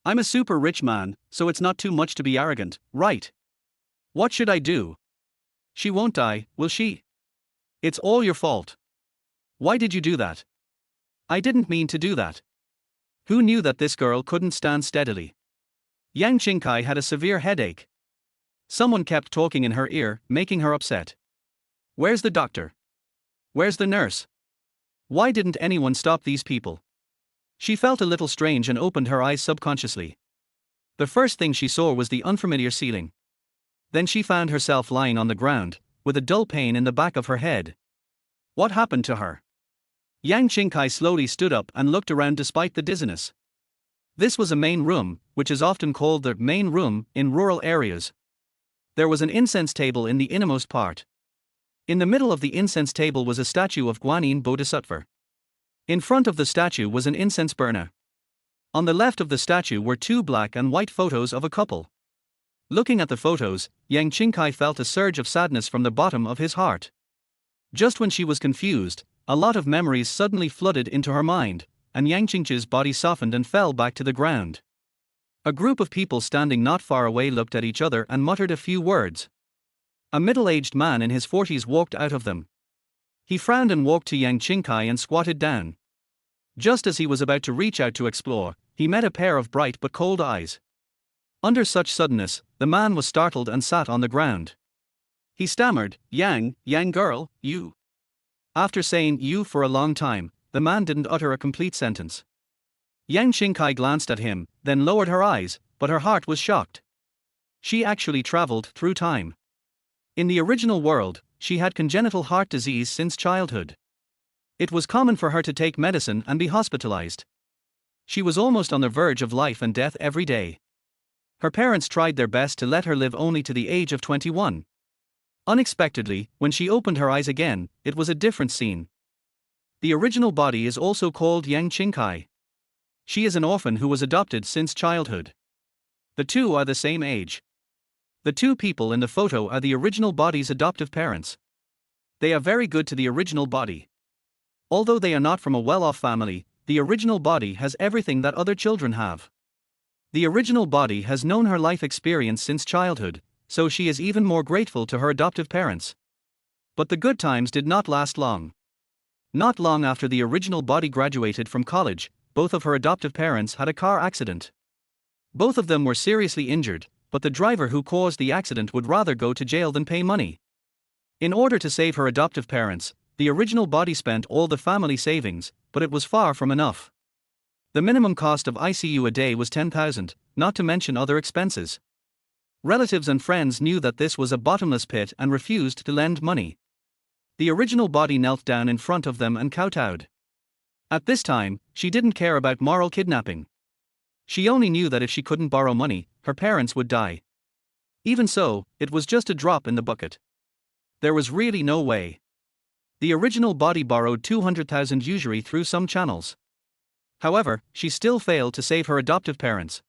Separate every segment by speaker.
Speaker 1: I'm a super rich man, so it's not too much to be arrogant, right? What should I do? She won't die, will she? It's all your fault. Why did you do that? I didn't mean to do that. Who knew that this girl couldn't stand steadily? Yang Qingchi had a severe headache. Someone kept talking in her ear, making her upset. Where's the doctor? Where's the nurse? Why didn't anyone stop these people? She felt a little strange and opened her eyes subconsciously. The first thing she saw was the unfamiliar ceiling. Then she found herself lying on the ground, with a dull pain in the back of her head. What happened to her? Yang Qingchi slowly stood up and looked around despite the dizziness. This was a main room, which is often called the main room in rural areas. There was an incense table in the innermost part. In the middle of the incense table was a statue of Guanyin Bodhisattva. In front of the statue was an incense burner. On the left of the statue were two black and white photos of a couple. Looking at the photos, Yang Qingchi felt a surge of sadness from the bottom of his heart. Just when she was confused, a lot of memories suddenly flooded into her mind, and Yang Qingchi's body softened and fell back to the ground. A group of people standing not far away looked at each other and muttered a few words. A middle-aged man in his 40s walked out of them. He frowned and walked to Yang Qingchi and squatted down. Just as he was about to reach out to explore, he met a pair of bright but cold eyes. Under such suddenness, the man was startled and sat on the ground. He stammered, Yang girl, you. After saying you for a long time, the man didn't utter a complete sentence. Yang Qingchi glanced at him, then lowered her eyes, but her heart was shocked. She actually traveled through time. In the original world, she had congenital heart disease since childhood. It was common for her to take medicine and be hospitalized. She was almost on the verge of life and death every day. Her parents tried their best to let her live only to the age of 21. Unexpectedly, when she opened her eyes again, it was a different scene. The original body is also called Yang Qingchi. She is an orphan who was adopted since childhood. The two are the same age. The two people in the photo are the original body's adoptive parents. They are very good to the original body. Although they are not from a well-off family, the original body has everything that other children have. The original body has known her life experience since childhood, so she is even more grateful to her adoptive parents. But the good times did not last long. Not long after the original body graduated from college, both of her adoptive parents had a car accident. Both of them were seriously injured, but the driver who caused the accident would rather go to jail than pay money. In order to save her adoptive parents, the original body spent all the family savings, but it was far from enough. The minimum cost of ICU a day was 10,000, not to mention other expenses. Relatives and friends knew that this was a bottomless pit and refused to lend money. The original body knelt down in front of them and kowtowed. At this time, she didn't care about moral kidnapping. She only knew that if she couldn't borrow money, her parents would die. Even so, it was just a drop in the bucket. There was really no way. The original body borrowed 200,000 usury through some channels. However, she still failed to save her adoptive parents.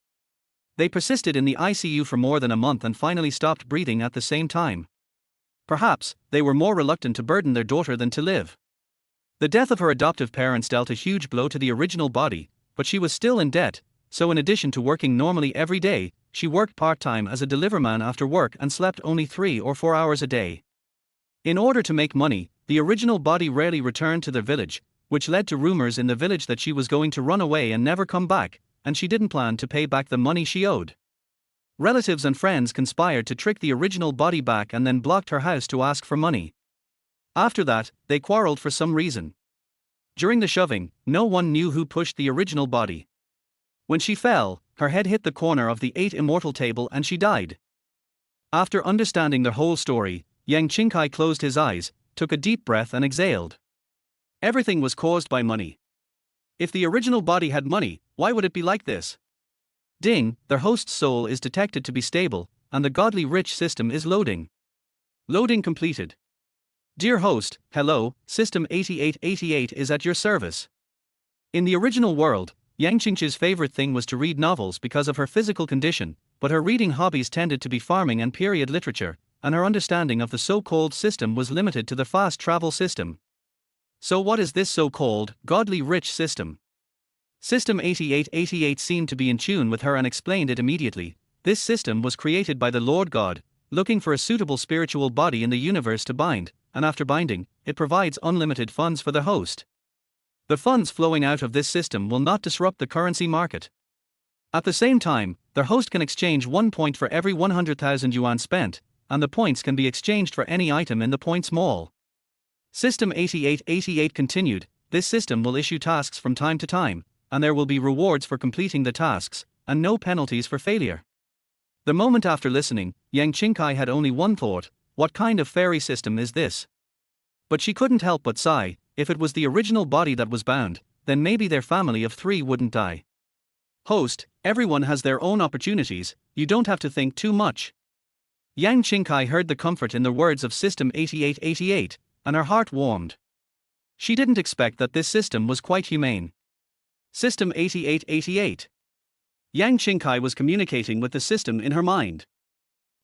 Speaker 1: They persisted in the ICU for more than a month and finally stopped breathing at the same time. Perhaps, they were more reluctant to burden their daughter than to live. The death of her adoptive parents dealt a huge blow to the original body, but she was still in debt, so in addition to working normally every day, she worked part-time as a deliverman after work and slept only 3 or 4 hours a day. In order to make money, the original body rarely returned to their village, which led to rumors in the village that she was going to run away and never come back, and she didn't plan to pay back the money she owed. Relatives and friends conspired to trick the original body back and then blocked her house to ask for money. After that, they quarreled for some reason. During the shoving, no one knew who pushed the original body. When she fell, her head hit the corner of the 8 immortal table and she died. After understanding the whole story, Yang Qingchi closed his eyes, took a deep breath and exhaled. Everything was caused by money. If the original body had money, why would it be like this? Ding, their host's soul is detected to be stable, and the godly rich system is loading. Loading completed. Dear host, hello, system 8888 is at your service. In the original world, Yang Qingchi's favorite thing was to read novels because of her physical condition, but her reading hobbies tended to be farming and period literature, and her understanding of the so-called system was limited to the fast travel system. So what is this so-called godly rich system? System 8888 seemed to be in tune with her and explained it immediately. This system was created by the Lord God, looking for a suitable spiritual body in the universe to bind, and after binding, it provides unlimited funds for the host. The funds flowing out of this system will not disrupt the currency market. At the same time, their host can exchange 1 point for every 100,000 yuan spent, and the points can be exchanged for any item in the points mall. System 8888 continued, this system will issue tasks from time to time, and there will be rewards for completing the tasks, and no penalties for failure. The moment after listening, Yang Qingchi had only one thought, what kind of fairy system is this? But she couldn't help but sigh, if it was the original body that was bound, then maybe their family of 3 wouldn't die. Host, everyone has their own opportunities, you don't have to think too much. Yang Qingchi heard the comfort in the words of System 8888, and her heart warmed. She didn't expect that this system was quite humane. System 8888. Yang Qingchi was communicating with the system in her mind.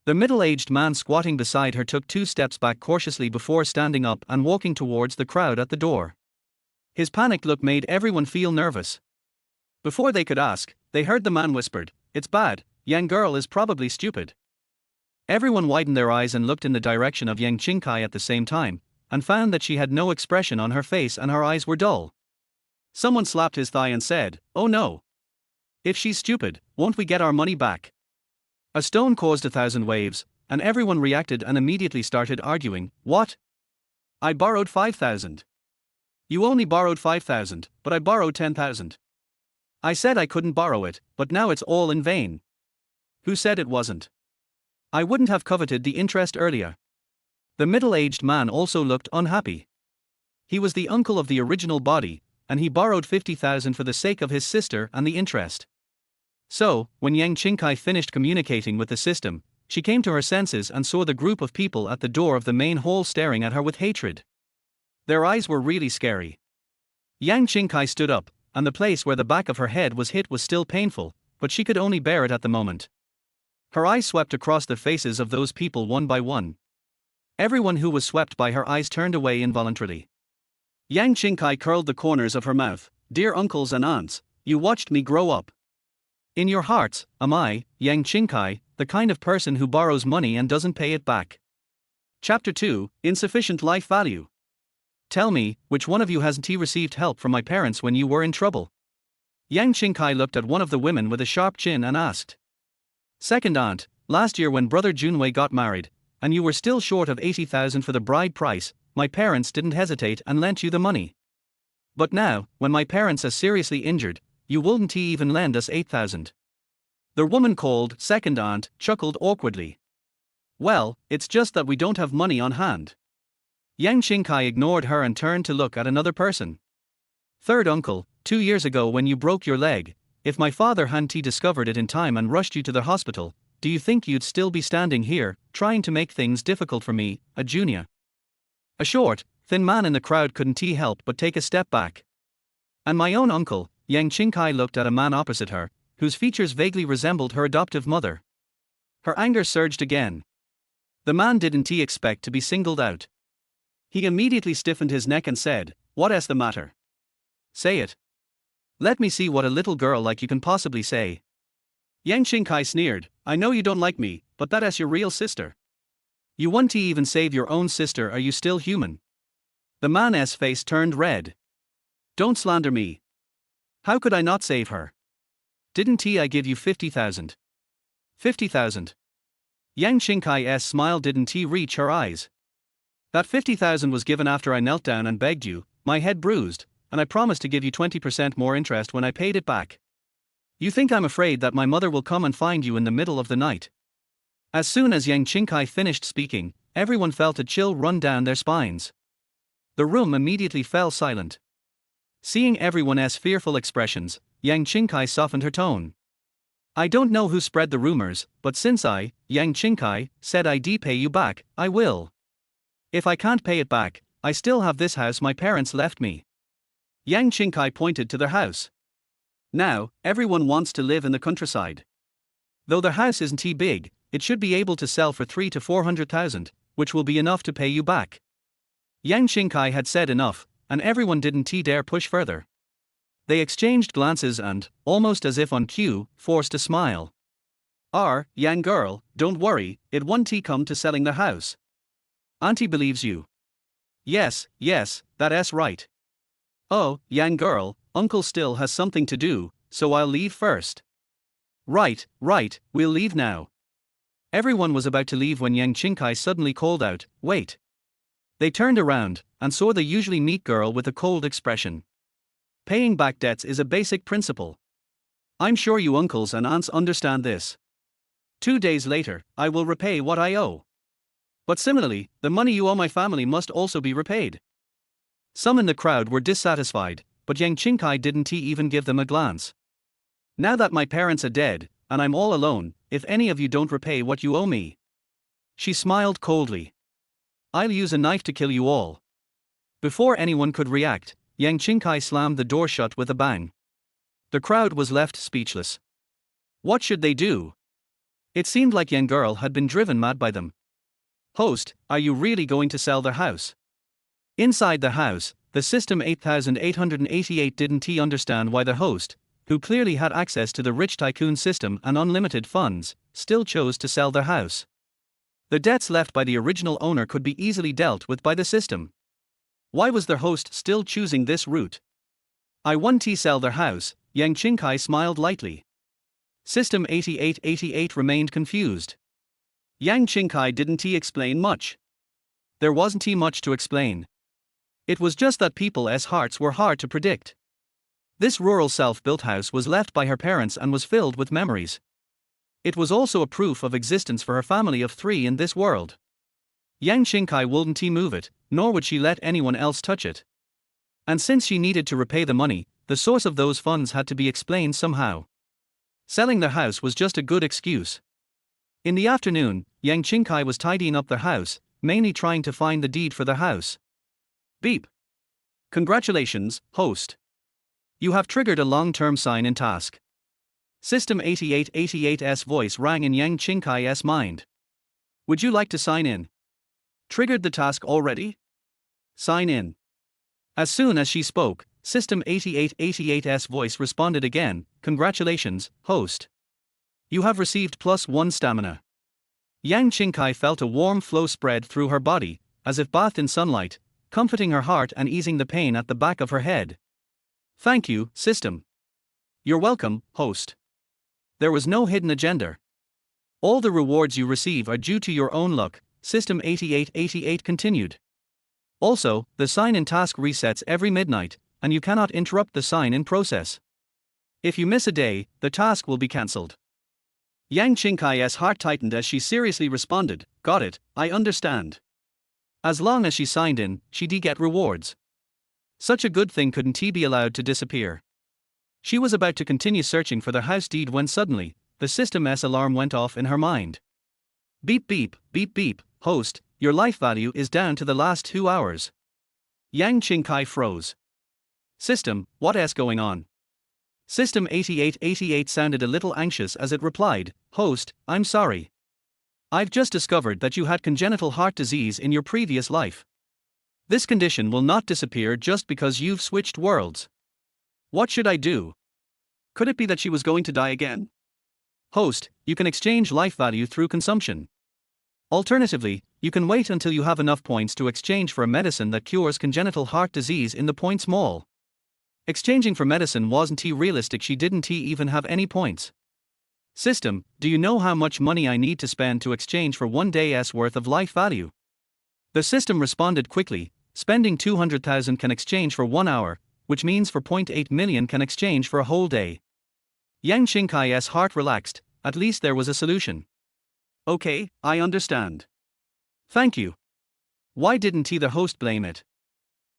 Speaker 1: The middle-aged man squatting beside her took 2 steps back cautiously before standing up and walking towards the crowd at the door. His panicked look made everyone feel nervous. Before they could ask, they heard the man whispered, "It's bad, Yang girl is probably stupid." Everyone widened their eyes and looked in the direction of Yang Qingchi at the same time, and found that she had no expression on her face and her eyes were dull. Someone slapped his thigh and said, "Oh no. If she's stupid, won't we get our money back?" A stone caused 1,000 waves, and everyone reacted and immediately started arguing, "What? I borrowed 5,000. You only borrowed 5,000, but I borrowed 10,000. I said I couldn't borrow it, but now it's all in vain. Who said it wasn't? I wouldn't have coveted the interest earlier." The middle-aged man also looked unhappy. He was the uncle of the original body, and he borrowed 50,000 for the sake of his sister and the interest. So, when Yang Qingchi finished communicating with the system, she came to her senses and saw the group of people at the door of the main hall staring at her with hatred. Their eyes were really scary. Yang Qingchi stood up, and the place where the back of her head was hit was still painful, but she could only bear it at the moment. Her eyes swept across the faces of those people one by one. Everyone who was swept by her eyes turned away involuntarily. Yang Qingchi curled the corners of her mouth. "Dear uncles and aunts, you watched me grow up. In your hearts, am I, Yang Qingchi, the kind of person who borrows money and doesn't pay it back?" Chapter 2, Insufficient Life Value. Tell me, which one of you hasn't received help from my parents when you were in trouble? Yang Qingchi looked at one of the women with a sharp chin and asked. Second aunt, last year when brother Junwei got married, and you were still short of 80,000 for the bride price, my parents didn't hesitate and lent you the money. But now, when my parents are seriously injured, you wouldn't even lend us 8,000. The woman called second aunt chuckled awkwardly. Well, it's just that we don't have money on hand. Yang Qingchi ignored her and turned to look at another person. Third uncle, 2 years ago when you broke your leg, if my father hadn't discovered it in time and rushed you to the hospital, do you think you'd still be standing here, trying to make things difficult for me, a junior? A short, thin man in the crowd couldn't help but take a step back. And my own uncle, Yang Qingchi looked at a man opposite her, whose features vaguely resembled her adoptive mother. Her anger surged again. The man didn't expect to be singled out. He immediately stiffened his neck and said, "What's the matter? Say it. Let me see what a little girl like you can possibly say." Yang Qingchi sneered, "I know you don't like me, but that's your real sister. You won't even save your own sister. Are you still human?" The man's face turned red. "Don't slander me. How could I not save her? Didn't I give you 50,000? 50,000? Yang Qingchi's smile didn't reach her eyes. That 50,000 was given after I knelt down and begged you, my head bruised, and I promised to give you 20% more interest when I paid it back. You think I'm afraid that my mother will come and find you in the middle of the night?" As soon as Yang Qingchi finished speaking, everyone felt a chill run down their spines. The room immediately fell silent. Seeing everyone's fearful expressions, Yang Qingchi softened her tone. "I don't know who spread the rumors, but since I, Yang Qingchi, said I'd pay you back, I will. If I can't pay it back, I still have this house my parents left me." Yang Qingchi pointed to their house. Now, everyone wants to live in the countryside. Though their house isn't big, it should be able to sell for 300,000 to 400,000, which will be enough to pay you back. Yang Qingchi had said enough, and everyone didn't dare push further. They exchanged glances and, almost as if on cue, forced a smile. Young girl, don't worry, it won't come to selling the house. Auntie believes you. Yes, that's right. Oh, young girl, uncle still has something to do, so I'll leave first. Right, we'll leave now. Everyone was about to leave when Yang Qingchi suddenly called out, wait. They turned around, and saw the usually meek girl with a cold expression. Paying back debts is a basic principle. I'm sure you uncles and aunts understand this. 2 days later, I will repay what I owe. But similarly, the money you owe my family must also be repaid. Some in the crowd were dissatisfied, but Yang Qingchi didn't even give them a glance. Now that my parents are dead, and I'm all alone, if any of you don't repay what you owe me. She smiled coldly. I'll use a knife to kill you all. Before anyone could react, Yang Qingchi slammed the door shut with a bang. The crowd was left speechless. What should they do? It seemed like young girl had been driven mad by them. Host, are you really going to sell the house? Inside the house, the System 8888 didn't understand why the host, who clearly had access to the rich tycoon system and unlimited funds, still chose to sell the house. The debts left by the original owner could be easily dealt with by the system. Why was the host still choosing this route? I won't sell their house, Yang Qingchi smiled lightly. System 8888 remained confused. Yang Qingchi didn't explain much. There wasn't much to explain. It was just that people's hearts were hard to predict. This rural self-built house was left by her parents and was filled with memories. It was also a proof of existence for her family of 3 in this world. Yang Qingchi wouldn't move it, nor would she let anyone else touch it. And since she needed to repay the money, the source of those funds had to be explained somehow. Selling the house was just a good excuse. In the afternoon, Yang Qingchi was tidying up the house, mainly trying to find the deed for the house. Beep. Congratulations, host. You have triggered a long-term sign-in task. System 8888's voice rang in Yang Qingchi's mind. Would you like to sign in? Triggered the task already? Sign in. As soon as she spoke, System 8888's voice responded again, congratulations, host. You have received +1 stamina. Yang Qingchi felt a warm flow spread through her body, as if bathed in sunlight, comforting her heart and easing the pain at the back of her head. Thank you, system. You're welcome, host. There was no hidden agenda. All the rewards you receive are due to your own luck, System 8888 continued. Also, the sign-in task resets every midnight, and you cannot interrupt the sign-in process. If you miss a day, the task will be cancelled. Yang Qingchi's heart tightened as she seriously responded, got it, I understand. As long as she signed in, she'd get rewards. Such a good thing couldn't be allowed to disappear. She was about to continue searching for the house deed when suddenly, the system's alarm went off in her mind. Beep beep, beep beep, host, your life value is down to the last 2 hours. Yang Qingchi froze. System, what's going on? System 8888 sounded a little anxious as it replied, host, I'm sorry. I've just discovered that you had congenital heart disease in your previous life. This condition will not disappear just because you've switched worlds. What should I do? Could it be that she was going to die again? Host, you can exchange life value through consumption. Alternatively, you can wait until you have enough points to exchange for a medicine that cures congenital heart disease in the points mall. Exchanging for medicine wasn't realistic, she didn't even have any points. System, do you know how much money I need to spend to exchange for 1 day's worth of life value? The system responded quickly, spending 200,000 can exchange for 1 hour, which means for 0.8 million can exchange for a whole day. Yang Qingchi's heart relaxed, at least there was a solution. Okay, I understand. Thank you. Why didn't the host blame it?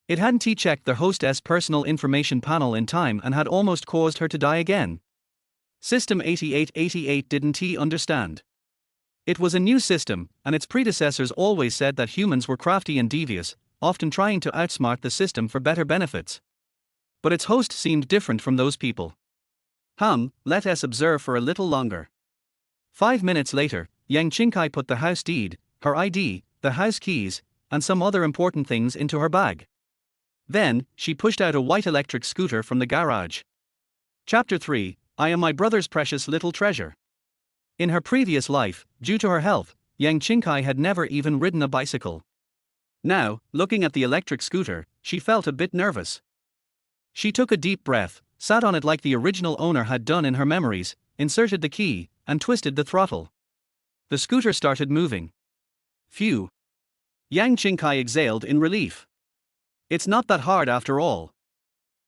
Speaker 1: It hadn't checked the hostess' personal information panel in time and had almost caused her to die again. System 8888 didn't understand. It was a new system, and its predecessors always said that humans were crafty and devious, often trying to outsmart the system for better benefits. But its host seemed different from those people. Let us observe for a little longer. 5 minutes later, Yang Qingchi put the house deed, her ID, the house keys, and some other important things into her bag. Then, she pushed out a white electric scooter from the garage. Chapter 3, I am my brother's precious little treasure. In her previous life, due to her health, Yang Qingchi had never even ridden a bicycle. Now, looking at the electric scooter, she felt a bit nervous. She took a deep breath, sat on it like the original owner had done in her memories, inserted the key, and twisted the throttle. The scooter started moving. Phew. Yang Qingchi exhaled in relief. It's not that hard after all.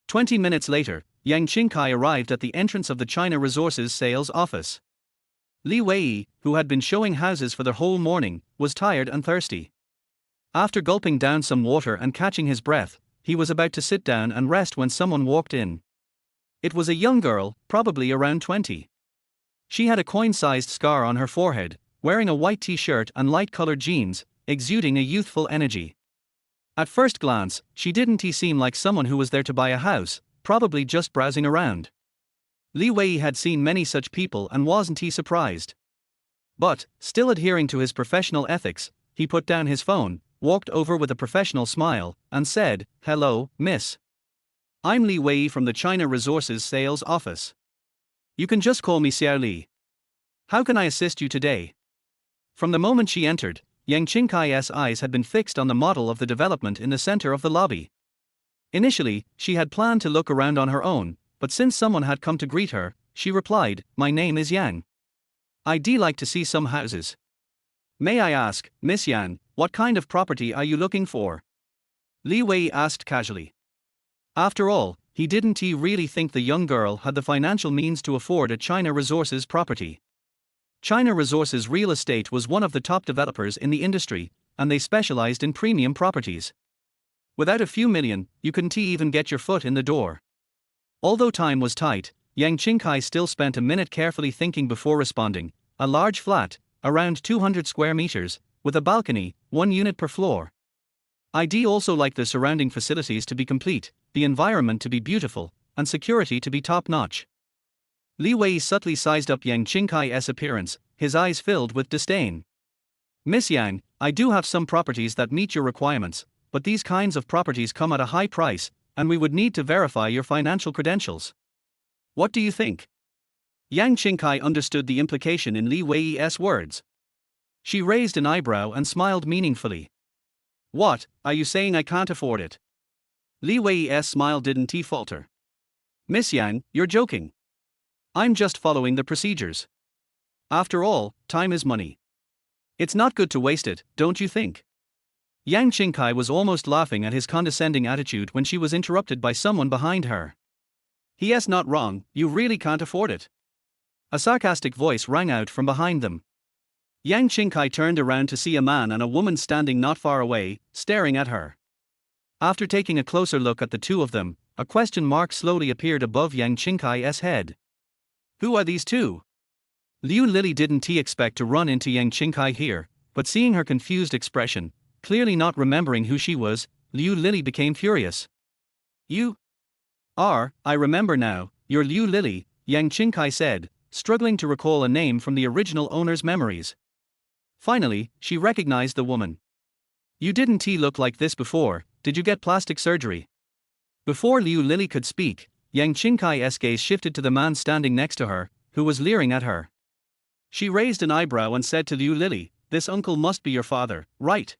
Speaker 1: 20 minutes later, Yang Qingchi arrived at the entrance of the China Resources sales office. Li Wei, who had been showing houses for the whole morning, was tired and thirsty. After gulping down some water and catching his breath, he was about to sit down and rest when someone walked in. It was a young girl, probably around 20. She had a coin-sized scar on her forehead, wearing a white t-shirt and light-colored jeans, exuding a youthful energy. At first glance, she didn't seem like someone who was there to buy a house, probably just browsing around. Li Wei had seen many such people and wasn't surprised. But, still adhering to his professional ethics, he put down his phone, walked over with a professional smile, and said, "Hello, miss. I'm Li Wei from the China Resources sales office. You can just call me Xiao Li. How can I assist you today?" From the moment she entered, Yang Qingchi's eyes had been fixed on the model of the development in the center of the lobby. Initially, she had planned to look around on her own, but since someone had come to greet her, she replied, "My name is Yang. I'd like to see some houses. May I ask, Miss Yang, what kind of property are you looking for?" Li Wei asked casually. After all, he didn't really think the young girl had the financial means to afford a China Resources property. China Resources Real Estate was one of the top developers in the industry, and they specialized in premium properties. Without a few million, you couldn't even get your foot in the door. Although time was tight, Yang Qingchi still spent a minute carefully thinking before responding. A large flat, around 200 square meters, with a balcony, 1 unit per floor. I'd also like the surrounding facilities to be complete, the environment to be beautiful, and security to be top-notch. Li Wei subtly sized up Yang Qingchi's appearance, his eyes filled with disdain. "Miss Yang, I do have some properties that meet your requirements, but these kinds of properties come at a high price, and we would need to verify your financial credentials. What do you think?" Yang Qingchi understood the implication in Li Wei's words. She raised an eyebrow and smiled meaningfully. "What, are you saying I can't afford it?" Li Wei's smile didn't falter. "Miss Yang, you're joking. I'm just following the procedures. After all, time is money. It's not good to waste it, don't you think?" Yang Qingchi was almost laughing at his condescending attitude when she was interrupted by someone behind her. "He's not wrong, you really can't afford it." A sarcastic voice rang out from behind them. Yang Qingchi turned around to see a man and a woman standing not far away, staring at her. After taking a closer look at the two of them, a question mark slowly appeared above Yang Qingchi's head. Who are these two? Liu Lili didn't expect to run into Yang Qingchi here, but seeing her confused expression, clearly not remembering who she was, Liu Lili became furious. "You are, I remember now, you're Liu Lili," Yang Qingchi said, struggling to recall a name from the original owner's memories. Finally, she recognized the woman. "You didn't look like this before, did you get plastic surgery?" Before Liu Lili could speak, Yang Qingchi's gaze shifted to the man standing next to her, who was leering at her. She raised an eyebrow and said to Liu Lili, "This uncle must be your father, right?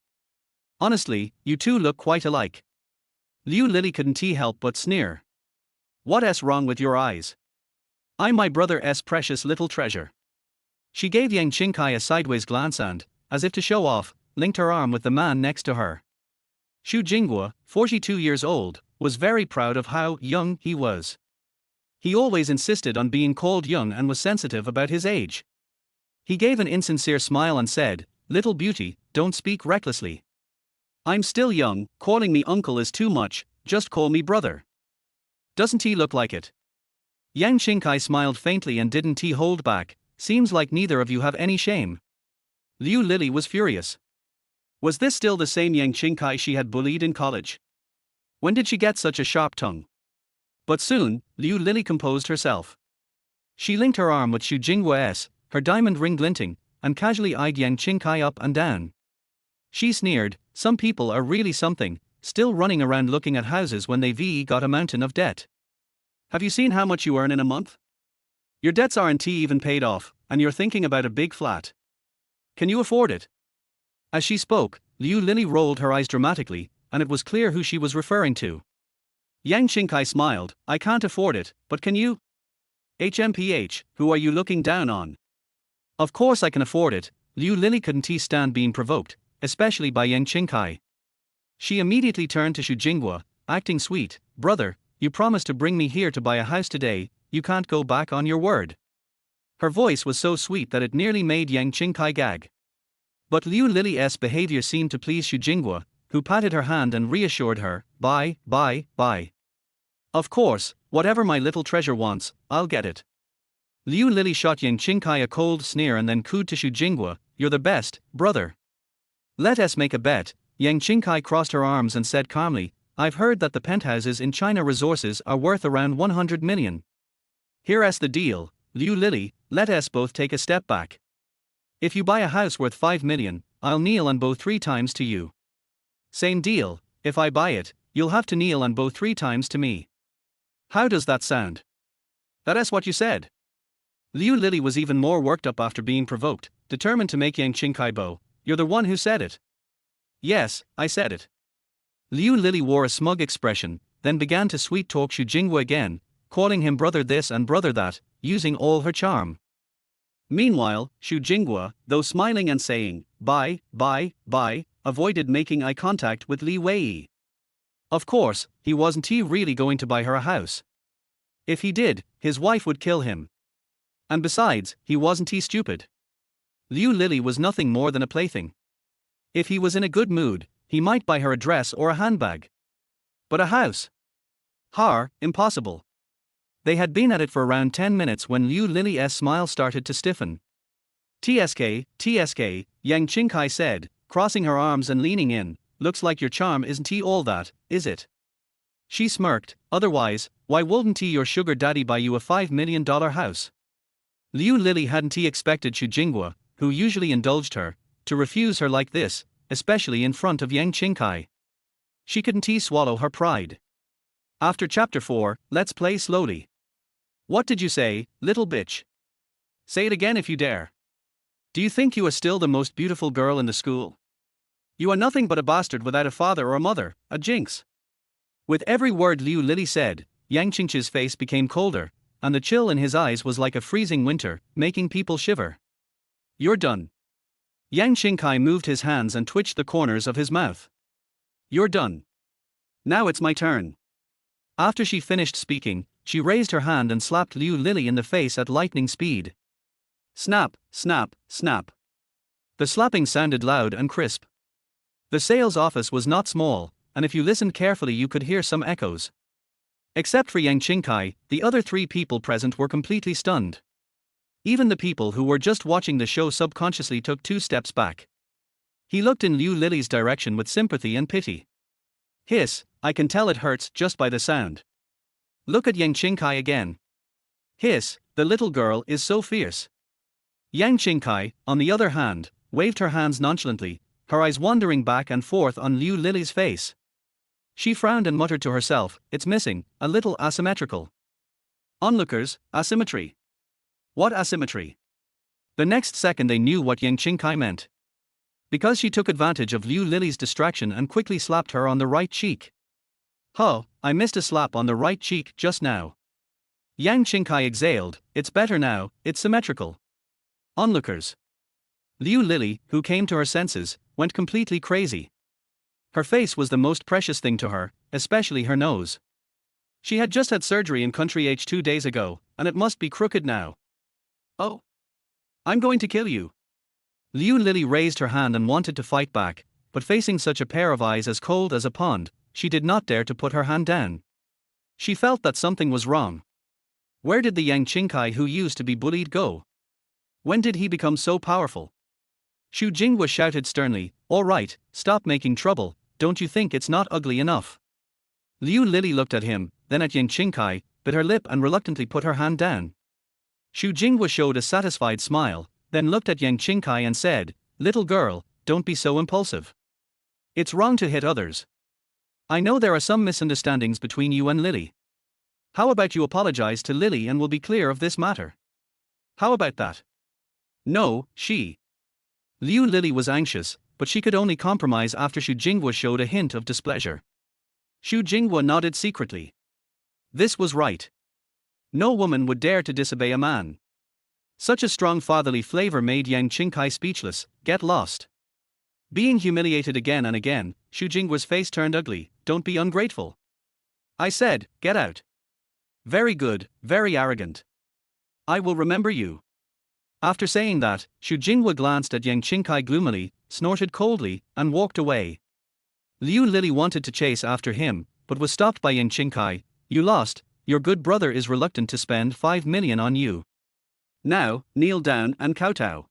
Speaker 1: Honestly, you two look quite alike." Liu Lili couldn't help but sneer. "What's wrong with your eyes? I'm my brother's precious little treasure." She gave Yang Qingchi a sideways glance and, as if to show off, linked her arm with the man next to her. Xu Jinghua, 42 years old, was very proud of how young he was. He always insisted on being called young and was sensitive about his age. He gave an insincere smile and said, "Little beauty, don't speak recklessly. I'm still young, calling me uncle is too much, just call me brother. Doesn't he look like it?" Yang Qingchi smiled faintly and didn't hold back, "Seems like neither of you have any shame." Liu Lili was furious. Was this still the same Yang Qingchi she had bullied in college? When did she get such a sharp tongue? But soon, Liu Lili composed herself. She linked her arm with Xu Jinghua's, her diamond ring glinting, and casually eyed Yang Qingchi up and down. She sneered, "Some people are really something, still running around looking at houses when they've got a mountain of debt. Have you seen how much you earn in a month? Your debts aren't even paid off, and you're thinking about a big flat. Can you afford it? As she spoke, Liu Lili rolled her eyes dramatically, and it was clear who she was referring to. Yang Qingchi smiled. I can't afford it, but can you? HMPH, who are you looking down on? Of course I can afford it. Liu Lili couldn't stand being provoked, especially by Yang Qingchi. She immediately turned to Xu Jinghua, acting sweet. Brother, you promised to bring me here to buy a house today, you can't go back on your word. Her voice was so sweet that it nearly made Yang Qingchi gag. But Liu Lili's behavior seemed to please Xu Jinghua, who patted her hand and reassured her, Bye. Of course, whatever my little treasure wants, I'll get it. Liu Lili shot Yang Qingchi a cold sneer and then cooed to Xu Jinghua, You're the best, brother. Let us make a bet. Yang Qingchi crossed her arms and said calmly, I've heard that the penthouses in China resources are worth around 100 million. Here's the deal, Liu Lili, let us both take a step back. If you buy a house worth 5 million, I'll kneel and bow 3 times to you. Same deal, if I buy it, you'll have to kneel and bow 3 times to me. How does that sound? That's what you said. Liu Lili was even more worked up after being provoked, determined to make Yang Qingchi bow. You're the one who said it. Yes, I said it. Liu Lili wore a smug expression, then began to sweet-talk Xu Jinghua again, calling him brother this and brother that, using all her charm. Meanwhile, Xu Jinghua, though smiling and saying, Bye, avoided making eye contact with Li Wei. Of course, he wasn't really going to buy her a house. If he did, his wife would kill him. And besides, he wasn't stupid. Liu Lili was nothing more than a plaything. If he was in a good mood, he might buy her a dress or a handbag. But a house? Impossible. They had been at it for around 10 minutes when Liu Lili's smile started to stiffen. TSK, Yang Qingchi said, crossing her arms and leaning in, looks like your charm isn't all that, is it? She smirked, otherwise, why wouldn't your sugar daddy buy you a $5 million house? Liu Lili hadn't expected Xu Jinghua, who usually indulged her, to refuse her like this, especially in front of Yang Qingchi. She couldn't swallow her pride. After chapter 4, let's play slowly. What did you say, little bitch? Say it again if you dare. Do you think you are still the most beautiful girl in the school? You are nothing but a bastard without a father or a mother, a jinx. With every word Liu Lili said, Yang Qingchi's face became colder, and the chill in his eyes was like a freezing winter, making people shiver. You're done. Yang Qingchi moved his hands and twitched the corners of his mouth. You're done. Now it's my turn. After she finished speaking, she raised her hand and slapped Liu Lili in the face at lightning speed. Snap, snap, snap. The slapping sounded loud and crisp. The sales office was not small, and if you listened carefully you could hear some echoes. Except for Yang Qingchi, the other 3 people present were completely stunned. Even the people who were just watching the show subconsciously took 2 steps back. He looked in Liu Lili's direction with sympathy and pity. Hiss, I can tell it hurts just by the sound. Look at Yang Qingchi again. Hiss, the little girl is so fierce. Yang Qingchi, on the other hand, waved her hands nonchalantly, her eyes wandering back and forth on Liu Lili's face. She frowned and muttered to herself, it's missing, a little asymmetrical. Onlookers, asymmetry. What asymmetry? The next second they knew what Yang Qingchi meant. Because she took advantage of Liu Lili's distraction and quickly slapped her on the right cheek. I missed a slap on the right cheek just now. Yang Qingchi exhaled, it's better now, it's symmetrical. Onlookers. Liu Lili, who came to her senses, went completely crazy. Her face was the most precious thing to her, especially her nose. She had just had surgery in country H 2 days ago, and it must be crooked now. Oh. I'm going to kill you. Liu Lili raised her hand and wanted to fight back, but facing such a pair of eyes as cold as a pond, she did not dare to put her hand down. She felt that something was wrong. Where did the Yang Qingchi who used to be bullied go? When did he become so powerful? Xu Jinghua shouted sternly, all right, stop making trouble, don't you think it's not ugly enough? Liu Lili looked at him, then at Yang Qingchi, bit her lip and reluctantly put her hand down. Xu Jinghua showed a satisfied smile, then looked at Yang Qingchi and said, little girl, don't be so impulsive. It's wrong to hit others. I know there are some misunderstandings between you and Lily. How about you apologize to Lily and we'll be clear of this matter? How about that? No, Liu Lily was anxious, but she could only compromise after Xu Jinghua showed a hint of displeasure. Xu Jinghua nodded secretly. This was right. No woman would dare to disobey a man. Such a strong fatherly flavor made Yang Qingkai speechless. Get lost. Being humiliated again and again, Xu Jinghua's face turned ugly. Don't be ungrateful. I said, get out. Very good, very arrogant. I will remember you. After saying that, Xu Jinghua glanced at Yang Qingkai gloomily, snorted coldly, and walked away. Liu Lily wanted to chase after him, but was stopped by Yang Qingkai. You lost, your good brother is reluctant to spend 5 million on you. Now, kneel down and kowtow.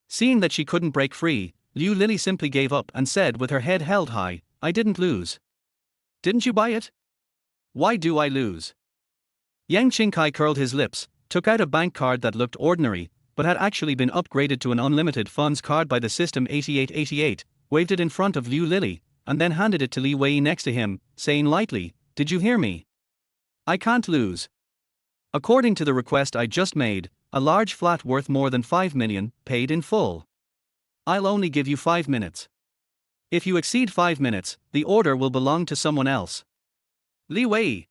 Speaker 1: Seeing that she couldn't break free, Liu Lily simply gave up and said with her head held high, I didn't lose. Didn't you buy it? Why do I lose? Yang Qingkai curled his lips, took out a bank card that looked ordinary, but had actually been upgraded to an unlimited funds card by the system 8888, waved it in front of Liu Lily, and then handed it to Li Wei next to him, saying lightly, did you hear me? I can't lose. According to the request I just made, a large flat worth more than 5 million, paid in full. I'll only give you 5 minutes. If you exceed 5 minutes, the order will belong to someone else. Li Wei.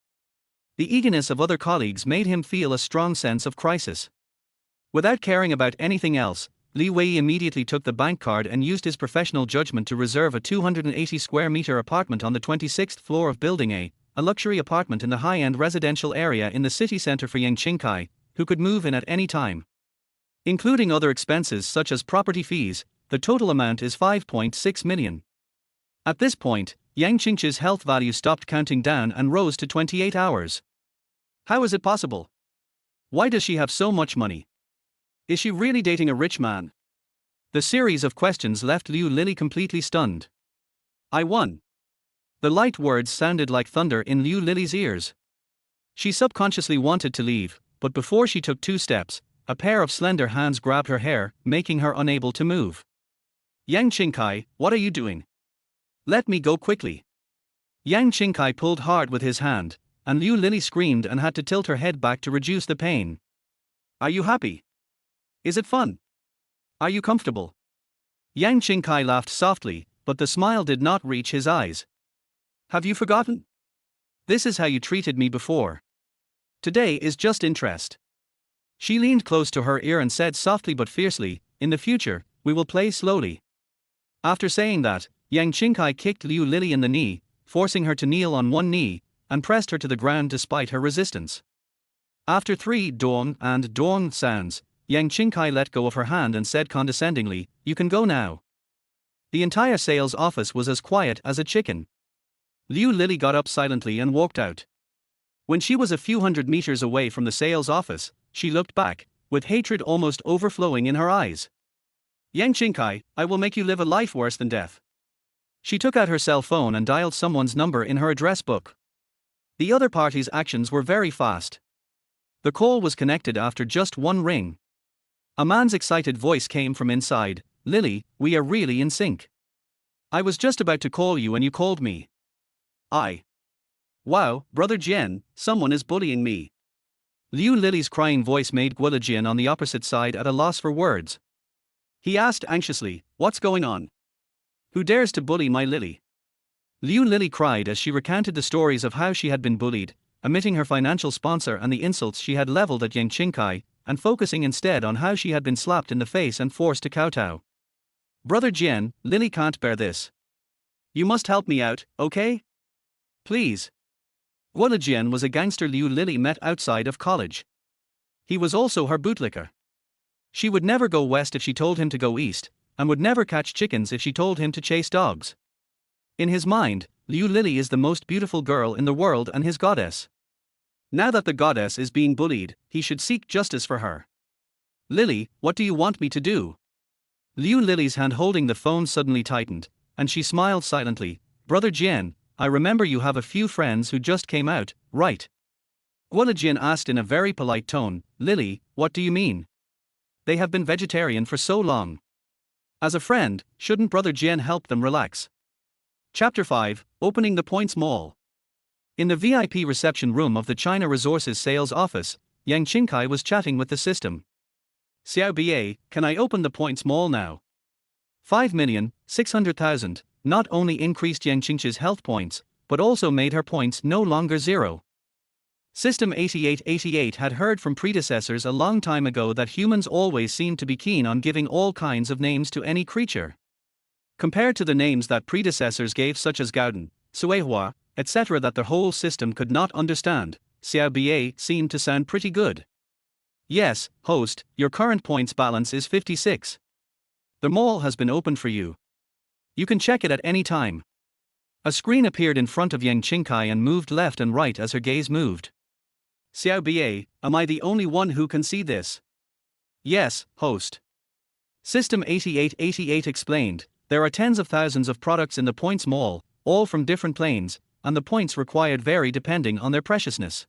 Speaker 1: The eagerness of other colleagues made him feel a strong sense of crisis. Without caring about anything else, Li Wei immediately took the bank card and used his professional judgment to reserve a 280 square meter apartment on the 26th floor of Building A luxury apartment in the high-end residential area in the city center for Yang Qingkai, who could move in at any time. Including other expenses such as property fees, the total amount is 5.6 million. At this point, Yang Qingchi's health value stopped counting down and rose to 28 hours. How is it possible? Why does she have so much money? Is she really dating a rich man? The series of questions left Liu Lily completely stunned. I won. The light words sounded like thunder in Liu Lily's ears. She subconsciously wanted to leave, but before she took 2 steps, a pair of slender hands grabbed her hair, making her unable to move. Yang Qingkai, what are you doing? Let me go quickly. Yang Qingkai pulled hard with his hand, and Liu Lily screamed and had to tilt her head back to reduce the pain. Are you happy? Is it fun? Are you comfortable? Yang Qingkai laughed softly, but the smile did not reach his eyes. Have you forgotten? This is how you treated me before. Today is just interest. She leaned close to her ear and said softly but fiercely, in the future, we will play slowly. After saying that, Yang Qingkai kicked Liu Lily in the knee, forcing her to kneel on one knee, and pressed her to the ground despite her resistance. After 3 dong and dong sounds, Yang Qingkai let go of her hand and said condescendingly, you can go now. The entire sales office was as quiet as a chicken. Liu Lily got up silently and walked out. When she was a few hundred meters away from the sales office, she looked back, with hatred almost overflowing in her eyes. Yang Qingkai, I will make you live a life worse than death. She took out her cell phone and dialed someone's number in her address book. The other party's actions were very fast. The call was connected after just 1 ring. A man's excited voice came from inside, Lily, we are really in sync. I was just about to call you and you called me. Wow, Brother Jian, someone is bullying me. Liu Lily's crying voice made Guanyin on the opposite side at a loss for words. He asked anxiously, what's going on? Who dares to bully my Lily? Liu Lily cried as she recounted the stories of how she had been bullied, omitting her financial sponsor and the insults she had leveled at Yang Qingkai, and focusing instead on how she had been slapped in the face and forced to kowtow. Brother Jian, Lily can't bear this. You must help me out, okay? Please. Guanyin was a gangster Liu Lily met outside of college. He was also her bootlicker. She would never go west if she told him to go east, and would never catch chickens if she told him to chase dogs. In his mind, Liu Lily is the most beautiful girl in the world and his goddess. Now that the goddess is being bullied, he should seek justice for her. Lily, what do you want me to do? Liu Lily's hand holding the phone suddenly tightened, and she smiled silently. Brother Jian, I remember you have a few friends who just came out, right? Guanyin asked in a very polite tone, Lily, what do you mean? They have been vegetarian for so long. As a friend, shouldn't Brother Jian help them relax? Chapter 5, Opening the Points Mall. In the VIP reception room of the China Resources sales office, Yang Qingchi was chatting with the system. Xiao BA, can I open the Points Mall now? 5,600,000 not only increased Yang Qingchi's health points, but also made her points no longer zero. System 8888 had heard from predecessors a long time ago that humans always seemed to be keen on giving all kinds of names to any creature. Compared to the names that predecessors gave, such as Gauden, Suehua, etc., that the whole system could not understand, Xiao BA seemed to sound pretty good. Yes, host, your current points balance is 56. The mall has been opened for you. You can check it at any time. A screen appeared in front of Yang Qingchi and moved left and right as her gaze moved. Xiao BA, am I the only one who can see this? Yes, host. System 8888 explained, there are tens of thousands of products in the Points Mall, all from different planes, and the points required vary depending on their preciousness.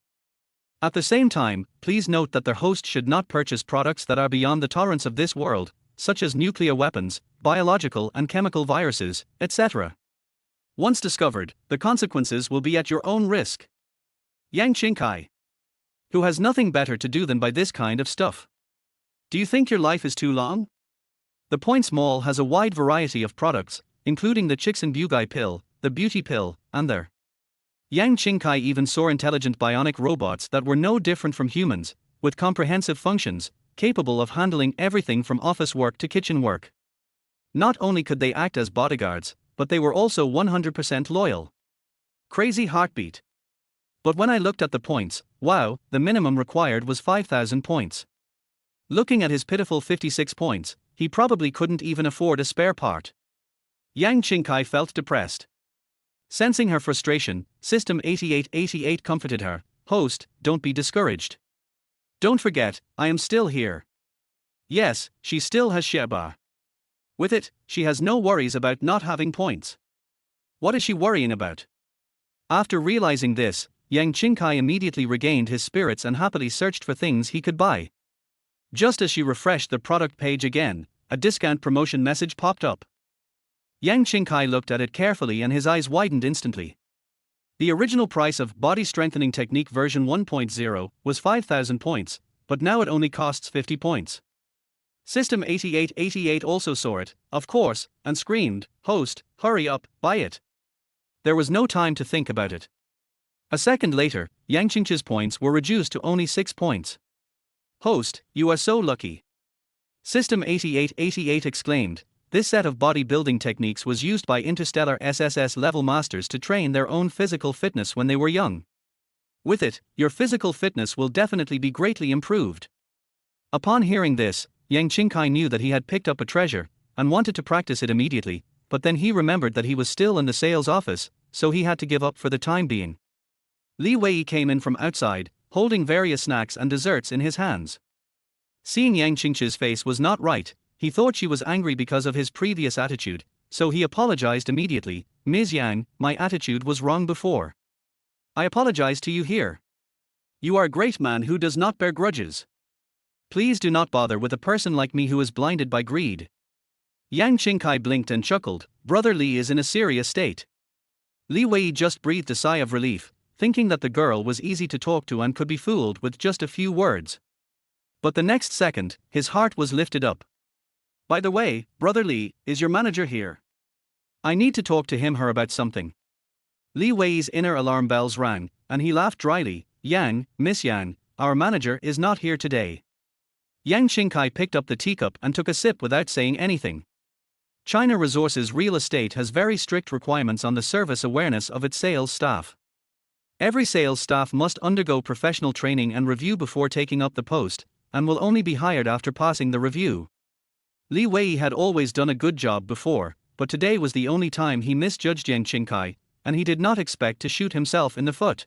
Speaker 1: At the same time, please note that the host should not purchase products that are beyond the tolerance of this world, such as nuclear weapons, biological and chemical viruses, etc. Once discovered, the consequences will be at your own risk. Yang Qingchi, who has nothing better to do than buy this kind of stuff. Do you think your life is too long? The Points Mall has a wide variety of products, including the Chixin Bugai pill, the beauty pill, and their. Yang Qingchi even saw intelligent bionic robots that were no different from humans, with comprehensive functions, capable of handling everything from office work to kitchen work. Not only could they act as bodyguards, but they were also 100% loyal. Crazy heartbeat. But when I looked at the points, wow, the minimum required was 5,000 points. Looking at his pitiful 56 points, he probably couldn't even afford a spare part. Yang Qingchi felt depressed. Sensing her frustration, System 8888 comforted her, host, don't be discouraged. Don't forget, I am still here. Yes, she still has Sheba. With it, she has no worries about not having points. What is she worrying about? After realizing this, Yang Qingchi immediately regained his spirits and happily searched for things he could buy. Just as she refreshed the product page again, a discount promotion message popped up. Yang Qingchi looked at it carefully and his eyes widened instantly. The original price of Body Strengthening Technique version 1.0 was 5,000 points, but now it only costs 50 points. System 8888 also saw it, of course, and screamed, host, hurry up, buy it. There was no time to think about it. A second later, Yang Qingchi's points were reduced to only 6 points. Host, you are so lucky. System 8888 exclaimed, this set of bodybuilding techniques was used by interstellar SSS level masters to train their own physical fitness when they were young. With it, your physical fitness will definitely be greatly improved. Upon hearing this, Yang Qingchi knew that he had picked up a treasure, and wanted to practice it immediately, but then he remembered that he was still in the sales office, so he had to give up for the time being. Li Wei came in from outside, holding various snacks and desserts in his hands. Seeing Yang Qingchi's face was not right, he thought she was angry because of his previous attitude, so he apologized immediately. Ms. Yang, my attitude was wrong before. I apologize to you here. You are a great man who does not bear grudges. Please do not bother with a person like me who is blinded by greed. Yang Qingchi blinked and chuckled, Brother Li is in a serious state. Li Wei just breathed a sigh of relief, thinking that the girl was easy to talk to and could be fooled with just a few words. But the next second, his heart was lifted up. By the way, Brother Li, is your manager here? I need to talk to him/her about something. Li Wei's inner alarm bells rang, and he laughed dryly. Yang, Miss Yang, our manager is not here today. Yang Qingchi picked up the teacup and took a sip without saying anything. China Resources Real Estate has very strict requirements on the service awareness of its sales staff. Every sales staff must undergo professional training and review before taking up the post, and will only be hired after passing the review. Li Wei had always done a good job before, but today was the only time he misjudged Yang Qingchi, and he did not expect to shoot himself in the foot.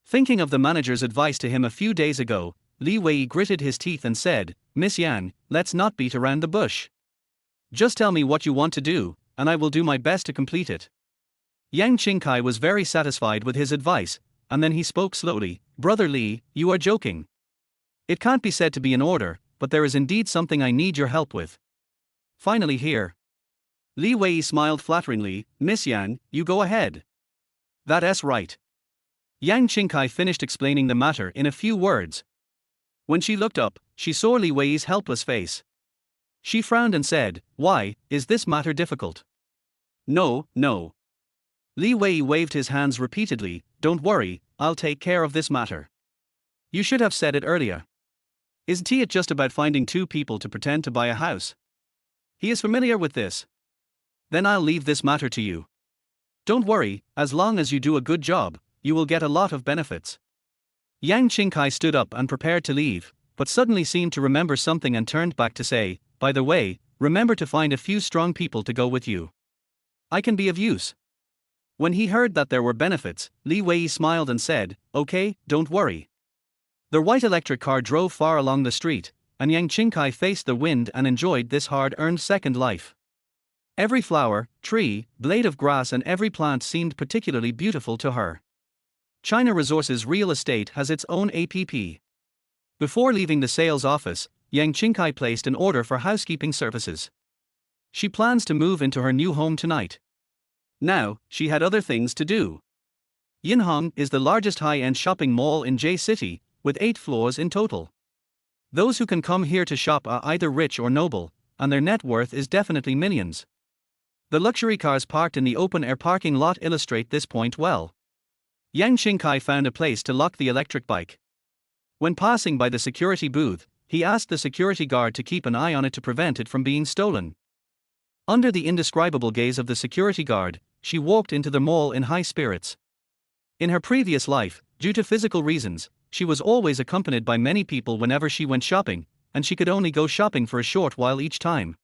Speaker 1: Thinking of the manager's advice to him a few days ago, Li Wei gritted his teeth and said, Miss Yang, let's not beat around the bush. Just tell me what you want to do, and I will do my best to complete it. Yang Qingchi was very satisfied with his advice, and then he spoke slowly, Brother Li, you are joking. It can't be said to be in order, but there is indeed something I need your help with. Finally here. Li Wei smiled flatteringly. Miss Yang, you go ahead. That's right. Yang Qingkai finished explaining the matter in a few words. When she looked up, she saw Li Wei's helpless face. She frowned and said, "Why, is this matter difficult?" "No, no." Li Wei waved his hands repeatedly. "Don't worry, I'll take care of this matter. You should have said it earlier. Isn't it just about finding two people to pretend to buy a house? He is familiar with this. Then I'll leave this matter to you. Don't worry, as long as you do a good job, you will get a lot of benefits." Yang Qingkai stood up and prepared to leave, but suddenly seemed to remember something and turned back to say, "By the way, remember to find a few strong people to go with you. I can be of use." When he heard that there were benefits, Li Wei smiled and said, "Okay, don't worry." The white electric car drove far along the street, and Yang Qingkai faced the wind and enjoyed this hard-earned second life. Every flower, tree, blade of grass and every plant seemed particularly beautiful to her. China Resources Real Estate has its own app. Before leaving the sales office, Yang Qingkai placed an order for housekeeping services. She plans to move into her new home tonight. Now, she had other things to do. Yinhong is the largest high-end shopping mall in J-City, with 8 floors in total. Those who can come here to shop are either rich or noble, and their net worth is definitely millions. The luxury cars parked in the open-air parking lot illustrate this point well. Yang Qingkai found a place to lock the electric bike. When passing by the security booth, he asked the security guard to keep an eye on it to prevent it from being stolen. Under the indescribable gaze of the security guard, she walked into the mall in high spirits. In her previous life, due to physical reasons, she was always accompanied by many people whenever she went shopping, and she could only go shopping for a short while each time.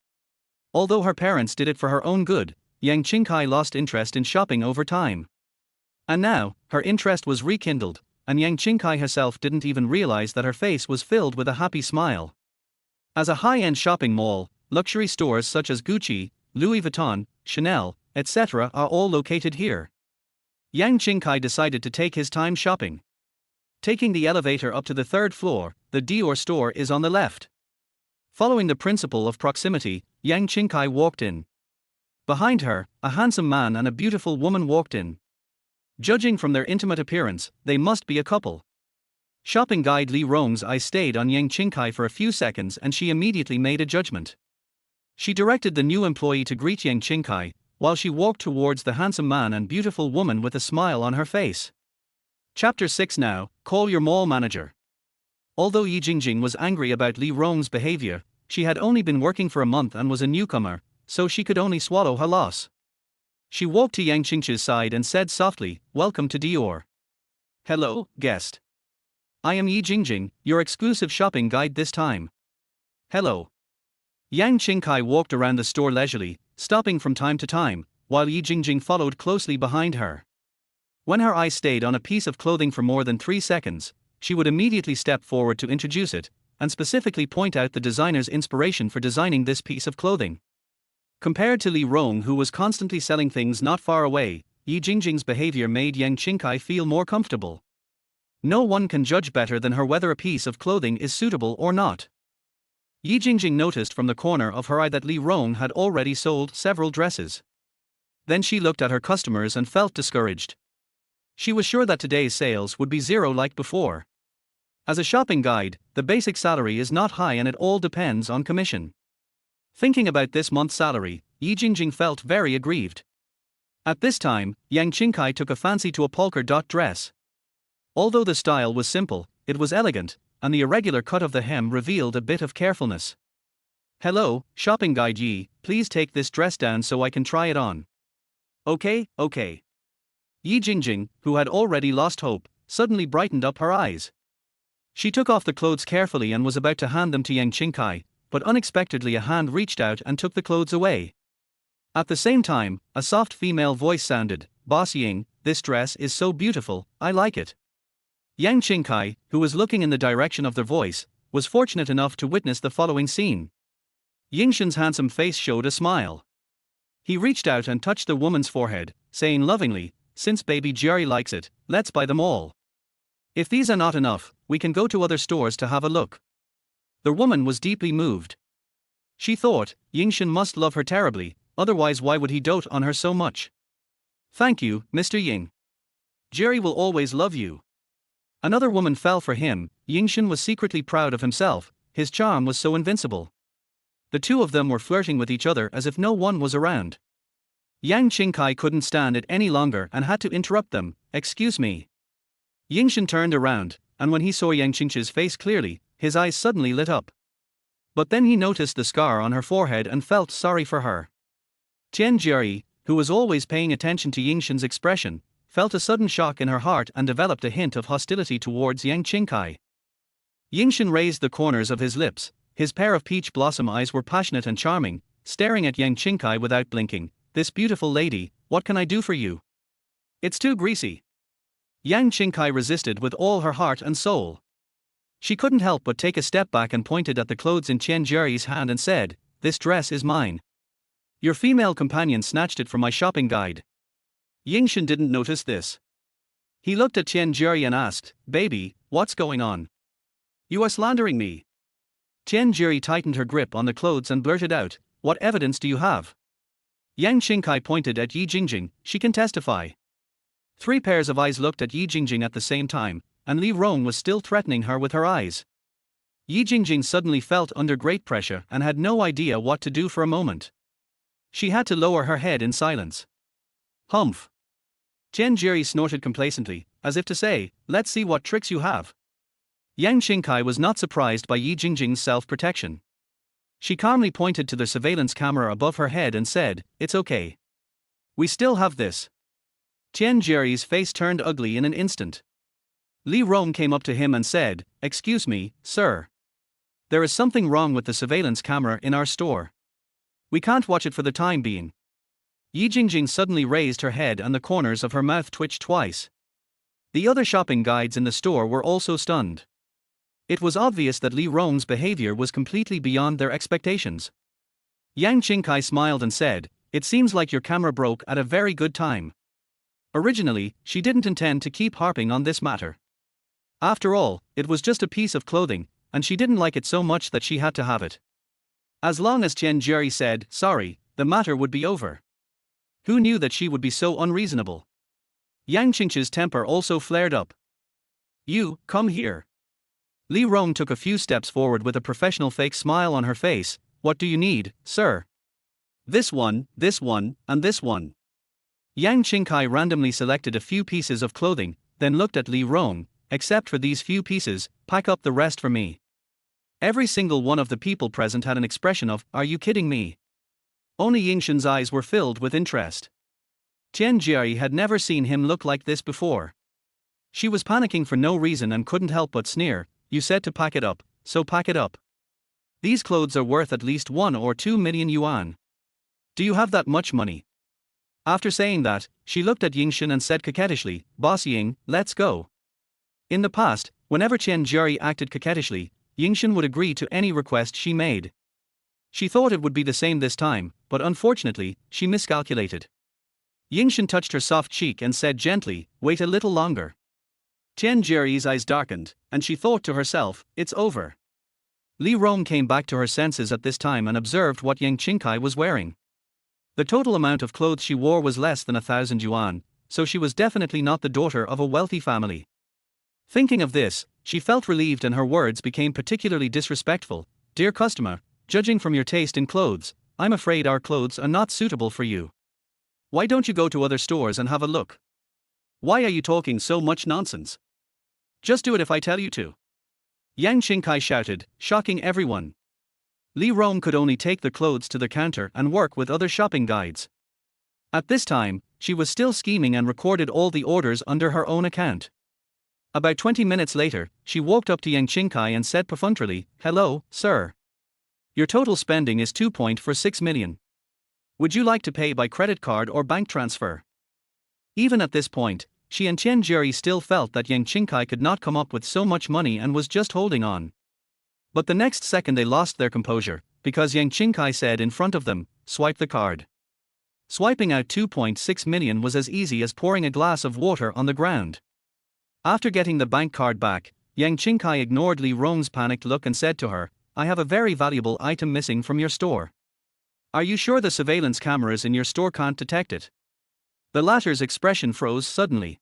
Speaker 1: Although her parents did it for her own good, Yang Qingkai lost interest in shopping over time. And now, her interest was rekindled, and Yang Qingkai herself didn't even realize that her face was filled with a happy smile. As a high-end shopping mall, luxury stores such as Gucci, Louis Vuitton, Chanel, etc. are all located here. Yang Qingkai decided to take his time shopping. Taking the elevator up to the 3rd floor, the Dior store is on the left. Following the principle of proximity, Yang Qingkai walked in. Behind her, a handsome man and a beautiful woman walked in. Judging from their intimate appearance, they must be a couple. Shopping guide Li Rong's eye stayed on Yang Qingkai for a few seconds and she immediately made a judgment. She directed the new employee to greet Yang Qingkai, while she walked towards the handsome man and beautiful woman with a smile on her face. Chapter 6 Now, call your mall manager. Although Yi Jingjing was angry about Li Rong's behavior, she had only been working for a month and was a newcomer, so she could only swallow her loss. She walked to Yang Qingchi's side and said softly, "Welcome to Dior." "Hello, guest. I am Yi Jingjing, your exclusive shopping guide this time." "Hello." Yang Qingkai walked around the store leisurely, stopping from time to time, while Yi Jingjing followed closely behind her. When her eyes stayed on a piece of clothing for more than 3 seconds, she would immediately step forward to introduce it, and specifically point out the designer's inspiration for designing this piece of clothing. Compared to Li Rong, who was constantly selling things not far away, Yi Jingjing's behavior made Yang Qingkai feel more comfortable. No one can judge better than her whether a piece of clothing is suitable or not. Yi Jingjing noticed from the corner of her eye that Li Rong had already sold several dresses. Then she looked at her customers and felt discouraged. She was sure that today's sales would be zero like before. As a shopping guide, the basic salary is not high and it all depends on commission. Thinking about this month's salary, Yi Jingjing felt very aggrieved. At this time, Yang Qingkai took a fancy to a polka dot dress. Although the style was simple, it was elegant, and the irregular cut of the hem revealed a bit of carefulness. "Hello, shopping guide Yi, please take this dress down so I can try it on." Okay. Yi Jingjing, who had already lost hope, suddenly brightened up her eyes. She took off the clothes carefully and was about to hand them to Yang Qingkai, but unexpectedly a hand reached out and took the clothes away. At the same time, a soft female voice sounded, "Boss Ying, this dress is so beautiful, I like it." Yang Qingkai, who was looking in the direction of the voice, was fortunate enough to witness the following scene. Yingshen's handsome face showed a smile. He reached out and touched the woman's forehead, saying lovingly, "Since baby Jerry likes it, let's buy them all. If these are not enough, we can go to other stores to have a look." The woman was deeply moved. She thought, Yingshen must love her terribly, otherwise why would he dote on her so much? Thank you, Mr. Ying. Jerry will always love you. Another woman fell for him. Yingshan was secretly proud of himself, his charm was so invincible. The two of them were flirting with each other as if no one was around. Yang Qingkai couldn't stand it any longer and had to interrupt them. Excuse me. Yingshan turned around, and when he saw Yang Qingchi's face clearly, his eyes suddenly lit up. But then he noticed the scar on her forehead and felt sorry for her. Tian Jie, who was always paying attention to Yingshan's expression, felt a sudden shock in her heart and developed a hint of hostility towards Yang Qingkai. Yingshan raised the corners of his lips, his pair of peach blossom eyes were passionate and charming, staring at Yang Qingkai without blinking. This beautiful lady, what can I do for you? It's too greasy. Yang Qingkai resisted with all her heart and soul. She couldn't help but take a step back and pointed at the clothes in Tian Jie's hand and said, "This dress is mine. Your female companion snatched it from my shopping guide." Yingshan didn't notice this. He looked at Tian Jie and asked, "Baby, what's going on? You are slandering me." Tian Jie tightened her grip on the clothes and blurted out, "What evidence do you have?" Yang Qingkai pointed at Yi Jingjing, "She can testify." 3 pairs of eyes looked at Yi Jingjing at the same time, and Li Rong was still threatening her with her eyes. Yi Jingjing suddenly felt under great pressure and had no idea what to do for a moment. She had to lower her head in silence. Humph. Tian Jie snorted complacently, as if to say, "Let's see what tricks you have." Yang Qingkai was not surprised by Yi Jingjing's self-protection. She calmly pointed to the surveillance camera above her head and said, "It's okay. We still have this." Tian Jie's face turned ugly in an instant. Li Rong came up to him and said, "Excuse me, sir. There is something wrong with the surveillance camera in our store. We can't watch it for the time being." Yi Jingjing suddenly raised her head and the corners of her mouth twitched twice. The other shopping guides in the store were also stunned. It was obvious that Li Rong's behavior was completely beyond their expectations. Yang Qingkai smiled and said, "It seems like your camera broke at a very good time." Originally, she didn't intend to keep harping on this matter. After all, it was just a piece of clothing, and she didn't like it so much that she had to have it. As long as Tian Jie said, "Sorry," the matter would be over. Who knew that she would be so unreasonable? Yang Qingchi's temper also flared up. "You, come here." Li Rong took a few steps forward with a professional fake smile on her face. "What do you need, sir?" This one, and this one." Yang Qingkai randomly selected a few pieces of clothing, then looked at Li Rong. "Except for these few pieces, pack up the rest for me." Every single one of the people present had an expression of, "Are you kidding me?" Only Yingshan's eyes were filled with interest. Tian Jie had never seen him look like this before. She was panicking for no reason and couldn't help but sneer. "You said to pack it up, so pack it up. These clothes are worth at least 1 or 2 million yuan. Do you have that much money?" After saying that, she looked at Yingshan and said coquettishly, "Boss Ying, let's go." In the past, whenever Tian Jie acted coquettishly, Yingshan would agree to any request she made. She thought it would be the same this time, but unfortunately, she miscalculated. Yingshan touched her soft cheek and said gently, "Wait a little longer." Tian Jie's eyes darkened, and she thought to herself, "It's over." Li Rong came back to her senses at this time and observed what Yang Qingkai was wearing. The total amount of clothes she wore was less than 1,000 yuan, so she was definitely not the daughter of a wealthy family. Thinking of this, she felt relieved and her words became particularly disrespectful. "Dear customer, judging from your taste in clothes, I'm afraid our clothes are not suitable for you. Why don't you go to other stores and have a look? Why are you talking so much nonsense? Just do it if I tell you to." Yang Qingkai shouted, shocking everyone. Li Rong could only take the clothes to the counter and work with other shopping guides. At this time, she was still scheming and recorded all the orders under her own account. About 20 minutes later, she walked up to Yang Qingkai and said perfunctorily, "Hello, sir. Your total spending is 2.46 million. Would you like to pay by credit card or bank transfer?" Even at this point, she and Tian Jie still felt that Yang Qingkai could not come up with so much money and was just holding on. But the next second they lost their composure, because Yang Qingkai said in front of them, "Swipe the card." Swiping out 2.6 million was as easy as pouring a glass of water on the ground. After getting the bank card back, Yang Qingkai ignored Li Rong's panicked look and said to her, "I have a very valuable item missing from your store. Are you sure the surveillance cameras in your store can't detect it? The latter's expression froze suddenly.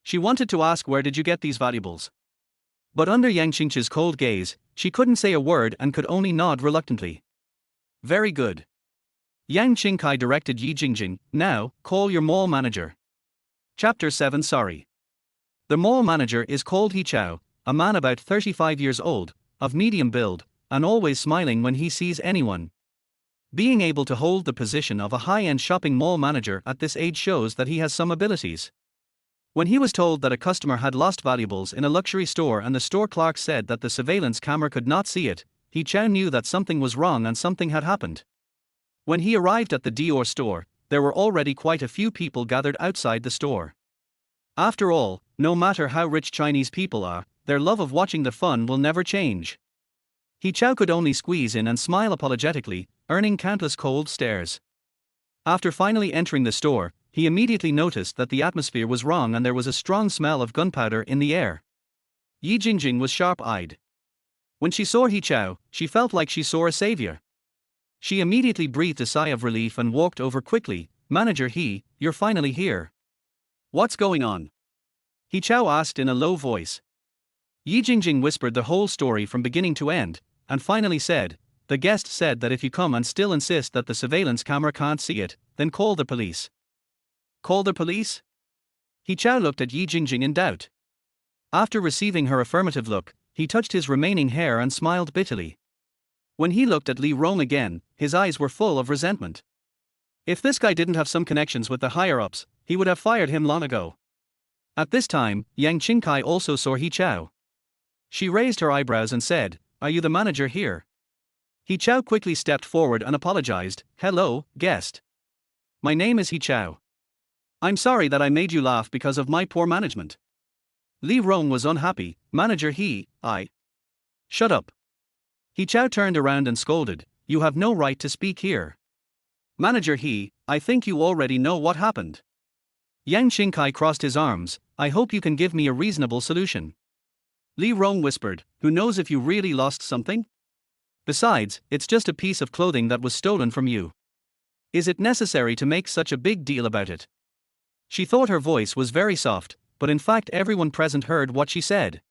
Speaker 1: She wanted to ask, where did you get these valuables? But under Yang Qingchi's cold gaze, she couldn't say a word and could only nod reluctantly. Very good. Yang Qingkai directed Yi Jingjing, now, call your mall manager. Chapter 7. Sorry. The mall manager is called He Chao, a man about 35 years old, of medium build, and always smiling when he sees anyone. Being able to hold the position of a high-end shopping mall manager at this age shows that he has some abilities. When he was told that a customer had lost valuables in a luxury store and the store clerk said that the surveillance camera could not see it, He Chao knew that something was wrong and something had happened. When he arrived at the Dior store, there were already quite a few people gathered outside the store. After all, no matter how rich Chinese people are, their love of watching the fun will never change. He Chao could only squeeze in and smile apologetically, earning countless cold stares. After finally entering the store, he immediately noticed that the atmosphere was wrong and there was a strong smell of gunpowder in the air. Yi Jingjing was sharp-eyed. When she saw He Chao, she felt like she saw a savior. She immediately breathed a sigh of relief and walked over quickly. Manager He, you're finally here. What's going on? He Chao asked in a low voice. Yi Jingjing whispered the whole story from beginning to end, and finally said, the guest said that if you come and still insist that the surveillance camera can't see it, then call the police. Call the police? He Chao looked at Yi Jingjing in doubt. After receiving her affirmative look, he touched his remaining hair and smiled bitterly. When he looked at Li Rong again, his eyes were full of resentment. If this guy didn't have some connections with the higher-ups, he would have fired him long ago. At this time, Yang Qingkai also saw He Chao. She raised her eyebrows and said, are you the manager here? He Chao quickly stepped forward and apologized, hello, guest. My name is He Chao. I'm sorry that I made you laugh because of my poor management. Li Rong was unhappy. Manager He, Shut up. He Chao turned around and scolded, you have no right to speak here. Manager He, I think you already know what happened. Yang Qingkai crossed his arms, I hope you can give me a reasonable solution. Li Rong whispered, who knows if you really lost something? Besides, it's just a piece of clothing that was stolen from you. Is it necessary to make such a big deal about it? She thought her voice was very soft, but in fact everyone present heard what she said.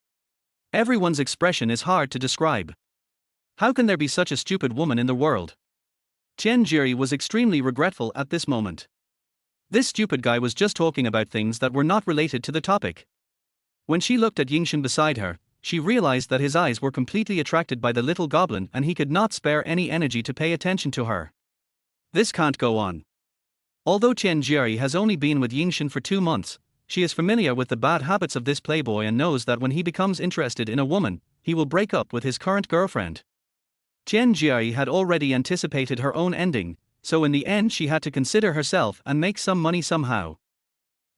Speaker 1: Everyone's expression is hard to describe. How can there be such a stupid woman in the world? Tian Jiri was extremely regretful at this moment. This stupid guy was just talking about things that were not related to the topic. When she looked at Yingshan beside her, she realized that his eyes were completely attracted by the little goblin and he could not spare any energy to pay attention to her. This can't go on. Although Tian Jiri has only been with Yingshan for 2 months, she is familiar with the bad habits of this playboy and knows that when he becomes interested in a woman, he will break up with his current girlfriend. Tian Jiri had already anticipated her own ending, so in the end she had to consider herself and make some money somehow.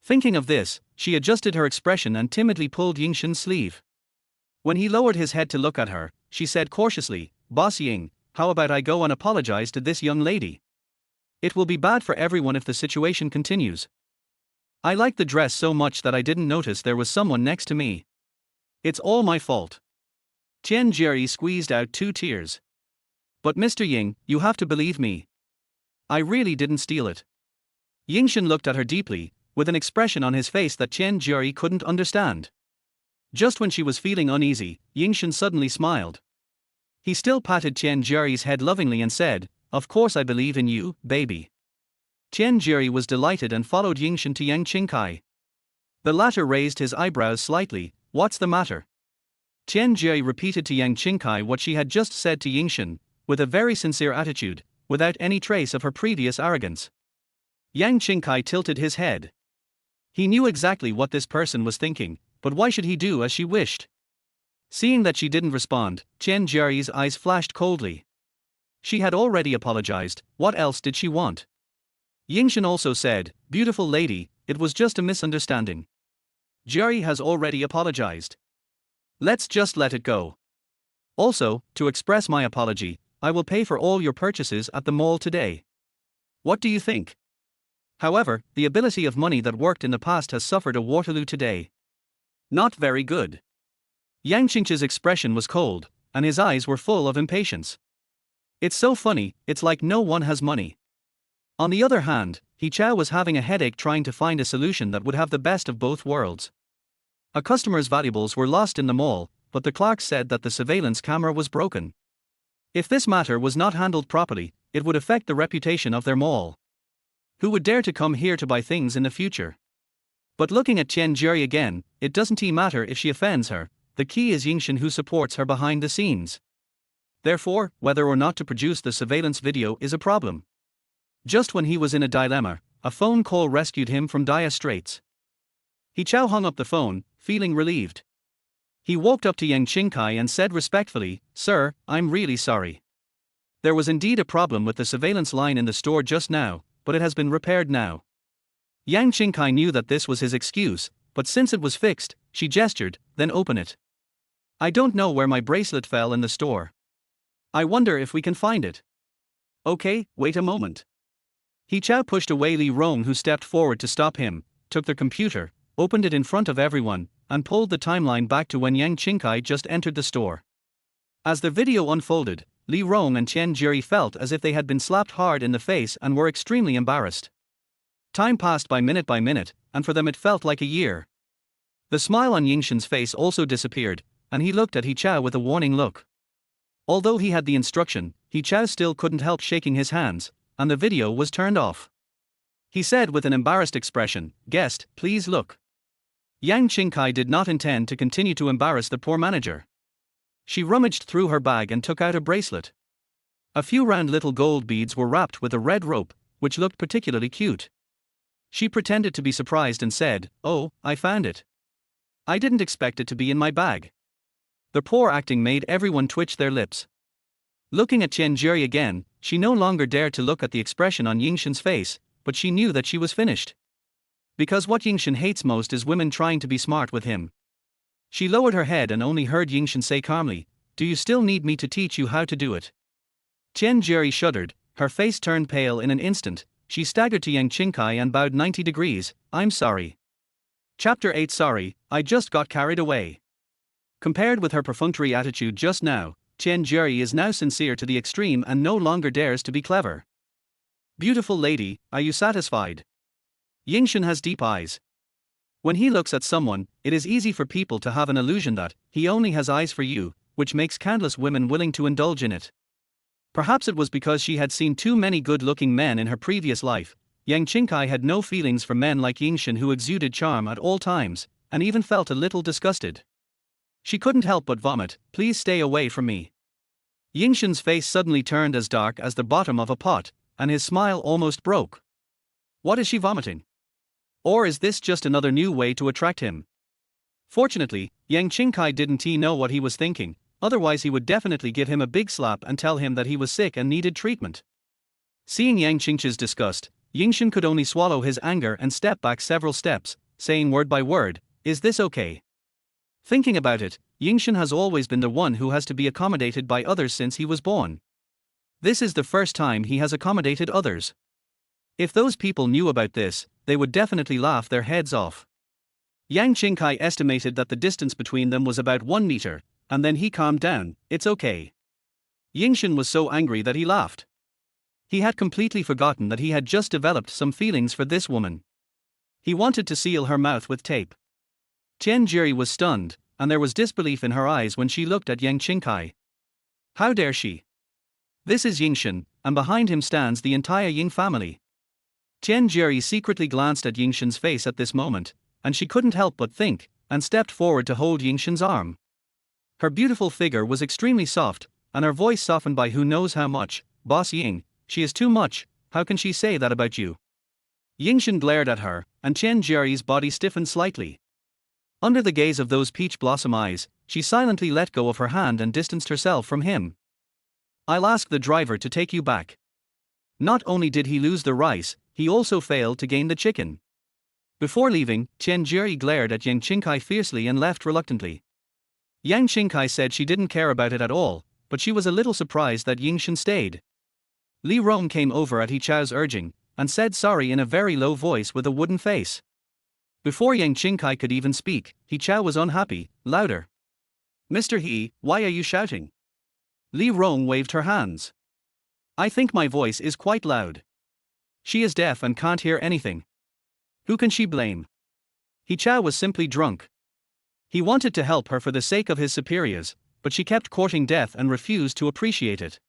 Speaker 1: Thinking of this, she adjusted her expression and timidly pulled Yingshan's sleeve. When he lowered his head to look at her, she said cautiously, Boss Ying, how about I go and apologize to this young lady? It will be bad for everyone if the situation continues. I liked the dress so much that I didn't notice there was someone next to me. It's all my fault. Tian Jiri squeezed out 2 tears. But Mr. Ying, you have to believe me. I really didn't steal it. Yingshan looked at her deeply, with an expression on his face that Tian Jiri couldn't understand. Just when she was feeling uneasy, Yingshan suddenly smiled. He still patted Tian Jiri's head lovingly and said, of course I believe in you, baby. Tian Jiri was delighted and followed Yingshan to Yang Qingkai. The latter raised his eyebrows slightly, what's the matter? Tian Jiri repeated to Yang Qingkai what she had just said to Yingshan, with a very sincere attitude, without any trace of her previous arrogance. Yang Qingkai tilted his head. He knew exactly what this person was thinking, but why should he do as she wished? Seeing that she didn't respond, Tian Jiri's eyes flashed coldly. She had already apologized, what else did she want? Yingshan also said, beautiful lady, it was just a misunderstanding. Jiri has already apologized. Let's just let it go. Also, to express my apology, I will pay for all your purchases at the mall today. What do you think? However, the ability of money that worked in the past has suffered a Waterloo today. Not very good. Yang Qingchi's expression was cold, and his eyes were full of impatience. It's so funny, it's like no one has money. On the other hand, He Chao was having a headache trying to find a solution that would have the best of both worlds. A customer's valuables were lost in the mall, but the clerk said that the surveillance camera was broken. If this matter was not handled properly, it would affect the reputation of their mall. Who would dare to come here to buy things in the future? But looking at Chen Juri again, it doesn't matter if she offends her, the key is Yingshan who supports her behind the scenes. Therefore, whether or not to produce the surveillance video is a problem. Just when he was in a dilemma, a phone call rescued him from dire straits. He Chao hung up the phone, feeling relieved. He walked up to Yang Qingkai and said respectfully, "Sir, I'm really sorry. There was indeed a problem with the surveillance line in the store just now, but it has been repaired now." Yang Qingkai knew that this was his excuse, but since it was fixed, she gestured, "Then open it. I don't know where my bracelet fell in the store. I wonder if we can find it." "Okay, wait a moment." He Chao pushed away Li Rong, who stepped forward to stop him, took the computer, opened it in front of everyone, and pulled the timeline back to when Yang Qingkai just entered the store. As the video unfolded, Li Rong and Chen Juri felt as if they had been slapped hard in the face and were extremely embarrassed. Time passed by minute, and for them it felt like a year. The smile on Yingshan's face also disappeared, and he looked at He Chao with a warning look. Although he had the instruction, He Chao still couldn't help shaking his hands, and the video was turned off. He said with an embarrassed expression, "Guest, please look." Yang Qingkai did not intend to continue to embarrass the poor manager. She rummaged through her bag and took out a bracelet. A few round little gold beads were wrapped with a red rope, which looked particularly cute. She pretended to be surprised and said, "Oh, I found it. I didn't expect it to be in my bag." The poor acting made everyone twitch their lips. Looking at Chen Juri again, she no longer dared to look at the expression on Yingshan's face, but she knew that she was finished. Because what Yingshan hates most is women trying to be smart with him. She lowered her head and only heard Yingshan say calmly, "Do you still need me to teach you how to do it?" Chen Juri shuddered, her face turned pale in an instant. She staggered to Yang Qingkai and bowed 90 degrees, "I'm sorry." Chapter 8 Sorry, I just got carried away. Compared with her perfunctory attitude just now, Chen Juri is now sincere to the extreme and no longer dares to be clever. "Beautiful lady, are you satisfied?" Yingshan has deep eyes. When he looks at someone, it is easy for people to have an illusion that he only has eyes for you, which makes countless women willing to indulge in it. Perhaps it was because she had seen too many good-looking men in her previous life. Yang Qingkai had no feelings for men like Yingshan who exuded charm at all times, and even felt a little disgusted. She couldn't help but vomit, "Please stay away from me." Yingshan's face suddenly turned as dark as the bottom of a pot, and his smile almost broke. What is she vomiting? Or is this just another new way to attract him? Fortunately, Yang Qingkai didn't know what he was thinking, otherwise he would definitely give him a big slap and tell him that he was sick and needed treatment. Seeing Yang Qingchi's disgust, Yingshan could only swallow his anger and step back several steps, saying word by word, "Is this okay?" Thinking about it, Yingshan has always been the one who has to be accommodated by others since he was born. This is the first time he has accommodated others. If those people knew about this, they would definitely laugh their heads off. Yang Qingkai estimated that the distance between them was about 1 meter, and then he calmed down, "It's okay." Yingshan was so angry that he laughed. He had completely forgotten that he had just developed some feelings for this woman. He wanted to seal her mouth with tape. Chen Juri was stunned, and there was disbelief in her eyes when she looked at Yang Qingkai. How dare she? This is Yingshan, and behind him stands the entire Ying family. Chen Juri secretly glanced at Yingshan's face at this moment, and she couldn't help but think, and stepped forward to hold Yingshan's arm. Her beautiful figure was extremely soft, and her voice softened by who knows how much. "Boss Ying, she is too much, how can she say that about you?" Yingshan glared at her, and Chen Juri's body stiffened slightly. Under the gaze of those peach blossom eyes, she silently let go of her hand and distanced herself from him. "I'll ask the driver to take you back." Not only did he lose the rice, he also failed to gain the chicken. Before leaving, Chen Juri glared at Yang Qingkai fiercely and left reluctantly. Yang Qingkai said she didn't care about it at all, but she was a little surprised that Yingshan stayed. Li Rong came over at He Chao's urging, and said sorry in a very low voice with a wooden face. Before Yang Qingkai could even speak, He Chao was unhappy, louder. "Mr. He, why are you shouting?" Li Rong waved her hands. I think my voice is quite loud. She is deaf and can't hear anything. Who can she blame? He Chow was simply drunk. He wanted to help her for the sake of his superiors, but she kept courting death and refused to appreciate it.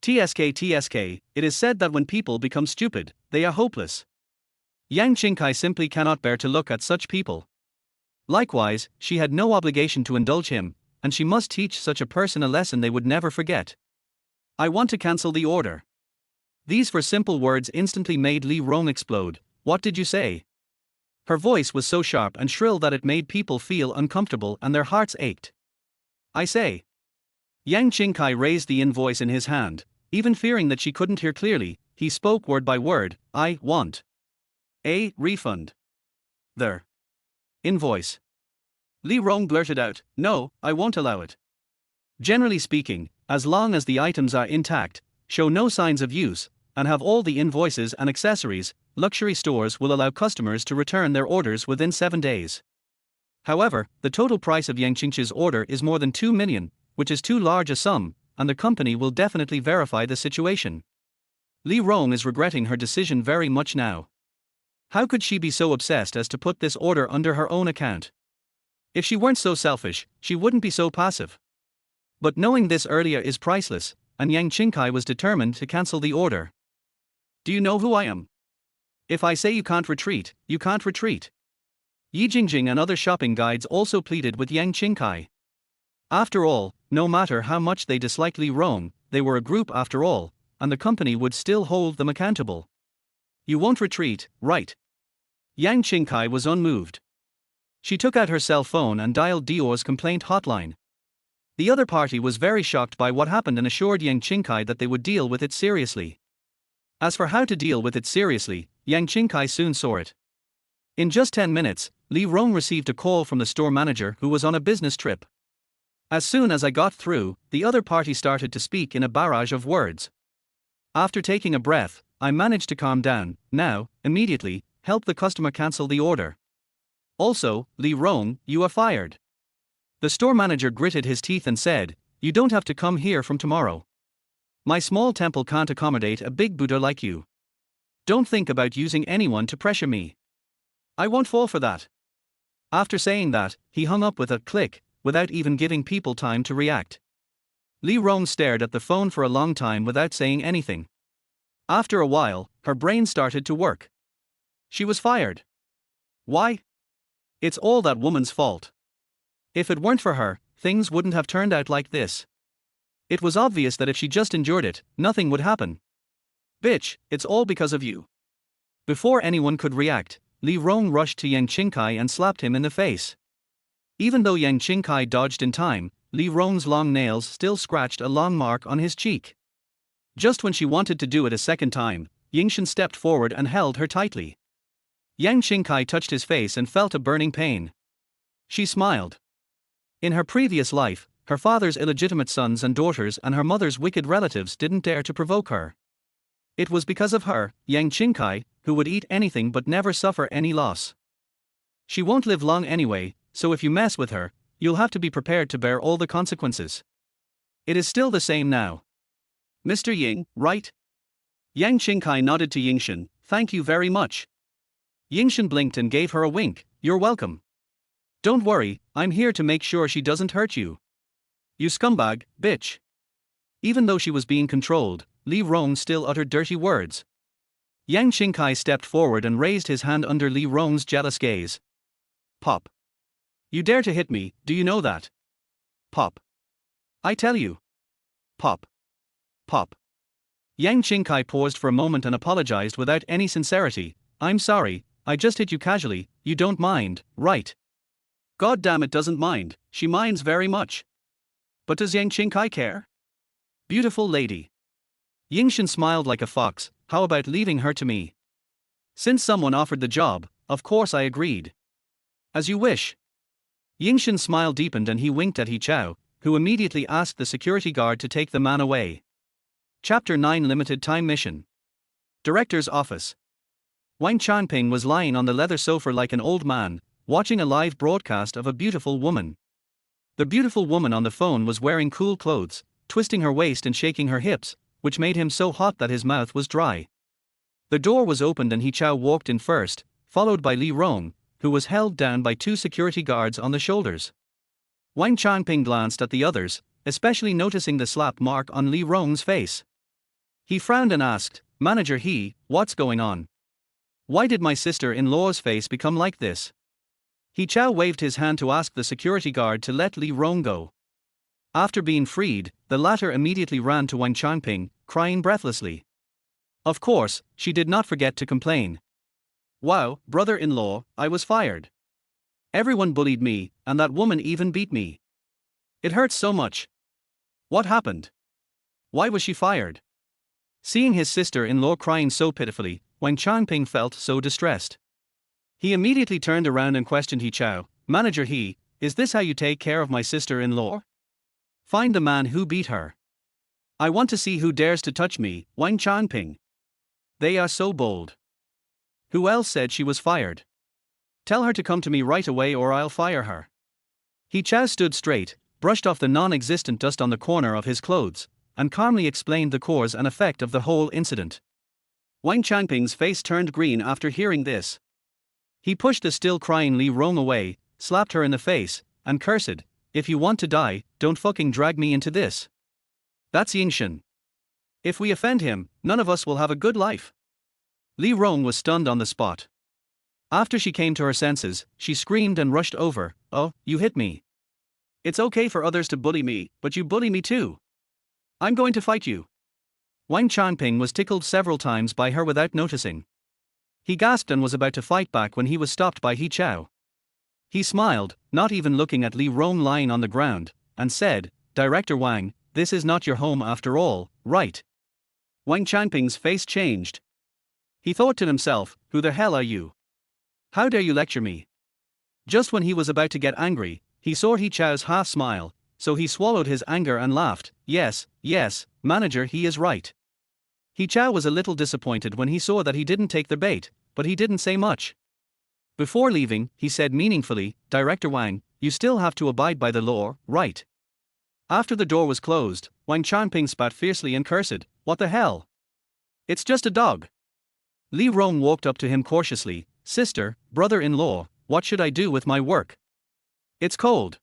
Speaker 1: TSK, it is said that when people become stupid, they are hopeless. Yang Qingkai simply cannot bear to look at such people. Likewise, she had no obligation to indulge him, and she must teach such a person a lesson they would never forget. I want to cancel the order. These four simple words instantly made Li Rong explode. What did you say? Her voice was so sharp and shrill that it made people feel uncomfortable and their hearts ached. I say. Yang Qingkai raised the invoice in his hand. Even fearing that she couldn't hear clearly, he spoke word by word. I want a refund. The invoice. Li Rong blurted out, no, I won't allow it. Generally speaking, as long as the items are intact, show no signs of use, and have all the invoices and accessories, luxury stores will allow customers to return their orders within 7 days. However, the total price of Yang Qingchi's order is more than 2 million, which is too large a sum, and the company will definitely verify the situation. Li Rong is regretting her decision very much now. How could she be so obsessed as to put this order under her own account? If she weren't so selfish, she wouldn't be so passive. But knowing this earlier is priceless, and Yang Qingkai was determined to cancel the order. Do you know who I am? If I say you can't retreat, you can't retreat. Yi Jingjing and other shopping guides also pleaded with Yang Qingkai. After all, no matter how much they disliked Li Rong, they were a group after all, and the company would still hold them accountable. You won't retreat, right? Yang Qingkai was unmoved. She took out her cell phone and dialed Dior's complaint hotline. The other party was very shocked by what happened and assured Yang Qingkai that they would deal with it seriously. As for how to deal with it seriously, Yang Qingkai soon saw it. In just 10 minutes, Li Rong received a call from the store manager who was on a business trip. As soon as I got through, the other party started to speak in a barrage of words. After taking a breath, I managed to calm down. Now, immediately, help the customer cancel the order. Also, Li Rong, you are fired. The store manager gritted his teeth and said, you don't have to come here from tomorrow. My small temple can't accommodate a big Buddha like you. Don't think about using anyone to pressure me. I won't fall for that. After saying that, he hung up with a click, without even giving people time to react. Li Rong stared at the phone for a long time without saying anything. After a while, her brain started to work. She was fired. Why? It's all that woman's fault. If it weren't for her, things wouldn't have turned out like this. It was obvious that if she just endured it, nothing would happen. Bitch, it's all because of you. Before anyone could react, Li Rong rushed to Yang Qingkai and slapped him in the face. Even though Yang Qingkai dodged in time, Li Rong's long nails still scratched a long mark on his cheek. Just when she wanted to do it a second time, Yingshan stepped forward and held her tightly. Yang Qingkai touched his face and felt a burning pain. She smiled. In her previous life, her father's illegitimate sons and daughters and her mother's wicked relatives didn't dare to provoke her. It was because of her, Yang Qingkai, who would eat anything but never suffer any loss. She won't live long anyway, so if you mess with her, you'll have to be prepared to bear all the consequences. It is still the same now. Mr. Ying, right? Yang Qingkai nodded to Yingshan, thank you very much. Yingshan blinked and gave her a wink, you're welcome. Don't worry, I'm here to make sure she doesn't hurt you. You scumbag, bitch. Even though she was being controlled, Li Rong still uttered dirty words. Yang Qingkai stepped forward and raised his hand under Li Rong's jealous gaze. Pop. You dare to hit me, do you know that? Pop. I tell you. Pop. Pop. Yang Qingkai paused for a moment and apologized without any sincerity. I'm sorry, I just hit you casually, you don't mind, right? God damn it doesn't mind, she minds very much. But does Yang Qingkai care? Beautiful lady. Yingshan smiled like a fox, how about leaving her to me? Since someone offered the job, of course I agreed. As you wish. Yingshan's smile deepened and he winked at He Chao, who immediately asked the security guard to take the man away. Chapter 9 Limited Time Mission. Director's Office. Wang Chanping was lying on the leather sofa like an old man, watching a live broadcast of a beautiful woman. The beautiful woman on the phone was wearing cool clothes, twisting her waist and shaking her hips, which made him so hot that his mouth was dry. The door was opened and He Chao walked in first, followed by Li Rong, who was held down by 2 security guards on the shoulders. Wang Changping glanced at the others, especially noticing the slap mark on Li Rong's face. He frowned and asked, "Manager He, what's going on? Why did my sister-in-law's face become like this?" He Chao waved his hand to ask the security guard to let Li Rong go. After being freed, the latter immediately ran to Wang Changping, crying breathlessly. Of course, she did not forget to complain. "Wow, brother-in-law, I was fired. Everyone bullied me, and that woman even beat me. It hurts so much. What happened? Why was she fired?" Seeing his sister-in-law crying so pitifully, Wang Changping felt so distressed. He immediately turned around and questioned He Chao, "Manager He, is this how you take care of my sister-in-law? Find the man who beat her. I want to see who dares to touch me, Wang Changping. They are so bold. Who else said she was fired? Tell her to come to me right away or I'll fire her." He Chao stood straight, brushed off the non-existent dust on the corner of his clothes, and calmly explained the cause and effect of the whole incident. Wang Changping's face turned green after hearing this. He pushed the still crying Li Rong away, slapped her in the face, and cursed, "If you want to die, don't fucking drag me into this. That's Yingshan. If we offend him, none of us will have a good life." Li Rong was stunned on the spot. After she came to her senses, she screamed and rushed over, "Oh, you hit me. It's okay for others to bully me, but you bully me too. I'm going to fight you." Wang Changping was tickled several times by her without noticing. He gasped and was about to fight back when he was stopped by He Chao. He smiled, not even looking at Li Rong lying on the ground, and said, "Director Wang, this is not your home after all, right?" Wang Changping's face changed. He thought to himself, "Who the hell are you? How dare you lecture me?" Just when he was about to get angry, he saw He Chao's half smile, so he swallowed his anger and laughed, yes, manager He is right." He Chao was a little disappointed when he saw that he didn't take the bait, but he didn't say much. Before leaving, he said meaningfully, "Director Wang, you still have to abide by the law, right?" After the door was closed, Wang Changping spat fiercely and cursed, "What the hell? It's just a dog." Li Rong walked up to him cautiously, "Sister, brother-in-law, what should I do with my work? It's cold."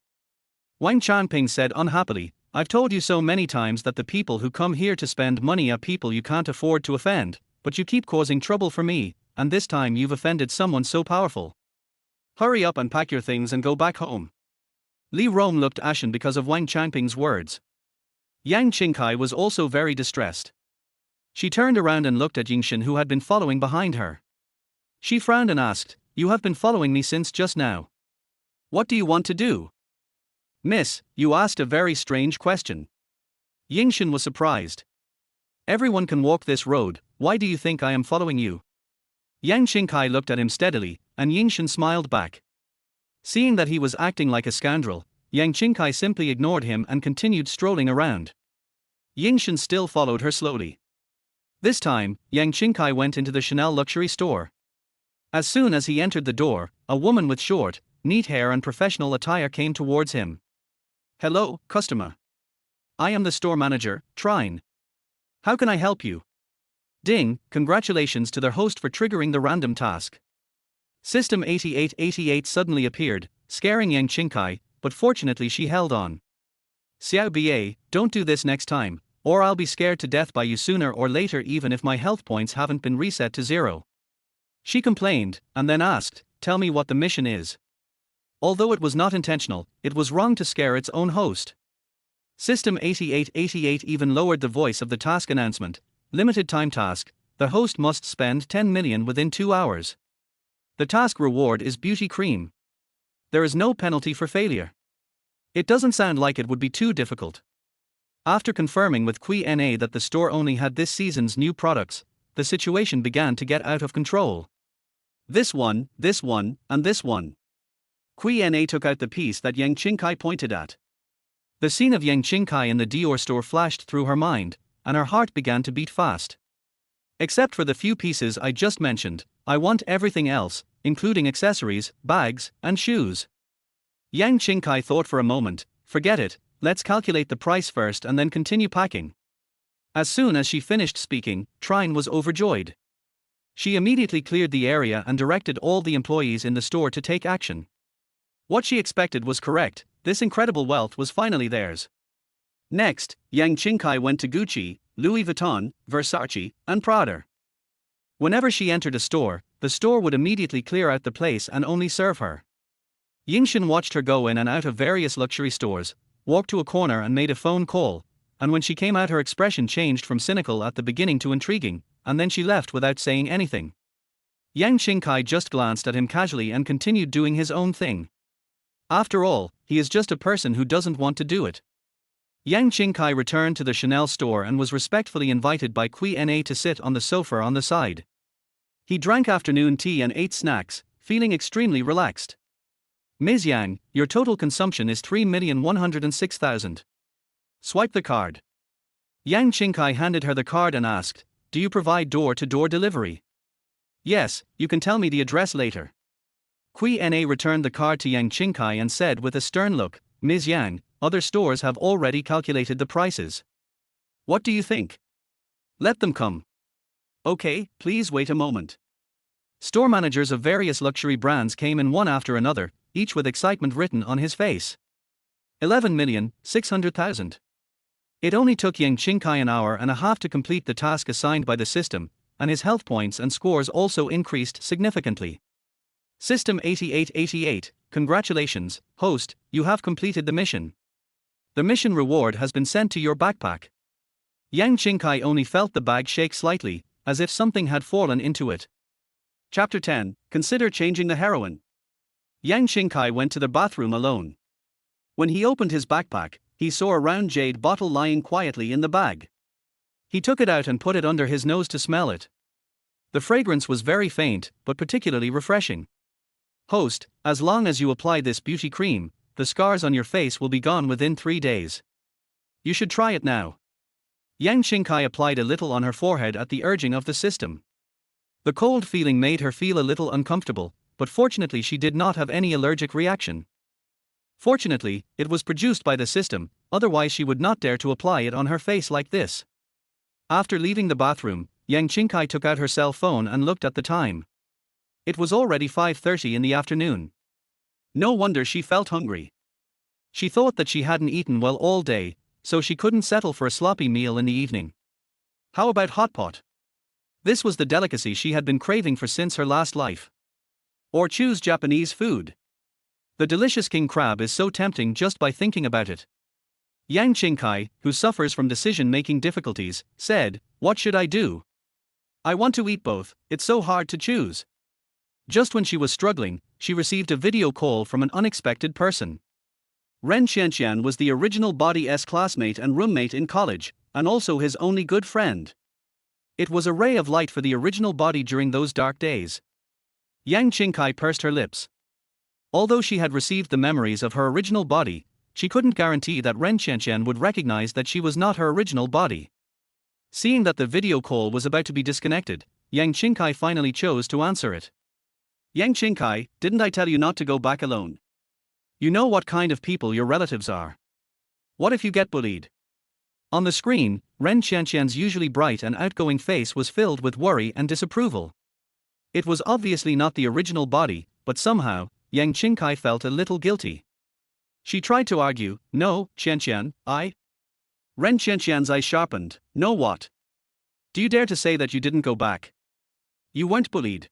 Speaker 1: Wang Changping said unhappily, "I've told you so many times that the people who come here to spend money are people you can't afford to offend, but you keep causing trouble for me, and this time you've offended someone so powerful. Hurry up and pack your things and go back home." Li Rong looked ashen because of Wang Changping's words. Yang Qingchi was also very distressed. She turned around and looked at Yingshan, who had been following behind her. She frowned and asked, "You have been following me since just now. What do you want to do?" "Miss, you asked a very strange question." Yingshan was surprised. "Everyone can walk this road, why do you think I am following you?" Yang Qingchi looked at him steadily, and Yingshan smiled back. Seeing that he was acting like a scoundrel, Yang Qingchi simply ignored him and continued strolling around. Yingshan still followed her slowly. This time, Yang Qingchi went into the Chanel luxury store. As soon as he entered the door, a woman with short, neat hair and professional attire came towards him. "Hello, customer. I am the store manager, Trine. How can I help you?" Ding, congratulations to their host for triggering the random task. System 8888 suddenly appeared, scaring Yang Qingchi, but fortunately she held on. "Xiao Ba, don't do this next time, or I'll be scared to death by you sooner or later even if my health points haven't been reset to 0. She complained, and then asked, "Tell me what the mission is." Although it was not intentional, it was wrong to scare its own host. System 8888 even lowered the voice of the task announcement, "Limited time task, the host must spend 10 million within 2 hours. The task reward is beauty cream. There is no penalty for failure." It doesn't sound like it would be too difficult. After confirming with Qingchi that the store only had this season's new products, the situation began to get out of control. This one, and this one. Qingchi took out the piece that Yang Qingchi pointed at. The scene of Yang Qingchi in the Dior store flashed through her mind, and her heart began to beat fast. "Except for the few pieces I just mentioned, I want everything else, including accessories, bags, and shoes." Yang Qingchi thought for a moment, "Forget it, let's calculate the price first and then continue packing." As soon as she finished speaking, Trine was overjoyed. She immediately cleared the area and directed all the employees in the store to take action. What she expected was correct, this incredible wealth was finally theirs. Next, Yang Qingchi went to Gucci, Louis Vuitton, Versace, and Prada. Whenever she entered a store, the store would immediately clear out the place and only serve her. Yingxin watched her go in and out of various luxury stores, walked to a corner and made a phone call, and when she came out her expression changed from cynical at the beginning to intriguing, and then she left without saying anything. Yang Qingchi just glanced at him casually and continued doing his own thing. After all, he is just a person who doesn't want to do it. Yang Qingchi returned to the Chanel store and was respectfully invited by Qingchi to sit on the sofa on the side. He drank afternoon tea and ate snacks, feeling extremely relaxed. Ms. Yang, your total consumption is 3,106,000. Swipe the card. Yang Qingchi handed her the card and asked, do you provide door-to-door delivery? Yes, you can tell me the address later. Qingchi returned the card to Yang Qingchi and said with a stern look, Ms. Yang, other stores have already calculated the prices. What do you think? Let them come. Okay, please wait a moment. Store managers of various luxury brands came in one after another, each with excitement written on his face. 11,600,000. It only took Yang Qingchi an hour and a half to complete the task assigned by the system, and his health points and scores also increased significantly. System 8888, congratulations, host, you have completed the mission. The mission reward has been sent to your backpack. Yang Qingchi only felt the bag shake slightly, as if something had fallen into it. Chapter 10, Consider changing the heroine. Yang Qingchi went to the bathroom alone. When he opened his backpack, he saw a round jade bottle lying quietly in the bag. He took it out and put it under his nose to smell it. The fragrance was very faint, but particularly refreshing. Host, as long as you apply this beauty cream, the scars on your face will be gone within 3 days. You should try it now. Yang Qingchi applied a little on her forehead at the urging of the system. The cold feeling made her feel a little uncomfortable, but fortunately she did not have any allergic reaction. Fortunately, it was produced by the system, otherwise she would not dare to apply it on her face like this. After leaving the bathroom, Yang Qingchi took out her cell phone and looked at the time. It was already 5:30 in the afternoon. No wonder she felt hungry. She thought that she hadn't eaten well all day, so she couldn't settle for a sloppy meal in the evening. How about hot pot? This was the delicacy she had been craving for since her last life. Or choose Japanese food. The delicious king crab is so tempting just by thinking about it. Yang Qingchi, who suffers from decision-making difficulties, said, what should I do? I want to eat both, it's so hard to choose. Just when she was struggling, she received a video call from an unexpected person. Ren Qianqian was the original Body's classmate and roommate in college, and also his only good friend. It was a ray of light for the original Body during those dark days. Yang Qingchi pursed her lips. Although she had received the memories of her original Body, she couldn't guarantee that Ren Qianqian would recognize that she was not her original Body. Seeing that the video call was about to be disconnected, Yang Qingchi finally chose to answer it. Yang Qingchi, didn't I tell you not to go back alone? You know what kind of people your relatives are. What if you get bullied? On the screen, Ren Qianqian's usually bright and outgoing face was filled with worry and disapproval. It was obviously not the original Body, but somehow, Yang Qingchi felt a little guilty. She tried to argue, no, Qianqian, I. Ren Qianqian's eyes sharpened, no what? Do you dare to say that you didn't go back? You weren't bullied.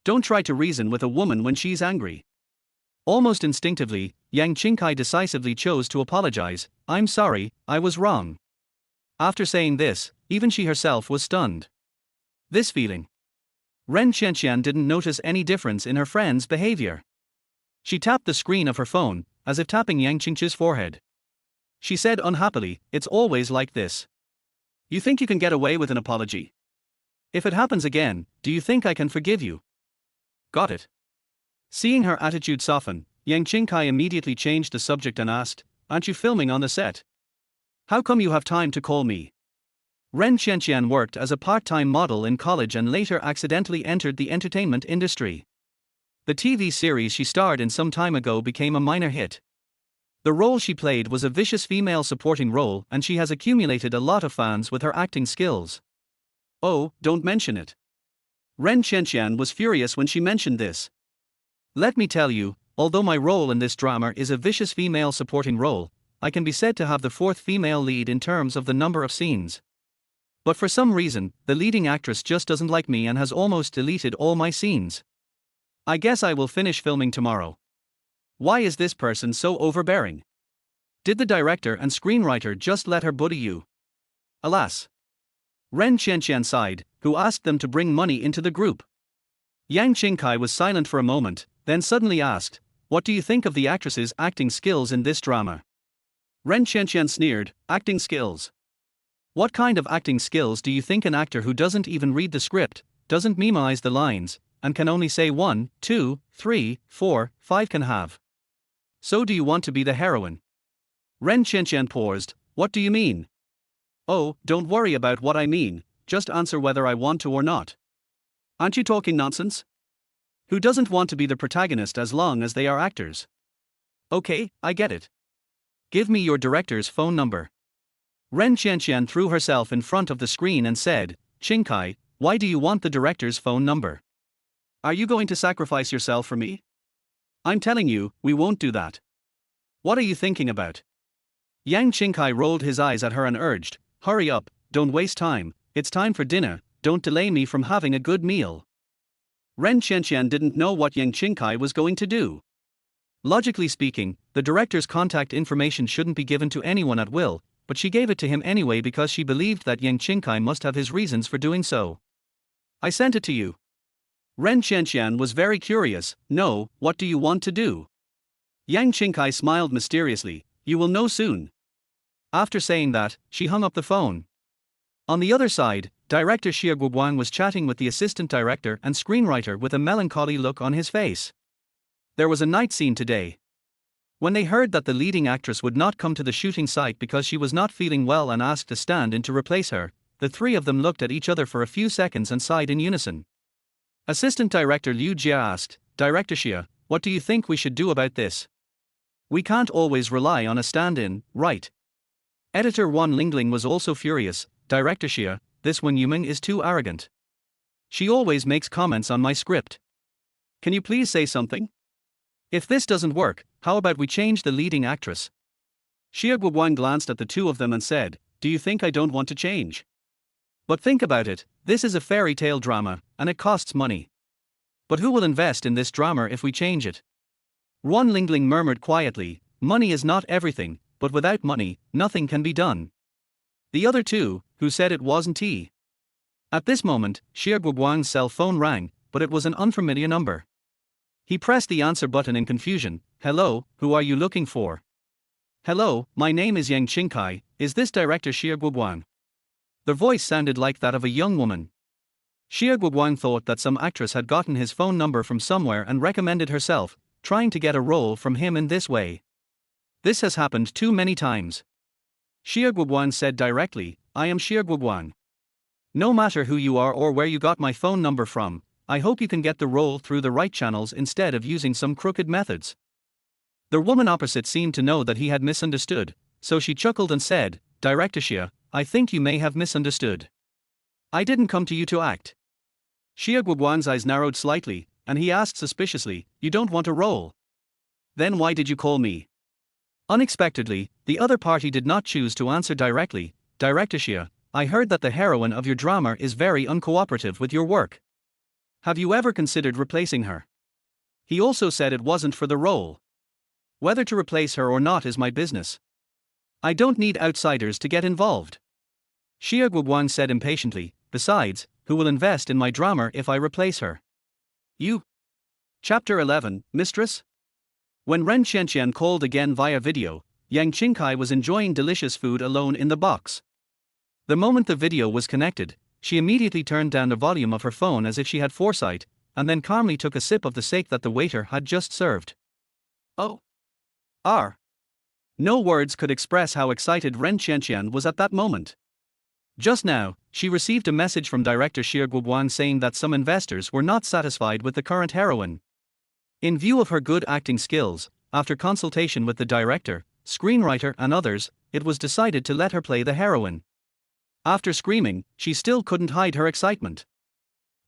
Speaker 1: Don't try to reason with a woman when she's angry. Almost instinctively, Yang Qingchi decisively chose to apologize, I'm sorry, I was wrong. After saying this, even she herself was stunned. This feeling. Ren Qianqian didn't notice any difference in her friend's behavior. She tapped the screen of her phone, as if tapping Yang Qingchi's forehead. She said unhappily, it's always like this. You think you can get away with an apology? If it happens again, do you think I can forgive you? Got it. Seeing her attitude soften, Yang Qingchi immediately changed the subject and asked, aren't you filming on the set? How come you have time to call me? Ren Qianqian worked as a part-time model in college and later accidentally entered the entertainment industry. The TV series she starred in some time ago became a minor hit. The role she played was a vicious female supporting role, and she has accumulated a lot of fans with her acting skills. Oh, don't mention it. Ren Qianqian was furious when she mentioned this. Let me tell you, although my role in this drama is a vicious female supporting role, I can be said to have the fourth female lead in terms of the number of scenes. But for some reason, the leading actress just doesn't like me and has almost deleted all my scenes. I guess I will finish filming tomorrow. Why is this person so overbearing? Did the director and screenwriter just let her bully you? Alas. Ren Qianqian sighed, who asked them to bring money into the group. Yang Qingchi was silent for a moment, then suddenly asked, "What do you think of the actress's acting skills in this drama?" Ren Qianqian sneered, "Acting skills? What kind of acting skills do you think an actor who doesn't even read the script, doesn't memorize the lines, and can only say 1, 2, 3, 4, 5 can have? So do you want to be the heroine?" Ren Qianqian paused. "What do you mean?" "Oh, don't worry about what I mean, just answer whether I want to or not. Aren't you talking nonsense? Who doesn't want to be the protagonist as long as they are actors? Okay, I get it. Give me your director's phone number." Ren Qianqian threw herself in front of the screen and said, "Qingchi, why do you want the director's phone number? Are you going to sacrifice yourself for me? I'm telling you, we won't do that. What are you thinking about?" Yang Qingchi rolled his eyes at her and urged, "Hurry up, don't waste time, it's time for dinner, don't delay me from having a good meal." Ren Qianqian didn't know what Yang Qingchi was going to do. Logically speaking, the director's contact information shouldn't be given to anyone at will, but she gave it to him anyway because she believed that Yang Qingchi must have his reasons for doing so. "I sent it to you." Ren Qianqian was very curious. "No, what do you want to do?" Yang Qingchi smiled mysteriously. "You will know soon." After saying that, she hung up the phone. On the other side, director Xie Guoguang was chatting with the assistant director and screenwriter with a melancholy look on his face. There was a night scene today. When they heard that the leading actress would not come to the shooting site because she was not feeling well and asked a stand-in to replace her, the three of them looked at each other for a few seconds and sighed in unison. Assistant director Liu Jia asked, "Director Xie, what do you think we should do about this? We can't always rely on a stand-in, right?" Editor Wan Lingling was also furious. "Director Xie, this Wen Yuming is too arrogant. She always makes comments on my script. Can you please say something? If this doesn't work, how about we change the leading actress?" Xie Guoguang glanced at the two of them and said, "Do you think I don't want to change? But think about it, this is a fairy tale drama, and it costs money. But who will invest in this drama if we change it?" Wan Lingling murmured quietly, "Money is not everything, but without money, nothing can be done." The other two, who said it wasn't he? At this moment, Xie Guoguang's cell phone rang, but it was an unfamiliar number. He pressed the answer button in confusion. "Hello, who are you looking for?" "Hello, my name is Yang Qingchi, is this director Xie Guoguang?" The voice sounded like that of a young woman. Xie Guoguang thought that some actress had gotten his phone number from somewhere and recommended herself, trying to get a role from him in this way. This has happened too many times. Xie Guoguang said directly, "I am Xie Guoguang. No matter who you are or where you got my phone number from, I hope you can get the role through the right channels instead of using some crooked methods." The woman opposite seemed to know that he had misunderstood, so she chuckled and said, "Director Xie, I think you may have misunderstood. I didn't come to you to act." Xie Guoguang's eyes narrowed slightly, and he asked suspiciously, "You don't want a role? Then why did you call me?" Unexpectedly, the other party did not choose to answer directly. "Director Xie, I heard that the heroine of your drama is very uncooperative with your work. Have you ever considered replacing her?" He also said it wasn't for the role. "Whether to replace her or not is my business. I don't need outsiders to get involved." Xie Guoguang said impatiently, "Besides, who will invest in my drama if I replace her? You." Chapter 11, Mistress? When Ren Qianqian called again via video, Yang Qingchi was enjoying delicious food alone in the box. The moment the video was connected, she immediately turned down the volume of her phone as if she had foresight, and then calmly took a sip of the sake that the waiter had just served. Oh. No words could express how excited Ren Qianqian was at that moment. Just now, she received a message from director Xie Guoguang saying that some investors were not satisfied with the current heroine. In view of her good acting skills, after consultation with the director, screenwriter and others, it was decided to let her play the heroine. After screaming, she still couldn't hide her excitement.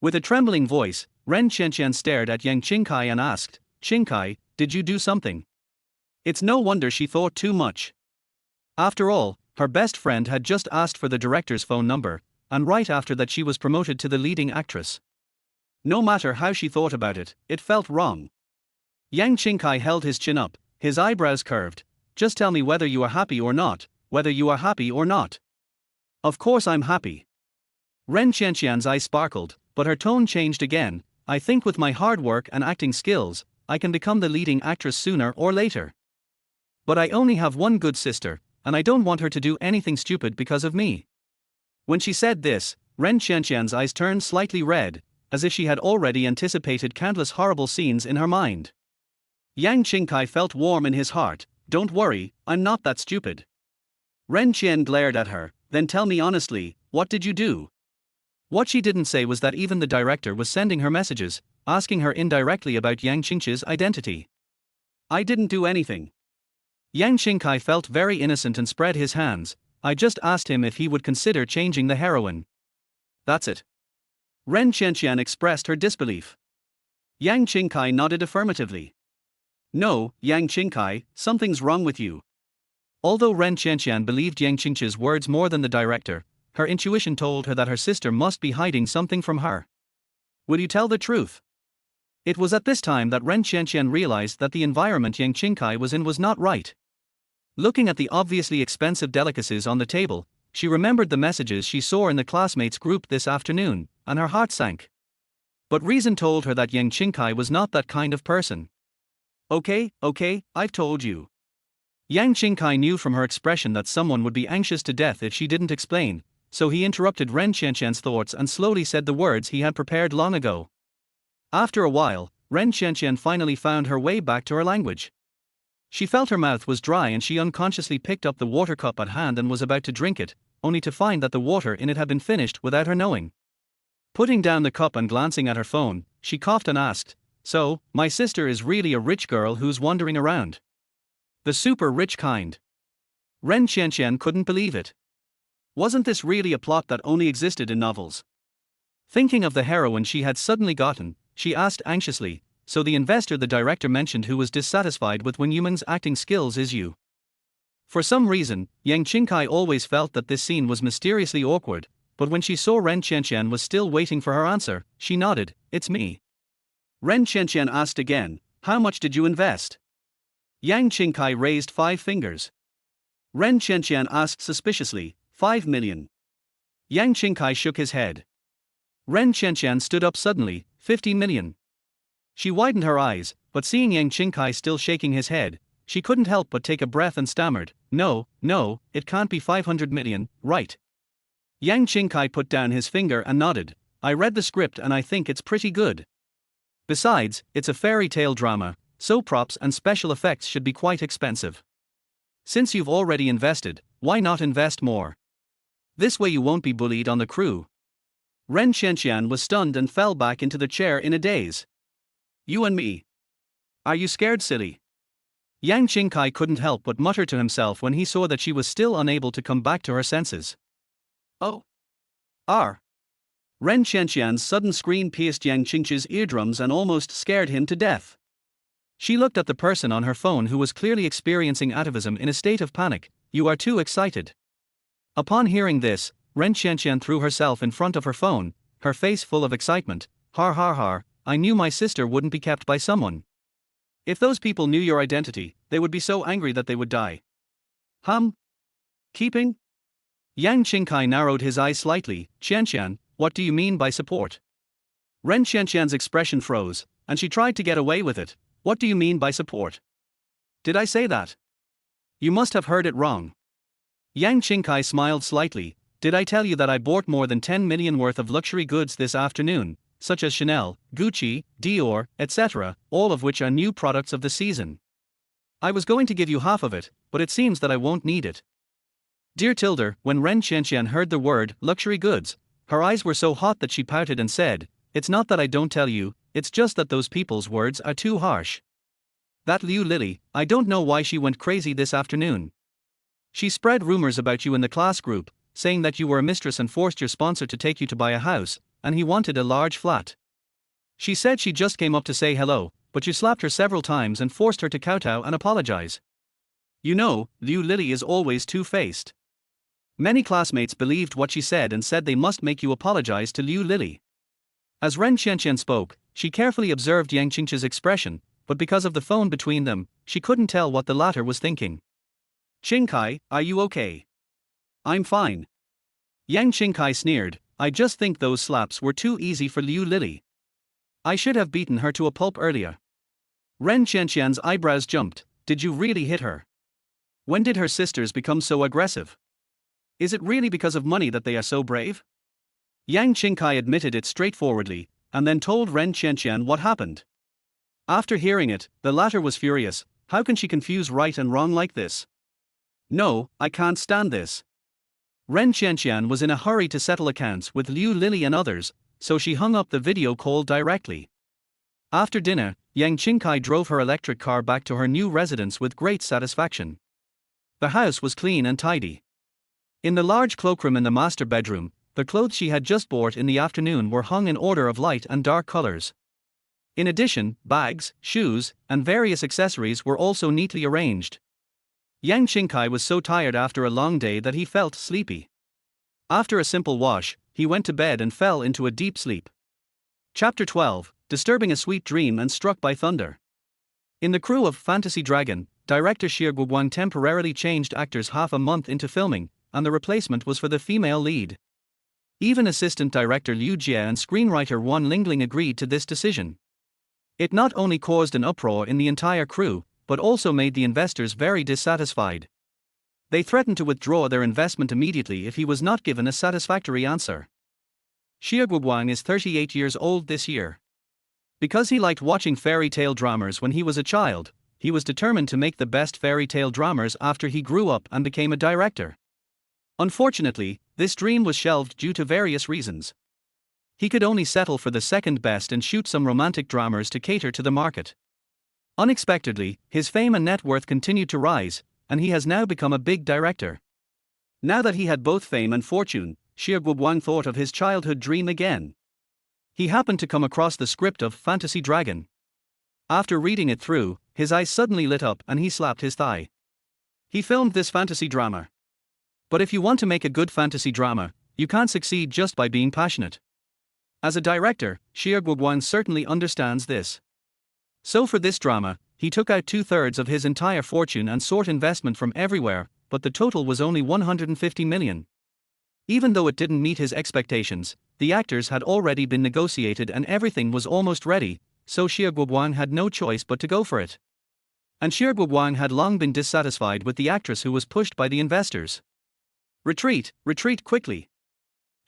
Speaker 1: With a trembling voice, Ren Qianqian stared at Yang Qingkai and asked, "Qingkai, did you do something?" It's no wonder she thought too much. After all, her best friend had just asked for the director's phone number, and right after that she was promoted to the leading actress. No matter how she thought about it, it felt wrong. Yang Qingkai held his chin up, his eyebrows curved. "Just tell me whether you are happy or not, whether you are happy or not." "Of course I'm happy." Ren Qianqian's eyes sparkled, but her tone changed again. "I think with my hard work and acting skills, I can become the leading actress sooner or later. But I only have one good sister, and I don't want her to do anything stupid because of me." When she said this, Ren Qianqian's eyes turned slightly red, as if she had already anticipated countless horrible scenes in her mind. Yang Qingkai felt warm in his heart. "Don't worry, I'm not that stupid." Ren Qian glared at her. "Then tell me honestly, what did you do?" What she didn't say was that even the director was sending her messages, asking her indirectly about Yang Qingchi's identity. "I didn't do anything." Yang Qingkai felt very innocent and spread his hands. "I just asked him if he would consider changing the heroine. That's it." Ren Qianqian expressed her disbelief. Yang Qingkai nodded affirmatively. "No, Yang Qingkai, something's wrong with you." Although Ren Qianqian believed Yang Qingchi's words more than the director, her intuition told her that her sister must be hiding something from her. "Will you tell the truth?" It was at this time that Ren Qianqian realized that the environment Yang Qingkai was in was not right. Looking at the obviously expensive delicacies on the table, she remembered the messages she saw in the classmates group this afternoon, and her heart sank. But reason told her that Yang Qingkai was not that kind of person. Okay, I've told you." Yang Qingkai knew from her expression that someone would be anxious to death if she didn't explain, so he interrupted Ren Qianqian's thoughts and slowly said the words he had prepared long ago. After a while, Ren Qianqian finally found her way back to her language. She felt her mouth was dry and she unconsciously picked up the water cup at hand and was about to drink it, only to find that the water in it had been finished without her knowing. Putting down the cup and glancing at her phone, she coughed and asked, "So, my sister is really a rich girl who's wandering around? The super rich kind?" Ren Qianqian couldn't believe it. Wasn't this really a plot that only existed in novels? Thinking of the heroine she had suddenly gotten, she asked anxiously, "So the investor the director mentioned who was dissatisfied with Wen Yuming's acting skills is you?" For some reason, Yang Qingkai always felt that this scene was mysteriously awkward, but when she saw Ren Qianqian was still waiting for her answer, she nodded. "It's me." Ren Qianqian asked again, "How much did you invest?" Yang Qingkai raised 5 fingers. Ren Qianqian asked suspiciously, 5 million. Yang Qingkai shook his head. Ren Qianqian stood up suddenly, 50 million. She widened her eyes, but seeing Yang Qingkai still shaking his head, she couldn't help but take a breath and stammered, No, it can't be 500 million, right?" Yang Qingkai put down his finger and nodded. "I read the script and I think it's pretty good. Besides, it's a fairy tale drama, so props and special effects should be quite expensive. Since you've already invested, why not invest more? This way you won't be bullied on the crew." Ren Qianqian was stunned and fell back into the chair in a daze. "You and me? Are you scared, silly?" Yang Qingkai couldn't help but mutter to himself when he saw that she was still unable to come back to her senses. "Oh. R." Ren Qianqian's sudden scream pierced Yang Qingchi's eardrums and almost scared him to death. She looked at the person on her phone who was clearly experiencing atavism in a state of panic. "You are too excited." Upon hearing this, Ren Qianqian threw herself in front of her phone, her face full of excitement. Har, I knew my sister wouldn't be kept by someone. If those people knew your identity, they would be so angry that they would die." Keeping? Yang Qingkai narrowed his eyes slightly. "Qianqian, what do you mean by support?" Ren Qianqian's expression froze, and she tried to get away with it. "What do you mean by support? Did I say that? You must have heard it wrong." Yang Qingkai smiled slightly. "Did I tell you that I bought more than 10 million worth of luxury goods this afternoon, such as Chanel, Gucci, Dior, etc., all of which are new products of the season? I was going to give you half of it, but it seems that I won't need it." Dear Tilder, when Ren Qianqian heard the word luxury goods, her eyes were so hot that she pouted and said, "It's not that I don't tell you, it's just that those people's words are too harsh. That Liu Lily, I don't know why she went crazy this afternoon. She spread rumors about you in the class group, saying that you were a mistress and forced your sponsor to take you to buy a house, and he wanted a large flat. She said she just came up to say hello, but you slapped her several times and forced her to kowtow and apologize. You know, Liu Lily is always two-faced. Many classmates believed what she said and said they must make you apologize to Liu Lily. As Ren Qianqian spoke, she carefully observed Yang Qingchi's expression, but because of the phone between them, she couldn't tell what the latter was thinking. Qingkai, are you okay? I'm fine. Yang Qingkai sneered, I just think those slaps were too easy for Liu Lily. I should have beaten her to a pulp earlier. Ren Qianqian's eyebrows jumped, did you really hit her? When did her sisters become so aggressive? Is it really because of money that they are so brave? Yang Qingkai admitted it straightforwardly, and then told Ren Qianqian what happened. After hearing it, the latter was furious, how can she confuse right and wrong like this? No, I can't stand this. Ren Qianqian was in a hurry to settle accounts with Liu Lily and others, so she hung up the video call directly. After dinner, Yang Qingkai drove her electric car back to her new residence with great satisfaction. The house was clean and tidy. In the large cloakroom in the master bedroom, the clothes she had just bought in the afternoon were hung in order of light and dark colors. In addition, bags, shoes, and various accessories were also neatly arranged. Yang Qingkai was so tired after a long day that he felt sleepy. After a simple wash, he went to bed and fell into a deep sleep. Chapter 12, Disturbing a Sweet Dream and Struck by Thunder. In the crew of Fantasy Dragon, director Xie Guoguang temporarily changed actors half a month into filming, and the replacement was for the female lead. Even assistant director Liu Jie and screenwriter Wan Lingling agreed to this decision. It not only caused an uproar in the entire crew, but also made the investors very dissatisfied. They threatened to withdraw their investment immediately if he was not given a satisfactory answer. Xie Guoguang is 38 years old this year. Because he liked watching fairy tale dramas when he was a child, he was determined to make the best fairy tale dramas after he grew up and became a director. Unfortunately, this dream was shelved due to various reasons. He could only settle for the second best and shoot some romantic dramas to cater to the market. Unexpectedly, his fame and net worth continued to rise, and he has now become a big director. Now that he had both fame and fortune, Xie Guoguang thought of his childhood dream again. He happened to come across the script of Fantasy Dragon. After reading it through, his eyes suddenly lit up and he slapped his thigh. He filmed this fantasy drama. But if you want to make a good fantasy drama, you can't succeed just by being passionate. As a director, Xie Guoguang certainly understands this. So for this drama, he took out 2/3 of his entire fortune and sought investment from everywhere, but the total was only 150 million. Even though it didn't meet his expectations, the actors had already been negotiated and everything was almost ready, so Xie Guoguang had no choice but to go for it. And Xie Guoguang had long been dissatisfied with the actress who was pushed by the investors. Retreat, retreat quickly.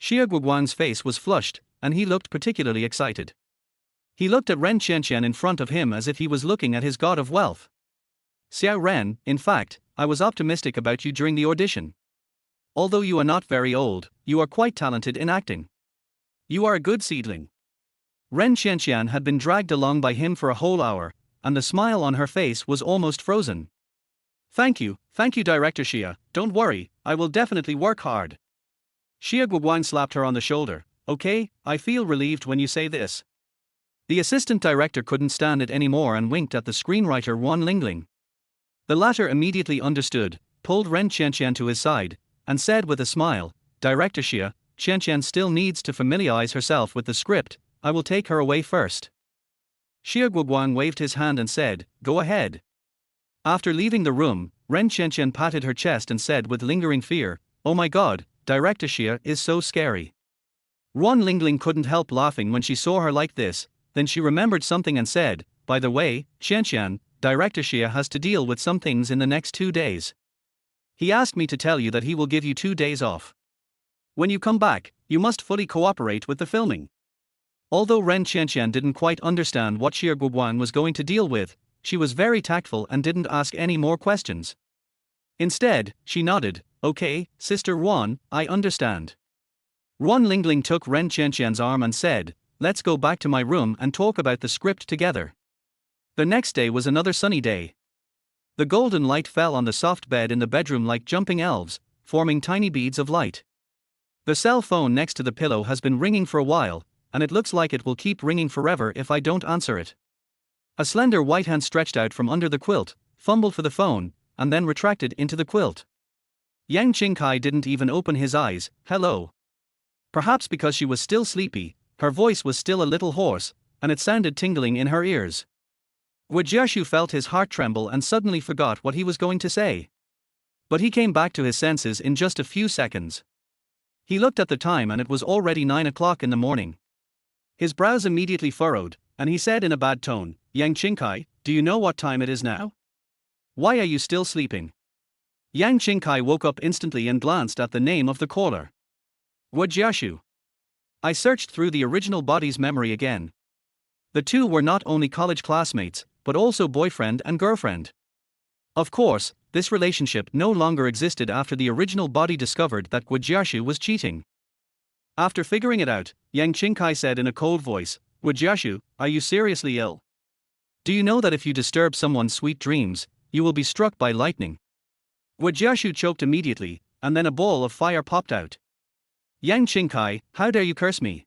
Speaker 1: Xie Guoguang's face was flushed, and he looked particularly excited. He looked at Ren Qianqian in front of him as if he was looking at his god of wealth. Xiao Ren, in fact, I was optimistic about you during the audition. Although you are not very old, you are quite talented in acting. You are a good seedling. Ren Qianqian had been dragged along by him for a whole hour, and the smile on her face was almost frozen. Thank you, Director Xie, don't worry, I will definitely work hard. Xie Guoguang slapped her on the shoulder. Okay, I feel relieved when you say this. The assistant director couldn't stand it anymore and winked at the screenwriter Wan Lingling. The latter immediately understood, pulled Ren Qianqian to his side, and said with a smile, Director Xie, Qianqian still needs to familiarize herself with the script, I will take her away first. Xie Guoguang waved his hand and said, Go ahead. After leaving the room, Ren Qianqian patted her chest and said with lingering fear, Oh my god, Director Xie is so scary. Wan Lingling couldn't help laughing when she saw her like this, then she remembered something and said, By the way, Qianqian, Director Xie has to deal with some things in the next 2 days. He asked me to tell you that he will give you 2 days off. When you come back, you must fully cooperate with the filming. Although Ren Qianqian didn't quite understand what Xie Guoguang was going to deal with, she was very tactful and didn't ask any more questions. Instead, she nodded, Okay, Sister Wan, I understand. Wan Lingling took Ren Qianqian's arm and said, Let's go back to my room and talk about the script together. The next day was another sunny day. The golden light fell on the soft bed in the bedroom like jumping elves, forming tiny beads of light. The cell phone next to the pillow has been ringing for a while, and it looks like it will keep ringing forever if I don't answer it. A slender white hand stretched out from under the quilt, fumbled for the phone, and then retracted into the quilt. Yang Qingchi didn't even open his eyes. Hello. Perhaps because she was still sleepy, her voice was still a little hoarse, and it sounded tingling in her ears. Guanyin felt his heart tremble and suddenly forgot what he was going to say. But he came back to his senses in just a few seconds. He looked at the time and it was already 9 o'clock in the morning. His brows immediately furrowed, and he said in a bad tone, Yang Qingchi, do you know what time it is now? Why are you still sleeping? Yang Qingchi woke up instantly and glanced at the name of the caller. Guanyin. I searched through the original body's memory again. The two were not only college classmates, but also boyfriend and girlfriend. Of course, this relationship no longer existed after the original body discovered that Guanyin was cheating. After figuring it out, Yang Qingchi said in a cold voice, Guanyin, are you seriously ill? Do you know that if you disturb someone's sweet dreams, you will be struck by lightning? Guanyin choked immediately, and then a ball of fire popped out. Yang Qingchi, how dare you curse me?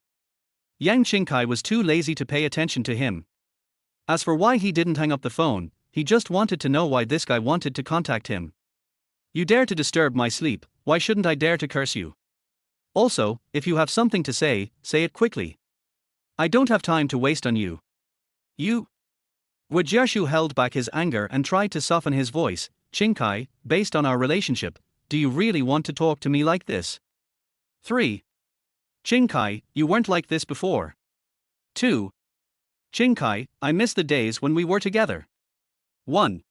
Speaker 1: Yang Qingchi was too lazy to pay attention to him. As for why he didn't hang up the phone, he just wanted to know why this guy wanted to contact him. You dare to disturb my sleep, why shouldn't I dare to curse you? Also, if you have something to say it quickly. I don't have time to waste on you. You? Guanyin held back his anger and tried to soften his voice. Qingchi, based on our relationship, do you really want to talk to me like this? 3. Qingchi, you weren't like this before. 2. Qingchi, I miss the days when we were together. 1.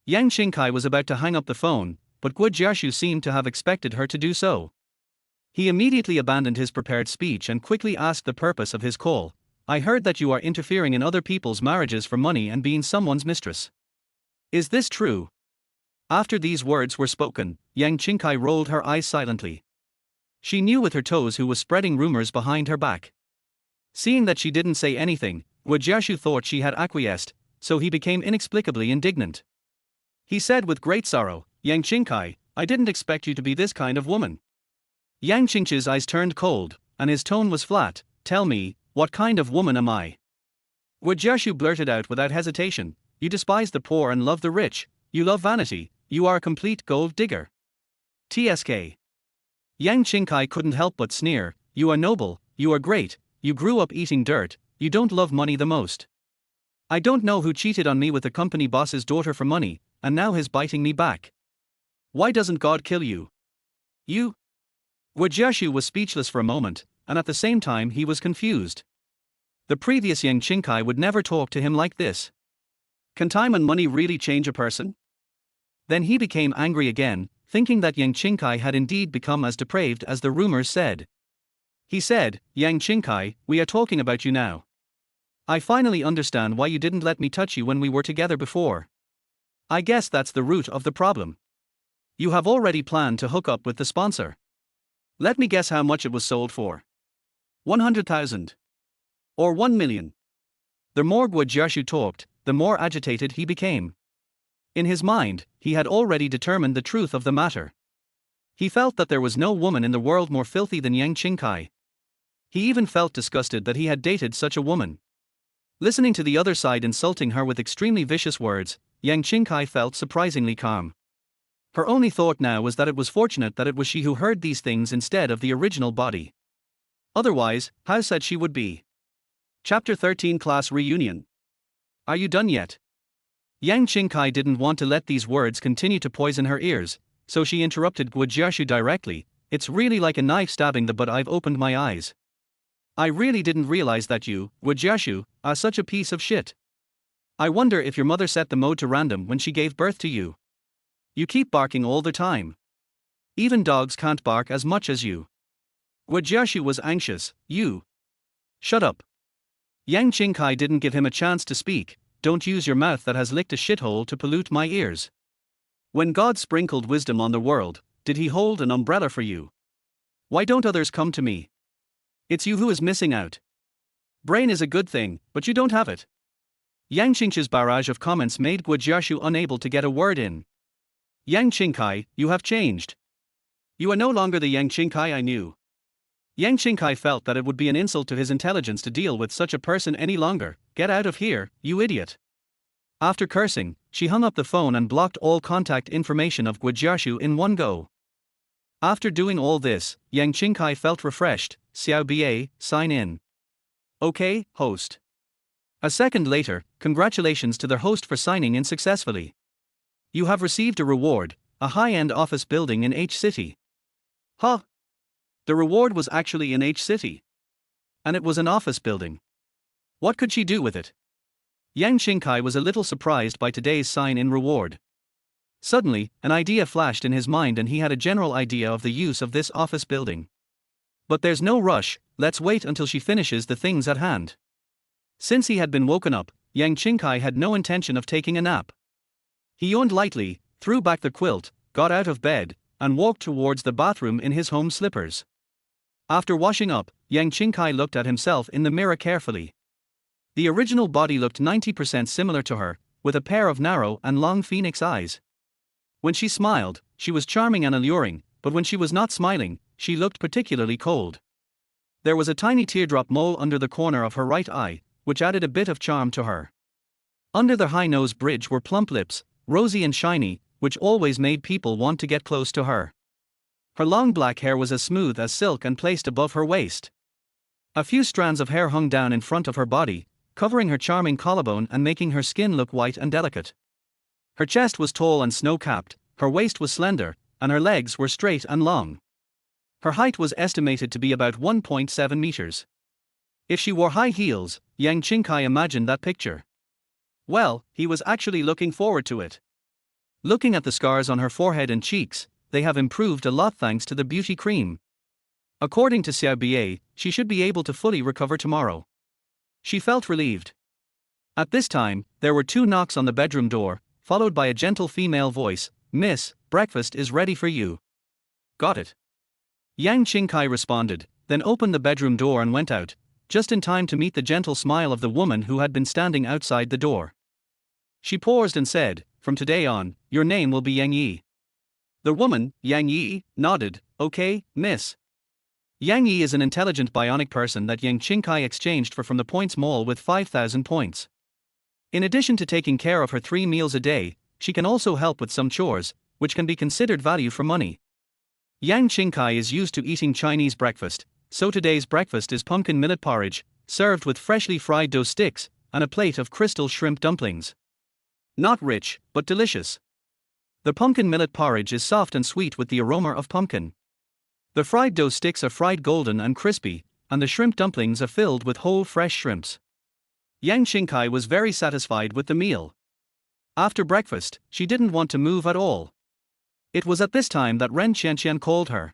Speaker 1: Yang Qingchi was about to hang up the phone, but Guanyin seemed to have expected her to do so. He immediately abandoned his prepared speech and quickly asked the purpose of his call. I heard that you are interfering in other people's marriages for money and being someone's mistress. Is this true? After these words were spoken, Yang Qingchi rolled her eyes silently. She knew with her toes who was spreading rumors behind her back. Seeing that she didn't say anything, Guanyin thought she had acquiesced, so he became inexplicably indignant. He said with great sorrow, Yang Qingchi, I didn't expect you to be this kind of woman. Yang Qingchi's eyes turned cold, and his tone was flat. Tell me, what kind of woman am I? Guanyin blurted out without hesitation, you despise the poor and love the rich, you love vanity, you are a complete gold digger. TSK. Yang Qingchi couldn't help but sneer, you are noble, you are great, you grew up eating dirt, you don't love money the most. I don't know who cheated on me with the company boss's daughter for money, and now is biting me back. Why doesn't God kill you? You? Guanyin was speechless for a moment, and at the same time he was confused. The previous Yang Qingchi would never talk to him like this. Can time and money really change a person? Then he became angry again, thinking that Yang Qingchi had indeed become as depraved as the rumors said. He said, Yang Qingchi, we are talking about you now. I finally understand why you didn't let me touch you when we were together before. I guess that's the root of the problem. You have already planned to hook up with the sponsor. Let me guess how much it was sold for. 100,000. Or 1 million. The more Guanyin talked, the more agitated he became. In his mind, he had already determined the truth of the matter. He felt that there was no woman in the world more filthy than Yang Qingchi. He even felt disgusted that he had dated such a woman. Listening to the other side insulting her with extremely vicious words, Yang Qingchi felt surprisingly calm. Her only thought now was that it was fortunate that it was she who heard these things instead of the original body. Otherwise, how sad she would be. Chapter 13 Class Reunion. Are you done yet? Yang Qingchi didn't want to let these words continue to poison her ears, so she interrupted Guanyin directly. It's really like a knife stabbing the butt. I've opened my eyes. I really didn't realize that you, Guanyin, are such a piece of shit. I wonder if your mother set the mode to random when she gave birth to you. You keep barking all the time. Even dogs can't bark as much as you. Guanyin was anxious. You. Shut up. Yang Qingchi didn't give him a chance to speak. Don't use your mouth that has licked a shithole to pollute my ears. When God sprinkled wisdom on the world, did he hold an umbrella for you? Why don't others come to me? It's you who is missing out. Brain is a good thing, but you don't have it. Yang Qingchi's barrage of comments made Guanyin unable to get a word in. Yang Qingchi, you have changed. You are no longer the Yang Qingchi I knew. Yang Qingchi felt that it would be an insult to his intelligence to deal with such a person any longer. Get out of here, you idiot. After cursing, she hung up the phone and blocked all contact information of Guanyin in one go. After doing all this, Yang Qingchi felt refreshed. Xiao Ba, sign in. Okay, host. A second later, congratulations to their host for signing in successfully. You have received a reward, a high-end office building in H City. Huh? The reward was actually in H City. And it was an office building. What could she do with it? Yang Qingchi was a little surprised by today's sign-in reward. Suddenly, an idea flashed in his mind and he had a general idea of the use of this office building. But there's no rush, let's wait until she finishes the things at hand. Since he had been woken up, Yang Qingchi had no intention of taking a nap. He yawned lightly, threw back the quilt, got out of bed, and walked towards the bathroom in his home slippers. After washing up, Yang Qingchi looked at himself in the mirror carefully. The original body looked 90% similar to her, with a pair of narrow and long phoenix eyes. When she smiled, she was charming and alluring, but when she was not smiling, she looked particularly cold. There was a tiny teardrop mole under the corner of her right eye, which added a bit of charm to her. Under the high nose bridge were plump lips, rosy and shiny, which always made people want to get close to her. Her long black hair was as smooth as silk and placed above her waist. A few strands of hair hung down in front of her body, covering her charming collarbone and making her skin look white and delicate. Her chest was tall and snow-capped, her waist was slender, and her legs were straight and long. Her height was estimated to be about 1.7 meters. If she wore high heels, Yang Qingchi imagined that picture. Well, he was actually looking forward to it. Looking at the scars on her forehead and cheeks, they have improved a lot thanks to the beauty cream. According to Xiao Ba, she should be able to fully recover tomorrow. She felt relieved. At this time, there were 2 knocks on the bedroom door, followed by a gentle female voice, "Miss, breakfast is ready for you." Got it. Yang Qingchi responded, then opened the bedroom door and went out, just in time to meet the gentle smile of the woman who had been standing outside the door. She paused and said, "From today on, your name will be Yang Yi." The woman, Yang Yi, nodded, "Okay, miss." Yang Yi is an intelligent bionic person that Yang Qingchi exchanged for from the Points Mall with 5,000 points. In addition to taking care of her 3 meals a day, she can also help with some chores, which can be considered value for money. Yang Qingchi is used to eating Chinese breakfast, so today's breakfast is pumpkin millet porridge, served with freshly fried dough sticks, and a plate of crystal shrimp dumplings. Not rich, but delicious. The pumpkin millet porridge is soft and sweet with the aroma of pumpkin. The fried dough sticks are fried golden and crispy, and the shrimp dumplings are filled with whole fresh shrimps. Yang Qingchi was very satisfied with the meal. After breakfast, she didn't want to move at all. It was at this time that Ren Qianqian called her.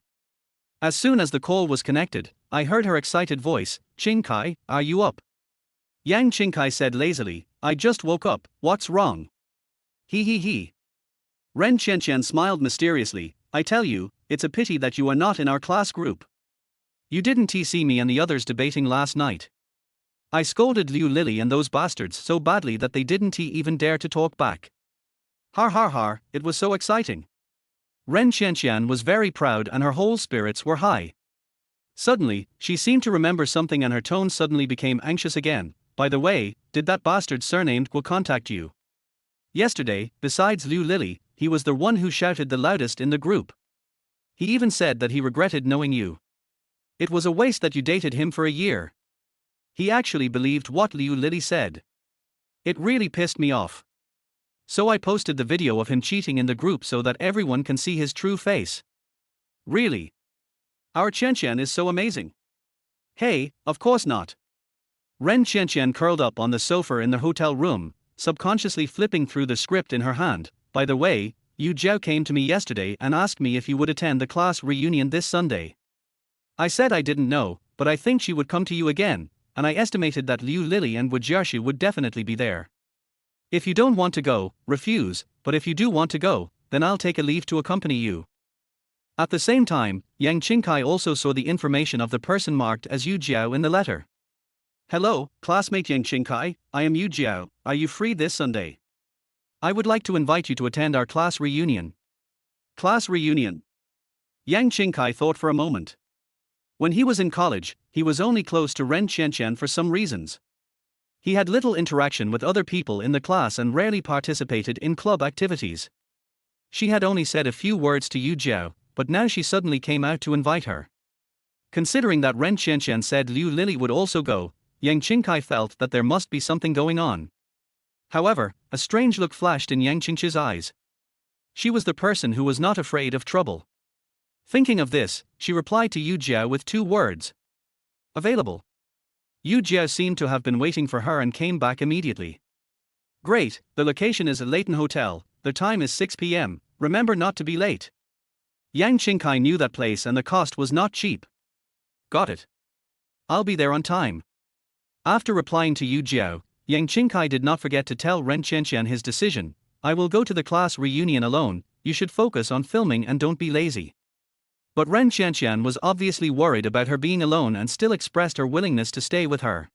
Speaker 1: As soon as the call was connected, I heard her excited voice, "Qingchi, are you up?" Yang Qingchi said lazily, "I just woke up, what's wrong?" He. Ren Qianqian smiled mysteriously, "I tell you, it's a pity that you are not in our class group. You didn't see me and the others debating last night. I scolded Liu Lili and those bastards so badly that they didn't even dare to talk back. Har, it was so exciting." Ren Qianqian was very proud and her whole spirits were high. Suddenly, she seemed to remember something and her tone suddenly became anxious again. "By the way, did that bastard surnamed Guo contact you? Yesterday, besides Liu Lili, he was the one who shouted the loudest in the group. He even said that he regretted knowing you. It was a waste that you dated him for a year. He actually believed what Liu Lili said. It really pissed me off. So I posted the video of him cheating in the group so that everyone can see his true face." Really? Our Qianqian is so amazing. Hey, of course not. Ren Qianqian curled up on the sofa in the hotel room, subconsciously flipping through the script in her hand. "By the way, Yu Jiao came to me yesterday and asked me if you would attend the class reunion this Sunday. I said I didn't know, but I think she would come to you again, and I estimated that Liu Lili and Guanyin would definitely be there. If you don't want to go, refuse, but if you do want to go, then I'll take a leave to accompany you." At the same time, Yang Qingchi also saw the information of the person marked as Yu Jiao in the letter. Hello, classmate Yang Qingchi, I am Yu Jiao, are you free this Sunday? I would like to invite you to attend our class reunion. Class reunion. Yang Qingchi thought for a moment. When he was in college, he was only close to Ren Qianqian for some reasons. He had little interaction with other people in the class and rarely participated in club activities. She had only said a few words to Yu Jiao, but now she suddenly came out to invite her. Considering that Ren Qianqian said Liu Lili would also go, Yang Qingchi felt that there must be something going on. However, a strange look flashed in Yang Qingchi's eyes. She was the person who was not afraid of trouble. Thinking of this, she replied to Yu Jiao with 2 words. Available. Yu Jiao seemed to have been waiting for her and came back immediately. Great, the location is a Leighton Hotel, the time is 6 p.m, remember not to be late. Yang Qingchi knew that place and the cost was not cheap. Got it. I'll be there on time. After replying to Yu Jiao, Yang Qingchi did not forget to tell Ren Qianqian his decision. I will go to the class reunion alone, you should focus on filming and don't be lazy. But Ren Qianqian was obviously worried about her being alone and still expressed her willingness to stay with her.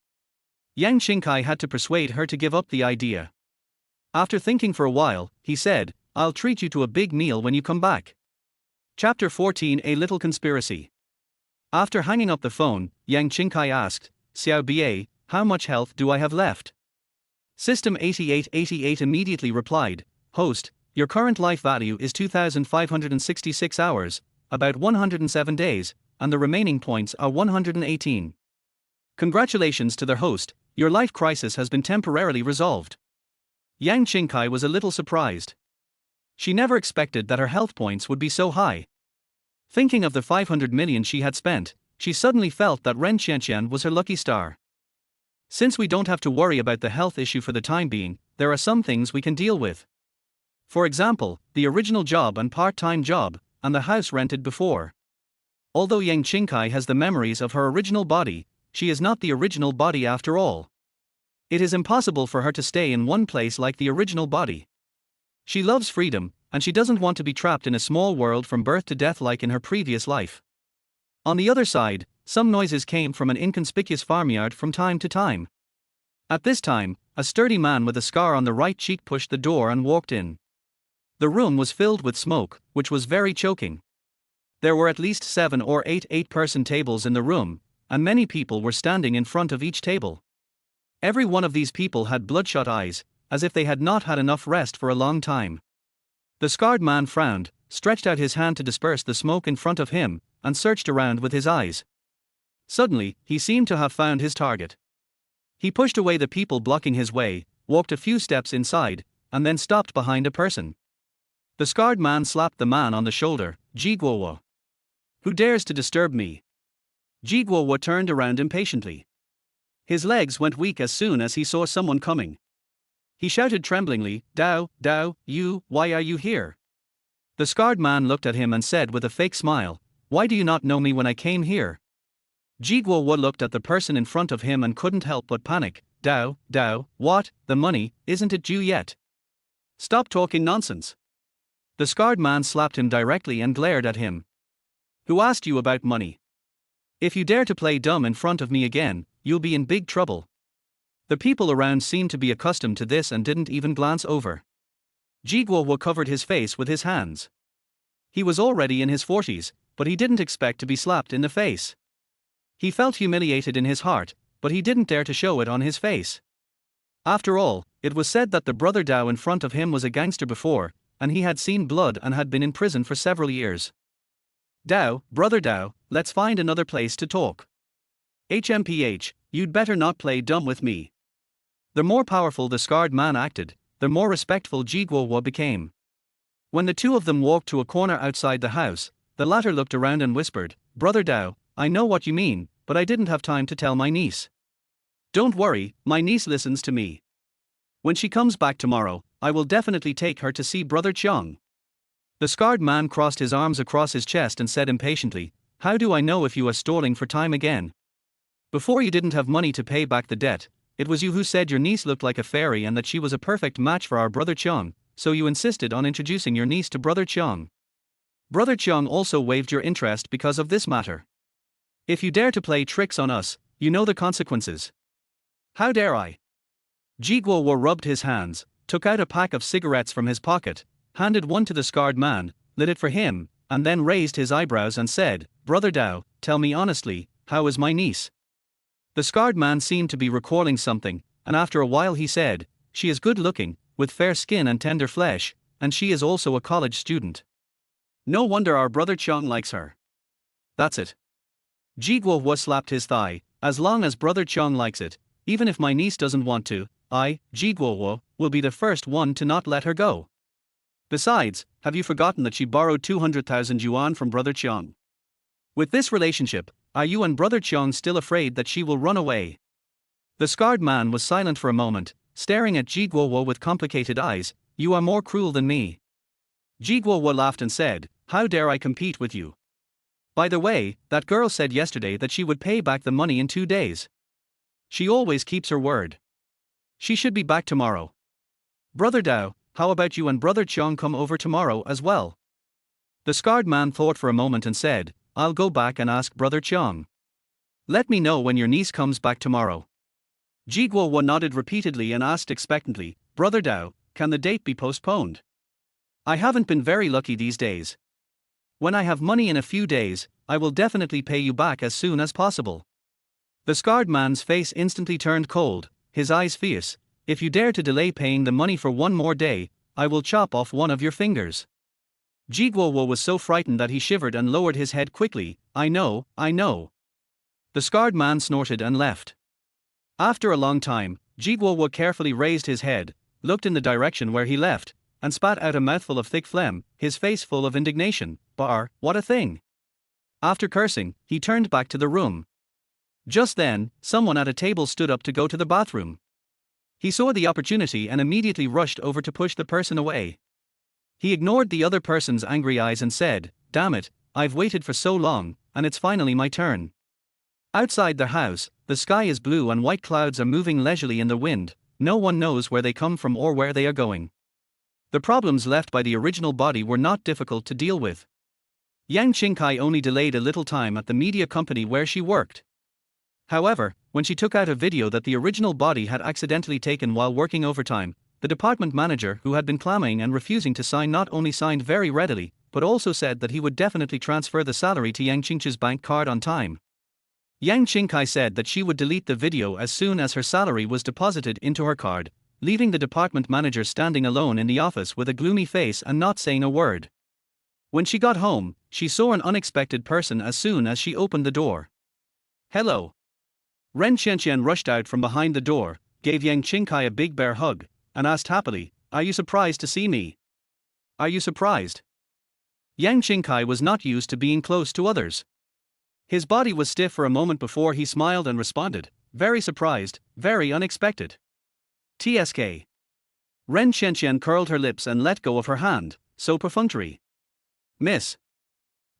Speaker 1: Yang Qingchi had to persuade her to give up the idea. After thinking for a while, he said, I'll treat you to a big meal when you come back. Chapter 14 A Little Conspiracy. After hanging up the phone, Yang Qingchi asked, Xiao Ba, how much health do I have left? System 8888 immediately replied, Host, your current life value is 2,566 hours, about 107 days, and the remaining points are 118. Congratulations to their host, your life crisis has been temporarily resolved. Yang Qingchi was a little surprised. She never expected that her health points would be so high. Thinking of the 500 million she had spent, she suddenly felt that Ren Qianqian was her lucky star. Since we don't have to worry about the health issue for the time being, there are some things we can deal with. For example, the original job and part-time job, and the house rented before. Although Yang Qingchi has the memories of her original body, she is not the original body after all. It is impossible for her to stay in one place like the original body. She loves freedom, and she doesn't want to be trapped in a small world from birth to death like in her previous life. On the other side, some noises came from an inconspicuous farmyard from time to time. At this time, a sturdy man with a scar on the right cheek pushed the door and walked in. The room was filled with smoke, which was very choking. There were at least 7 or 8 8-person tables in the room, and many people were standing in front of each table. Every one of these people had bloodshot eyes, as if they had not had enough rest for a long time. The scarred man frowned, stretched out his hand to disperse the smoke in front of him, and searched around with his eyes. Suddenly, he seemed to have found his target. He pushed away the people blocking his way, walked a few steps inside, and then stopped behind a person. The scarred man slapped the man on the shoulder. Ji Guowo. Who dares to disturb me? Ji Guowo turned around impatiently. His legs went weak as soon as he saw someone coming. He shouted tremblingly, Dao, Dao, you, why are you here? The scarred man looked at him and said with a fake smile, why do you not know me when I came here? Ji Guowo looked at the person in front of him and couldn't help but panic. Dao, Dao, what, the money, isn't it due yet? Stop talking nonsense. The scarred man slapped him directly and glared at him. Who asked you about money? If you dare to play dumb in front of me again, you'll be in big trouble. The people around seemed to be accustomed to this and didn't even glance over. Ji Guowo covered his face with his hands. He was already in his 40s, but he didn't expect to be slapped in the face. He felt humiliated in his heart, but he didn't dare to show it on his face. After all, it was said that the brother Dao in front of him was a gangster before, and he had seen blood and had been in prison for several years. Dao, brother Dao, let's find another place to talk. HMPH, you'd better not play dumb with me. The more powerful the scarred man acted, the more respectful Ji Guowo became. When the two of them walked to a corner outside the house, the latter looked around and whispered, Brother Dao, I know what you mean, but I didn't have time to tell my niece. Don't worry, my niece listens to me. When she comes back tomorrow, I will definitely take her to see Brother Qiang. The scarred man crossed his arms across his chest and said impatiently, How do I know if you are stalling for time again? Before you didn't have money to pay back the debt, it was you who said your niece looked like a fairy and that she was a perfect match for our Brother Qiang, so you insisted on introducing your niece to Brother Qiang. Brother Qiang also waived your interest because of this matter. If you dare to play tricks on us, you know the consequences. How dare I? Ji Guo rubbed his hands, took out a pack of cigarettes from his pocket, handed one to the scarred man, lit it for him, and then raised his eyebrows and said, "Brother Dao, tell me honestly, how is my niece?" The scarred man seemed to be recalling something, and after a while he said, "She is good looking, with fair skin and tender flesh, and she is also a college student. No wonder our brother Chong likes her." That's it. Ji Guo slapped his thigh. "As long as brother Chong likes it, even if my niece doesn't want to, I, Ji Guo, will be the first one to not let her go. Besides, have you forgotten that she borrowed 200,000 yuan from brother Chong? With this relationship, are you and brother Chong still afraid that she will run away?" The scarred man was silent for a moment, staring at Ji Guo with complicated eyes. "You are more cruel than me." Ji Guo laughed and said, "How dare I compete with you? By the way, that girl said yesterday that she would pay back the money in 2 days. She always keeps her word. She should be back tomorrow. Brother Dao, how about you and brother Chong come over tomorrow as well?" The scarred man thought for a moment and said, "I'll go back and ask brother Chong. Let me know when your niece comes back tomorrow." Ji Guo nodded repeatedly and asked expectantly, "Brother Dao, can the date be postponed? I haven't been very lucky these days. When I have money in a few days, I will definitely pay you back as soon as possible." The scarred man's face instantly turned cold, his eyes fierce. "If you dare to delay paying the money for one more day, I will chop off one of your fingers." Ji Guo was so frightened that he shivered and lowered his head quickly. I know. The scarred man snorted and left. After a long time, Ji Guo carefully raised his head, looked in the direction where he left, and spat out a mouthful of thick phlegm, his face full of indignation. What a thing! After cursing, he turned back to the room. Just then, someone at a table stood up to go to the bathroom. He saw the opportunity and immediately rushed over to push the person away. He ignored the other person's angry eyes and said, "Damn it, I've waited for so long, and it's finally my turn." Outside the house, the sky is blue and white clouds are moving leisurely in the wind. No one knows where they come from or where they are going. The problems left by the original body were not difficult to deal with. Yang Qingchi only delayed a little time at the media company where she worked. However, when she took out a video that the original body had accidentally taken while working overtime, the department manager who had been clamming and refusing to sign not only signed very readily, but also said that he would definitely transfer the salary to Yang Qingchi's bank card on time. Yang Qingchi said that she would delete the video as soon as her salary was deposited into her card, leaving the department manager standing alone in the office with a gloomy face and not saying a word. When she got home, she saw an unexpected person as soon as she opened the door. "Hello." Ren Qianqian rushed out from behind the door, gave Yang Qingchi a big bear hug, and asked happily, "Are you surprised to see me? Are you surprised?" Yang Qingchi was not used to being close to others. His body was stiff for a moment before he smiled and responded, "Very surprised, very unexpected." TSK. Ren Qianqian curled her lips and let go of her hand, so perfunctory. "Miss."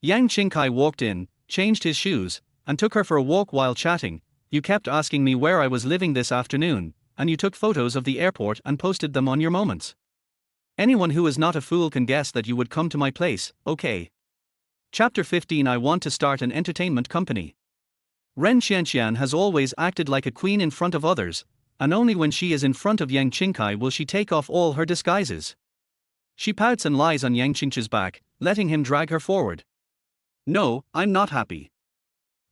Speaker 1: Yang Qingchi walked in, changed his shoes, and took her for a walk while chatting. "You kept asking me where I was living this afternoon, and you took photos of the airport and posted them on your moments. Anyone who is not a fool can guess that you would come to my place, okay?" Chapter 15. I want to start an entertainment company. Ren Qianqian has always acted like a queen in front of others, and only when she is in front of Yang Qingchi will she take off all her disguises. She pouts and lies on Yang Qingchi's back, letting him drag her forward. "No, I'm not happy."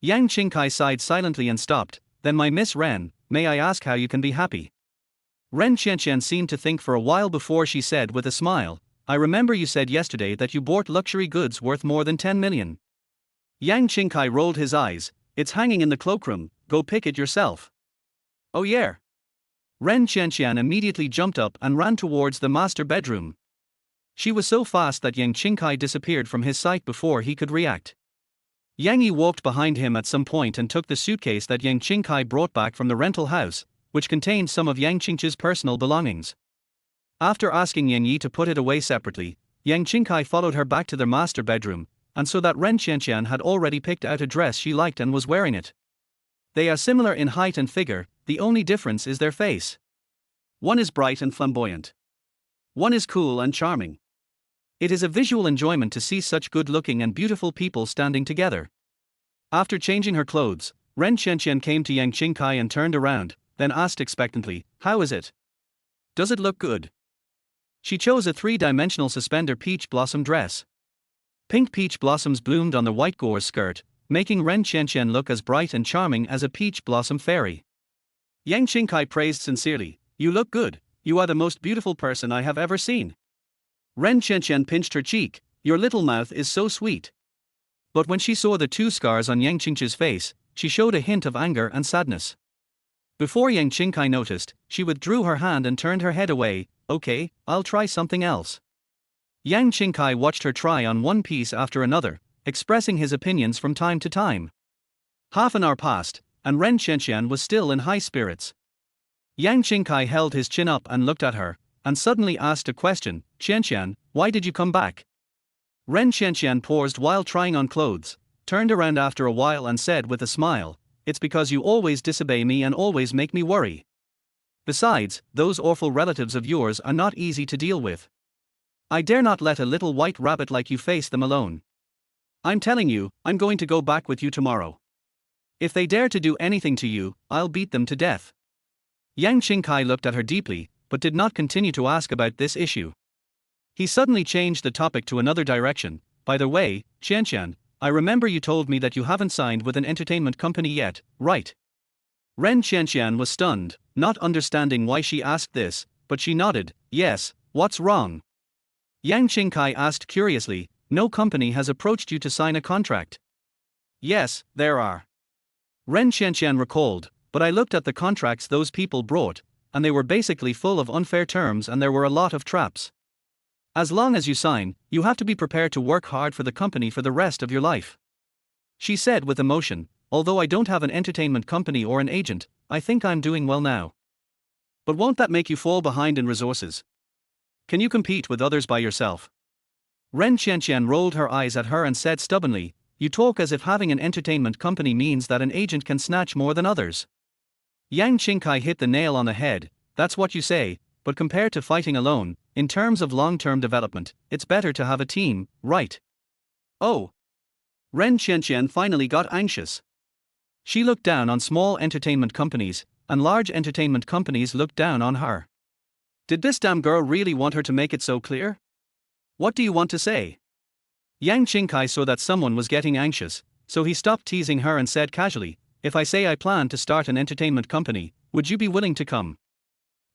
Speaker 1: Yang Qingchi sighed silently and stopped. "Then my Miss Ren, may I ask how you can be happy?" Ren Qianqian seemed to think for a while before she said with a smile, "I remember you said yesterday that you bought luxury goods worth more than 10 million. Yang Qingchi rolled his eyes. "It's hanging in the cloakroom, go pick it yourself." "Oh yeah." Ren Qianqian immediately jumped up and ran towards the master bedroom. She was so fast that Yang Qingchi disappeared from his sight before he could react. Yang Yi walked behind him at some point and took the suitcase that Yang Qingchi brought back from the rental house, which contained some of Yang Qingchi's personal belongings. After asking Yang Yi to put it away separately, Yang Qingchi followed her back to their master bedroom, and so that Ren Qianqian had already picked out a dress she liked and was wearing it. They are similar in height and figure, the only difference is their face. One is bright and flamboyant. One is cool and charming. It is a visual enjoyment to see such good-looking and beautiful people standing together. After changing her clothes, Ren Qianqian came to Yang Qingchi and turned around. then asked expectantly, "How is it? Does it look good?" She chose a three-dimensional suspender peach blossom dress. Pink peach blossoms bloomed on the white gauze skirt, making Ren Qianqian look as bright and charming as a peach blossom fairy. Yang Qingkai praised sincerely, "You look good, you are the most beautiful person I have ever seen." Ren Qianqian pinched her cheek, "Your little mouth is so sweet." But when she saw the two scars on Yang Qingchi's face, she showed a hint of anger and sadness. Before Yang Qingkai noticed, she withdrew her hand and turned her head away. "Okay, I'll try something else." Yang Qingkai watched her try on one piece after another, expressing his opinions from time to time. Half an hour passed, and Ren Qianqian was still in high spirits. Yang Qingkai held his chin up and looked at her, and suddenly asked a question, "Qianqian, why did you come back?" Ren Qianqian paused while trying on clothes, turned around after a while and said with a smile, "It's because you always disobey me and always make me worry. Besides, those awful relatives of yours are not easy to deal with. I dare not let a little white rabbit like you face them alone. I'm telling you, I'm going to go back with you tomorrow. If they dare to do anything to you, I'll beat them to death." Yang Qingkai looked at her deeply, but did not continue to ask about this issue. He suddenly changed the topic to another direction. "By the way, Qianqian, I remember you told me that you haven't signed with an entertainment company yet, right?" Ren Qianqian was stunned, not understanding why she asked this, but she nodded, "Yes, what's wrong?" Yang Qingkai asked curiously, "No company has approached you to sign a contract?" "Yes, there are." Ren Qianqian recalled, "But I looked at the contracts those people brought, and they were basically full of unfair terms and there were a lot of traps. As long as you sign, you have to be prepared to work hard for the company for the rest of your life." She said with emotion, "Although I don't have an entertainment company or an agent, I think I'm doing well now." "But won't that make you fall behind in resources? Can you compete with others by yourself?" Ren Qianqian rolled her eyes at her and said stubbornly, "You talk as if having an entertainment company means that an agent can snatch more than others." Yang Qingkai hit the nail on the head, "That's what you say, but compared to fighting alone, in terms of long-term development, it's better to have a team, right?" "Oh." Ren Qianqian finally got anxious. She looked down on small entertainment companies, and large entertainment companies looked down on her. Did this damn girl really want her to make it so clear? "What do you want to say?" Yang Qingkai saw that someone was getting anxious, so he stopped teasing her and said casually, "If I say I plan to start an entertainment company, would you be willing to come?"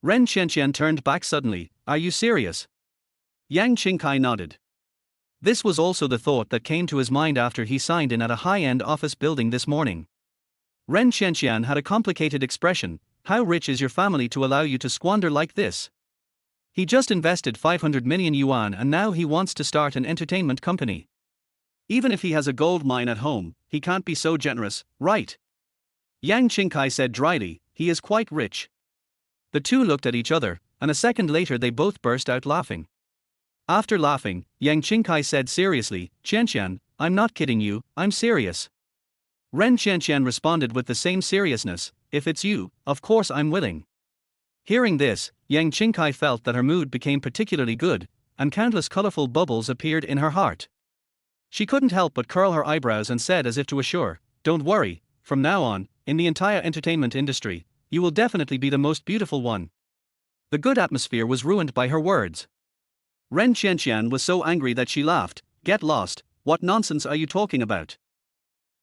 Speaker 1: Ren Qianqian turned back suddenly, "Are you serious?" Yang Qingkai nodded. This was also the thought that came to his mind after he signed in at a high-end office building this morning. Ren Qianqian had a complicated expression, "How rich is your family to allow you to squander like this? He just invested 500 million yuan and now he wants to start an entertainment company. Even if he has a gold mine at home, he can't be so generous, right?" Yang Qingkai said dryly, "He is quite rich." The two looked at each other, and a second later they both burst out laughing. After laughing, Yang Qingkai said seriously, "Qianqian, I'm not kidding you, I'm serious." Ren Qianqian responded with the same seriousness, "If it's you, of course I'm willing." Hearing this, Yang Qingkai felt that her mood became particularly good, and countless colorful bubbles appeared in her heart. She couldn't help but curl her eyebrows and said as if to assure, "Don't worry, from now on, in the entire entertainment industry, you will definitely be the most beautiful one." The good atmosphere was ruined by her words. Ren Qianqian was so angry that she laughed, "Get lost, what nonsense are you talking about?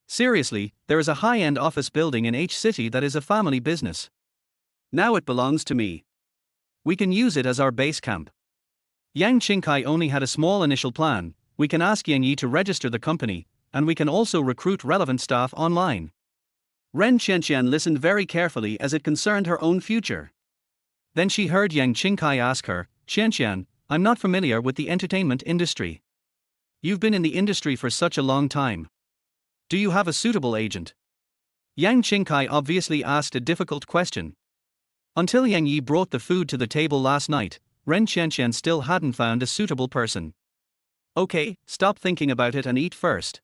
Speaker 1: Seriously, there is a high-end office building in H City that is a family business. Now it belongs to me. We can use it as our base camp. Yang Qingkai only had a small initial plan. We can ask Yang Yi to register the company, and we can also recruit relevant staff online." Ren Qianqian listened very carefully as it concerned her own future. Then she heard Yang Qingkai ask her, "Qianqian, I'm not familiar with the entertainment industry. You've been in the industry for such a long time. Do you have a suitable agent?" Yang Qingkai obviously asked a difficult question. Until Yang Yi brought the food to the table last night, Ren Qianqian still hadn't found a suitable person. "Okay, stop thinking about it and eat first."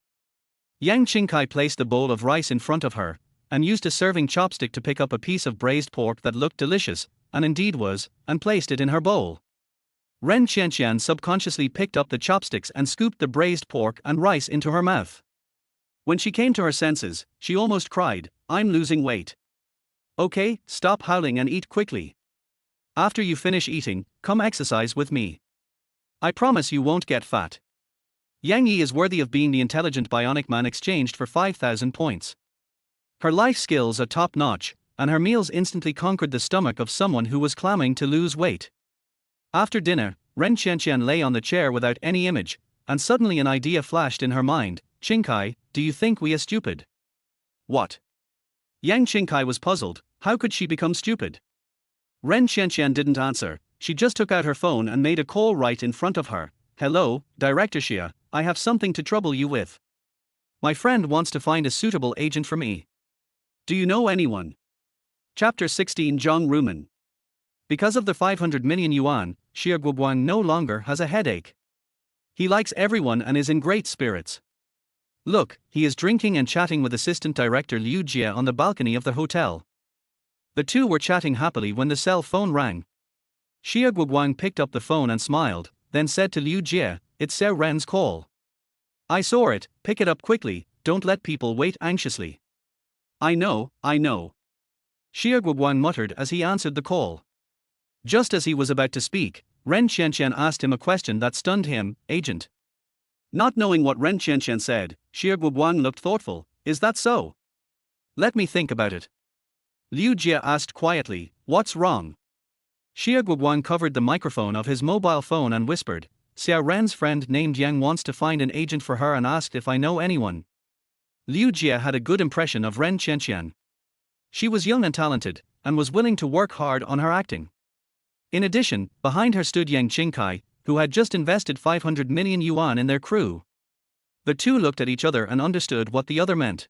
Speaker 1: Yang Qingkai placed the bowl of rice in front of her, and used a serving chopstick to pick up a piece of braised pork that looked delicious, and indeed was, and placed it in her bowl. Ren Qianqian subconsciously picked up the chopsticks and scooped the braised pork and rice into her mouth. When she came to her senses, she almost cried, "I'm losing weight. Okay, stop howling and eat quickly. After you finish eating, come exercise with me. I promise you won't get fat. Yang Yi is worthy of being the intelligent bionic man exchanged for 5,000 points. Her life skills are top-notch, and her meals instantly conquered the stomach of someone who was clamoring to lose weight. After dinner, Ren Qianqian lay on the chair without any image, and suddenly an idea flashed in her mind. Qingchi, do you think we are stupid? What? Yang Qingchi was puzzled. How could she become stupid? Ren Qianqian didn't answer. She just took out her phone and made a call right in front of her. Hello, Director Xia, I have something to trouble you with. My friend wants to find a suitable agent for me. Do you know anyone? Chapter 16 Zhang Rumen. Because of the 500 million yuan, Xia Guoguang no longer has a headache. He likes everyone and is in great spirits. Look, he is drinking and chatting with Assistant Director Liu Jie on the balcony of the hotel. The two were chatting happily when the cell phone rang. Xia Guoguang picked up the phone and smiled, then said to Liu Jie, "It's Xiao Ren's call. I saw it, pick it up quickly, don't let people wait anxiously." I know. Xia Guoguang muttered as he answered the call. Just as he was about to speak, Ren Qianqian asked him a question that stunned him. Agent. Not knowing what Ren Qianqian said, Xia Guoguang looked thoughtful. Is that so? Let me think about it. Liu Jie asked quietly, what's wrong? Xia Guoguang covered the microphone of his mobile phone and whispered, Xiao Ren's friend named Yang wants to find an agent for her and asked if I know anyone. Liu Jie had a good impression of Ren Qianqian. She was young and talented, and was willing to work hard on her acting. In addition, behind her stood Yang Qingchi, who had just invested 500 million yuan in their crew. The two looked at each other and understood what the other meant.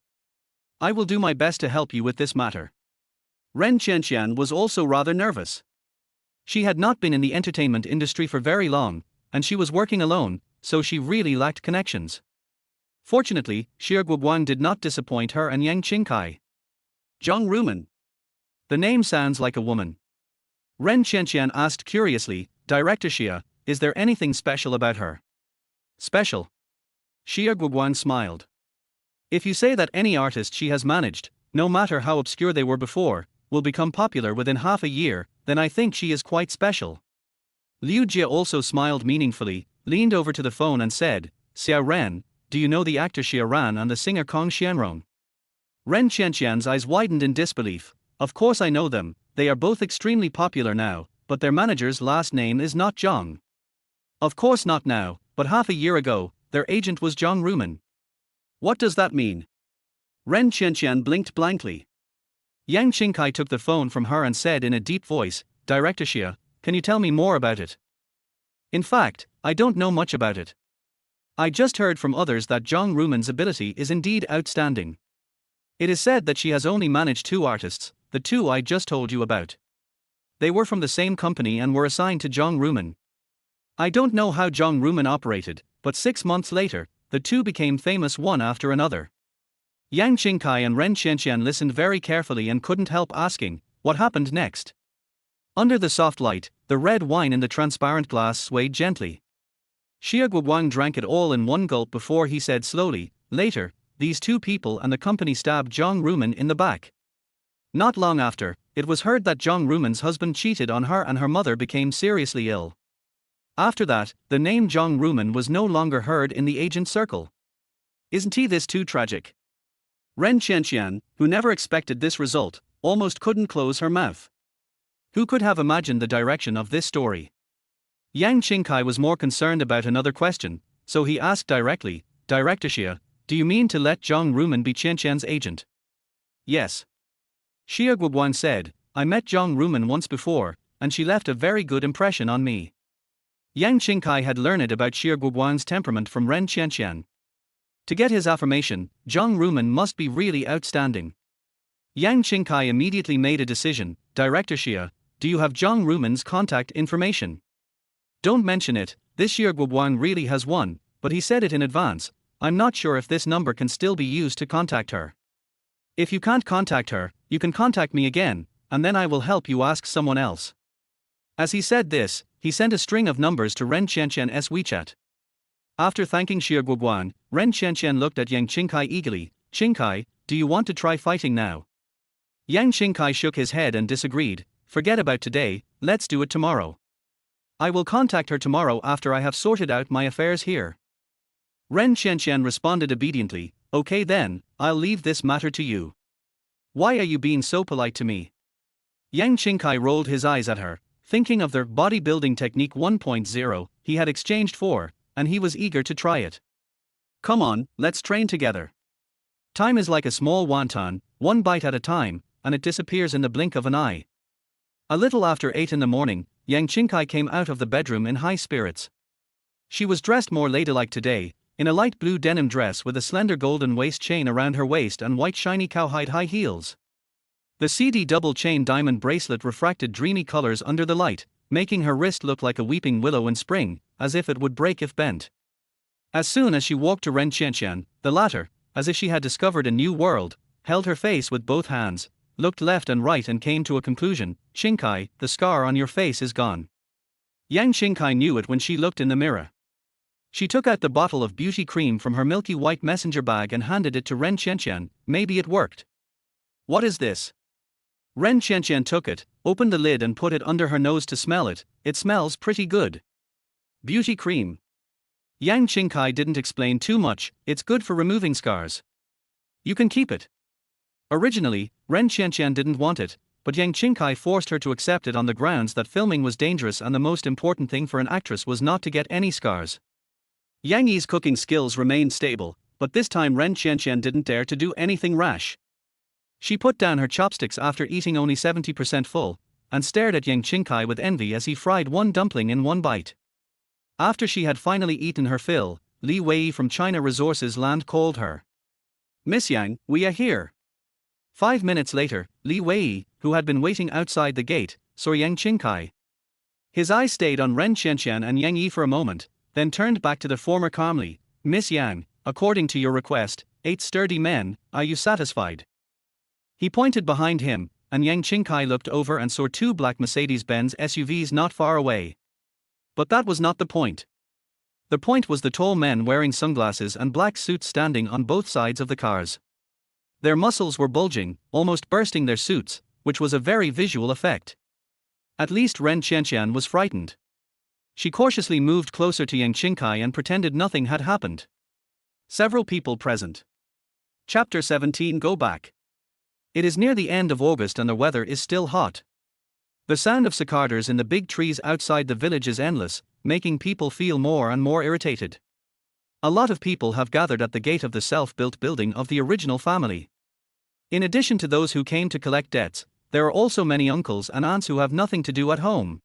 Speaker 1: I will do my best to help you with this matter. Ren Qianqian was also rather nervous. She had not been in the entertainment industry for very long, and she was working alone, so she really lacked connections. Fortunately, Xia Guoguang did not disappoint her and Yang Qingchi. Zhang Rumen. The name sounds like a woman. Ren Qianqian asked curiously, Director Xia, is there anything special about her? Special? Xia Guoguang smiled. If you say that any artist she has managed, no matter how obscure they were before, will become popular within half a year, then I think she is quite special. Liu Jie also smiled meaningfully, leaned over to the phone and said, Xiao Ren, do you know the actor Xia Ran and the singer Kong Xianrong? Ren Qianqian's eyes widened in disbelief. Of course I know them, they are both extremely popular now, but their manager's last name is not Zhang. Of course not now, but half a year ago, their agent was Zhang Rumen. What does that mean? Ren Qianqian blinked blankly. Yang Qingchi took the phone from her and said in a deep voice, Director Xia, can you tell me more about it? In fact, I don't know much about it. I just heard from others that Zhang Rumen's ability is indeed outstanding. It is said that she has only managed 2 artists, the 2 I just told you about. They were from the same company and were assigned to Zhang Rumen. I don't know how Zhang Rumen operated, but 6 months later, the 2 became famous one after another. Yang Qingchi and Ren Qianqian listened very carefully and couldn't help asking, what happened next? Under the soft light, the red wine in the transparent glass swayed gently. Xia Guoguang drank it all in one gulp before he said slowly, later, these 2 people and the company stabbed Zhang Rumen in the back. Not long after, it was heard that Zhang Rumen's husband cheated on her and her mother became seriously ill. After that, the name Zhang Rumen was no longer heard in the agent circle. Isn't this too tragic? Ren Qianqian, who never expected this result, almost couldn't close her mouth. Who could have imagined the direction of this story? Yang Qingchi was more concerned about another question, so he asked directly, Director Xia, do you mean to let Zhang Rumen be Qianqian's agent? Yes. Xia Guoguang said, I met Zhang Rumen once before, and she left a very good impression on me. Yang Qingchi had learned about Xia Guoguang's temperament from Ren Qianqian. To get his affirmation, Zhang Rumen must be really outstanding. Yang Qingchi immediately made a decision, Director Xia, do you have Zhang Rumen's contact information? Don't mention it, this Xia Guoguang really has one, but he said it in advance, I'm not sure if this number can still be used to contact her. If you can't contact her, you can contact me again, and then I will help you ask someone else. As he said this, he sent a string of numbers to Ren Qianqian's WeChat. After thanking Xia Guoguang, Ren Qianqian looked at Yang Qingchi eagerly, Qingchi, do you want to try fighting now? Yang Qingkai shook his head and disagreed. Forget about today, let's do it tomorrow. I will contact her tomorrow after I have sorted out my affairs here. Ren Qianqian responded obediently. Okay then, I'll leave this matter to you. Why are you being so polite to me? Yang Qingkai rolled his eyes at her, thinking of their bodybuilding technique 1.0 he had exchanged for, and he was eager to try it. Come on, let's train together. Time is like a small wonton, one bite at a time, and it disappears in the blink of an eye. A little after 8 in the morning, Yang Qingkai came out of the bedroom in high spirits. She was dressed more ladylike today, in a light blue denim dress with a slender golden waist chain around her waist and white shiny cowhide high heels. The CD double chain diamond bracelet refracted dreamy colors under the light, making her wrist look like a weeping willow in spring, as if it would break if bent. As soon as she walked to Ren Qianqian, the latter, as if she had discovered a new world, held her face with both hands, looked left and right and came to a conclusion. Qingkai, the scar on your face is gone. Yang Qingkai knew it when she looked in the mirror. She took out the bottle of beauty cream from her milky white messenger bag and handed it to Ren Qianqian. Maybe it worked. What is this? Ren Qianqian took it, opened the lid and put it under her nose to smell it. It smells pretty good. Beauty cream. Yang Qingkai didn't explain too much. It's good for removing scars. You can keep it. Originally, Ren Qianqian didn't want it, but Yang Qingkai forced her to accept it on the grounds that filming was dangerous and the most important thing for an actress was not to get any scars. Yang Yi's cooking skills remained stable, but this time Ren Qianqian didn't dare to do anything rash. She put down her chopsticks after eating only 70% full, and stared at Yang Qingkai with envy as he fried one dumpling in one bite. After she had finally eaten her fill, Li Wei from China Resources Land called her. Miss Yang, we are here. 5 minutes later, Li Wei, who had been waiting outside the gate, saw Yang Qingkai. His eyes stayed on Ren Qianqian and Yang Yi for a moment, then turned back to the former calmly. Miss Yang, according to your request, 8 sturdy men, are you satisfied? He pointed behind him, and Yang Qingkai looked over and saw 2 black Mercedes-Benz SUVs not far away. But that was not the point. The point was the tall men wearing sunglasses and black suits standing on both sides of the cars. Their muscles were bulging, almost bursting their suits, which was a very visual effect. At least Ren Qianqian was frightened. She cautiously moved closer to Yang Qingkai and pretended nothing had happened. Several people present. Chapter 17. Go back. It is near the end of August and the weather is still hot. The sound of cicadas in the big trees outside the village is endless, making people feel more and more irritated. A lot of people have gathered at the gate of the self-built building of the original family. In addition to those who came to collect debts, there are also many uncles and aunts who have nothing to do at home.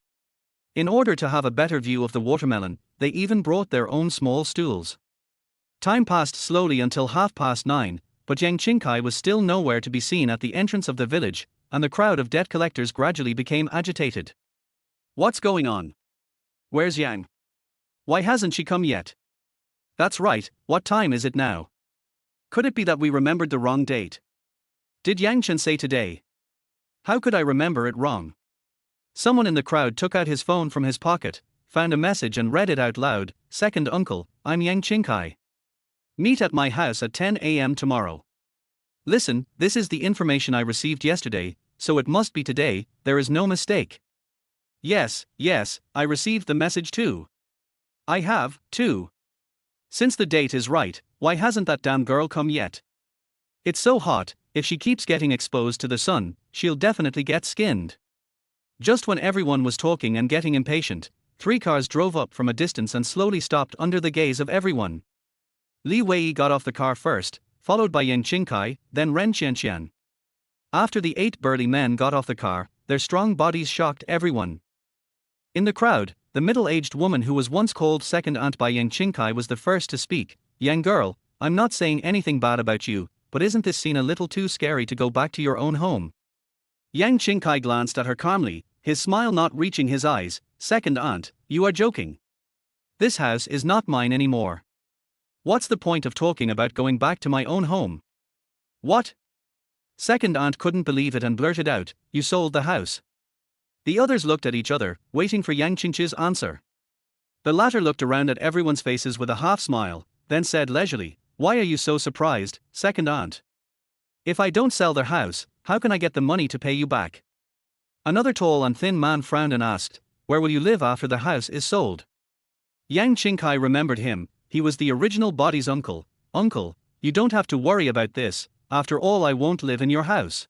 Speaker 1: In order to have a better view of the watermelon, they even brought their own small stools. Time passed slowly until 9:30, but Yang Qingkai was still nowhere to be seen at the entrance of the village, and the crowd of debt collectors gradually became agitated. What's going on? Where's Yang? Why hasn't she come yet? That's right, what time is it now? Could it be that we remembered the wrong date? Did Yang Chen say today? How could I remember it wrong? Someone in the crowd took out his phone from his pocket, found a message and read it out loud. Second uncle, I'm Yang Qingkai. Meet at my house at 10 a.m. tomorrow. Listen, this is the information I received yesterday, so it must be today, there is no mistake. Yes, I received the message too. I have, too. Since the date is right, why hasn't that damn girl come yet? It's so hot, if she keeps getting exposed to the sun, she'll definitely get skinned. Just when everyone was talking and getting impatient, 3 cars drove up from a distance and slowly stopped under the gaze of everyone. Li Wei got off the car first, followed by Yang Qingkai, then Ren Qianqian. After the 8 burly men got off the car, their strong bodies shocked everyone. In the crowd, the middle-aged woman who was once called second aunt by Yang Qingkai was the first to speak. Yang girl, I'm not saying anything bad about you, but isn't this scene a little too scary to go back to your own home? Yang Qingkai glanced at her calmly, his smile not reaching his eyes. Second aunt, you are joking. This house is not mine anymore. What's the point of talking about going back to my own home? What? Second aunt couldn't believe it and blurted out, you sold the house. The others looked at each other, waiting for Yang Qingchi's answer. The latter looked around at everyone's faces with a half smile, then said leisurely, why are you so surprised, second aunt? If I don't sell their house, how can I get the money to pay you back? Another tall and thin man frowned and asked, where will you live after the house is sold? Yang Qingchi remembered him, he was the original body's uncle. Uncle, you don't have to worry about this, after all I won't live in your house.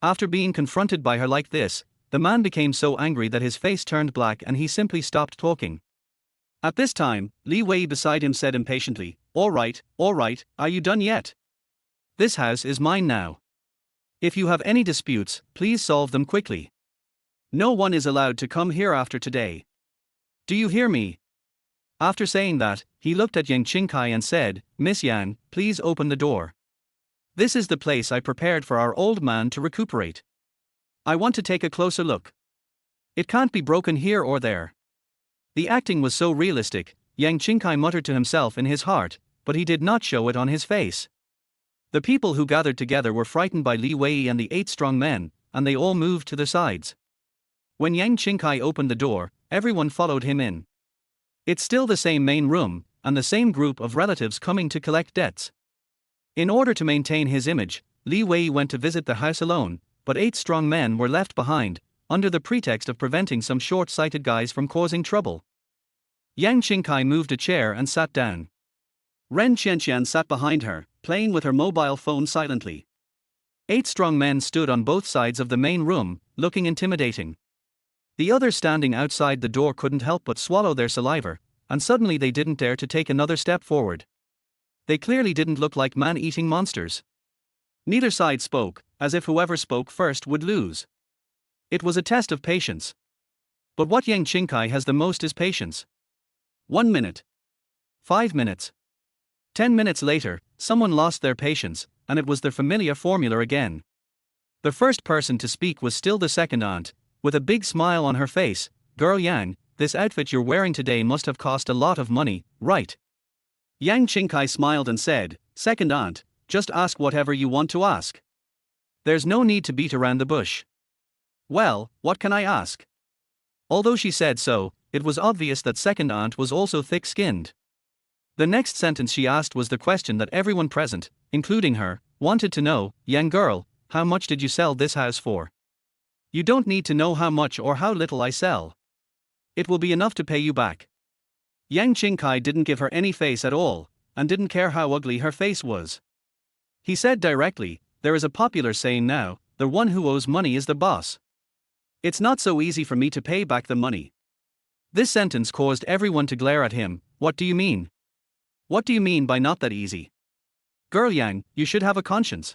Speaker 1: After being confronted by her like this, the man became so angry that his face turned black and he simply stopped talking. At this time, Li Wei beside him said impatiently, all right, are you done yet? This house is mine now. If you have any disputes, please solve them quickly. No one is allowed to come here after today. Do you hear me? After saying that, he looked at Yang Qingchi and said, Miss Yang, please open the door. This is the place I prepared for our old man to recuperate. I want to take a closer look. It can't be broken here or there. The acting was so realistic, Yang Qingchi muttered to himself in his heart, but he did not show it on his face. The people who gathered together were frightened by Li Wei and the 8 strong men, and they all moved to the sides. When Yang Qingchi opened the door, everyone followed him in. It's still the same main room, and the same group of relatives coming to collect debts. In order to maintain his image, Li Wei went to visit the house alone, but 8 strong men were left behind, under the pretext of preventing some short-sighted guys from causing trouble. Yang Qingchi moved a chair and sat down. Ren Qianqian sat behind her, playing with her mobile phone silently. 8 strong men stood on both sides of the main room, looking intimidating. The others standing outside the door couldn't help but swallow their saliva, and suddenly they didn't dare to take another step forward. They clearly didn't look like man-eating monsters. Neither side spoke, as if whoever spoke first would lose. It was a test of patience. But what Yang Qingchi has the most is patience. 1 minute. 5 minutes. 10 minutes later, someone lost their patience, and it was the familiar formula again. The first person to speak was still the second aunt, with a big smile on her face. Girl Yang, this outfit you're wearing today must have cost a lot of money, right? Yang Qingchi smiled and said, second aunt, just ask whatever you want to ask. There's no need to beat around the bush. Well, what can I ask? Although she said so, it was obvious that second aunt was also thick-skinned. The next sentence she asked was the question that everyone present, including her, wanted to know. Young girl, how much did you sell this house for? You don't need to know how much or how little I sell. It will be enough to pay you back. Yang Qingchi didn't give her any face at all, and didn't care how ugly her face was. He said directly, there is a popular saying now, the one who owes money is the boss. It's not so easy for me to pay back the money. This sentence caused everyone to glare at him. What do you mean? What do you mean by not that easy? Girl Yang, you should have a conscience.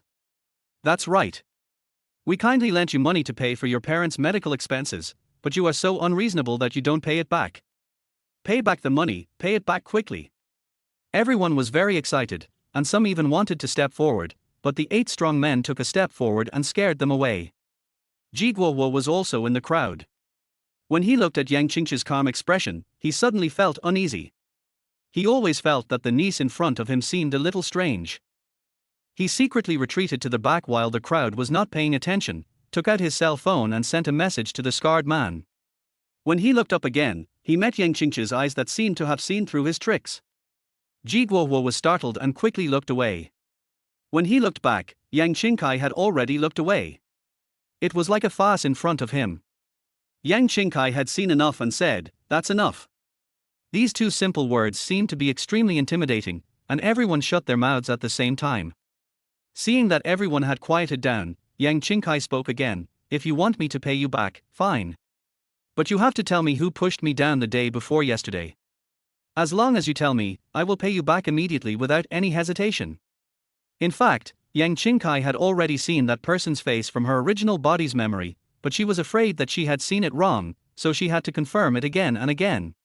Speaker 1: That's right. We kindly lent you money to pay for your parents' medical expenses, but you are so unreasonable that you don't pay it back. Pay back the money, pay it back quickly. Everyone was very excited, and some even wanted to step forward, but the 8 strong men took a step forward and scared them away. Ji Guowo was also in the crowd. When he looked at Yang Qingchi's calm expression, he suddenly felt uneasy. He always felt that the niece in front of him seemed a little strange. He secretly retreated to the back while the crowd was not paying attention, took out his cell phone and sent a message to the scarred man. When he looked up again, he met Yang Qingchi's eyes that seemed to have seen through his tricks. Ji Guowo was startled and quickly looked away. When he looked back, Yang Qingchi had already looked away. It was like a farce in front of him. Yang Qingchi had seen enough and said, that's enough. These 2 simple words seemed to be extremely intimidating, and everyone shut their mouths at the same time. Seeing that everyone had quieted down, Yang Qingchi spoke again, if you want me to pay you back, fine. But you have to tell me who pushed me down the day before yesterday. As long as you tell me, I will pay you back immediately without any hesitation. In fact, Yang Qingchi had already seen that person's face from her original body's memory, but she was afraid that she had seen it wrong, so she had to confirm it again and again.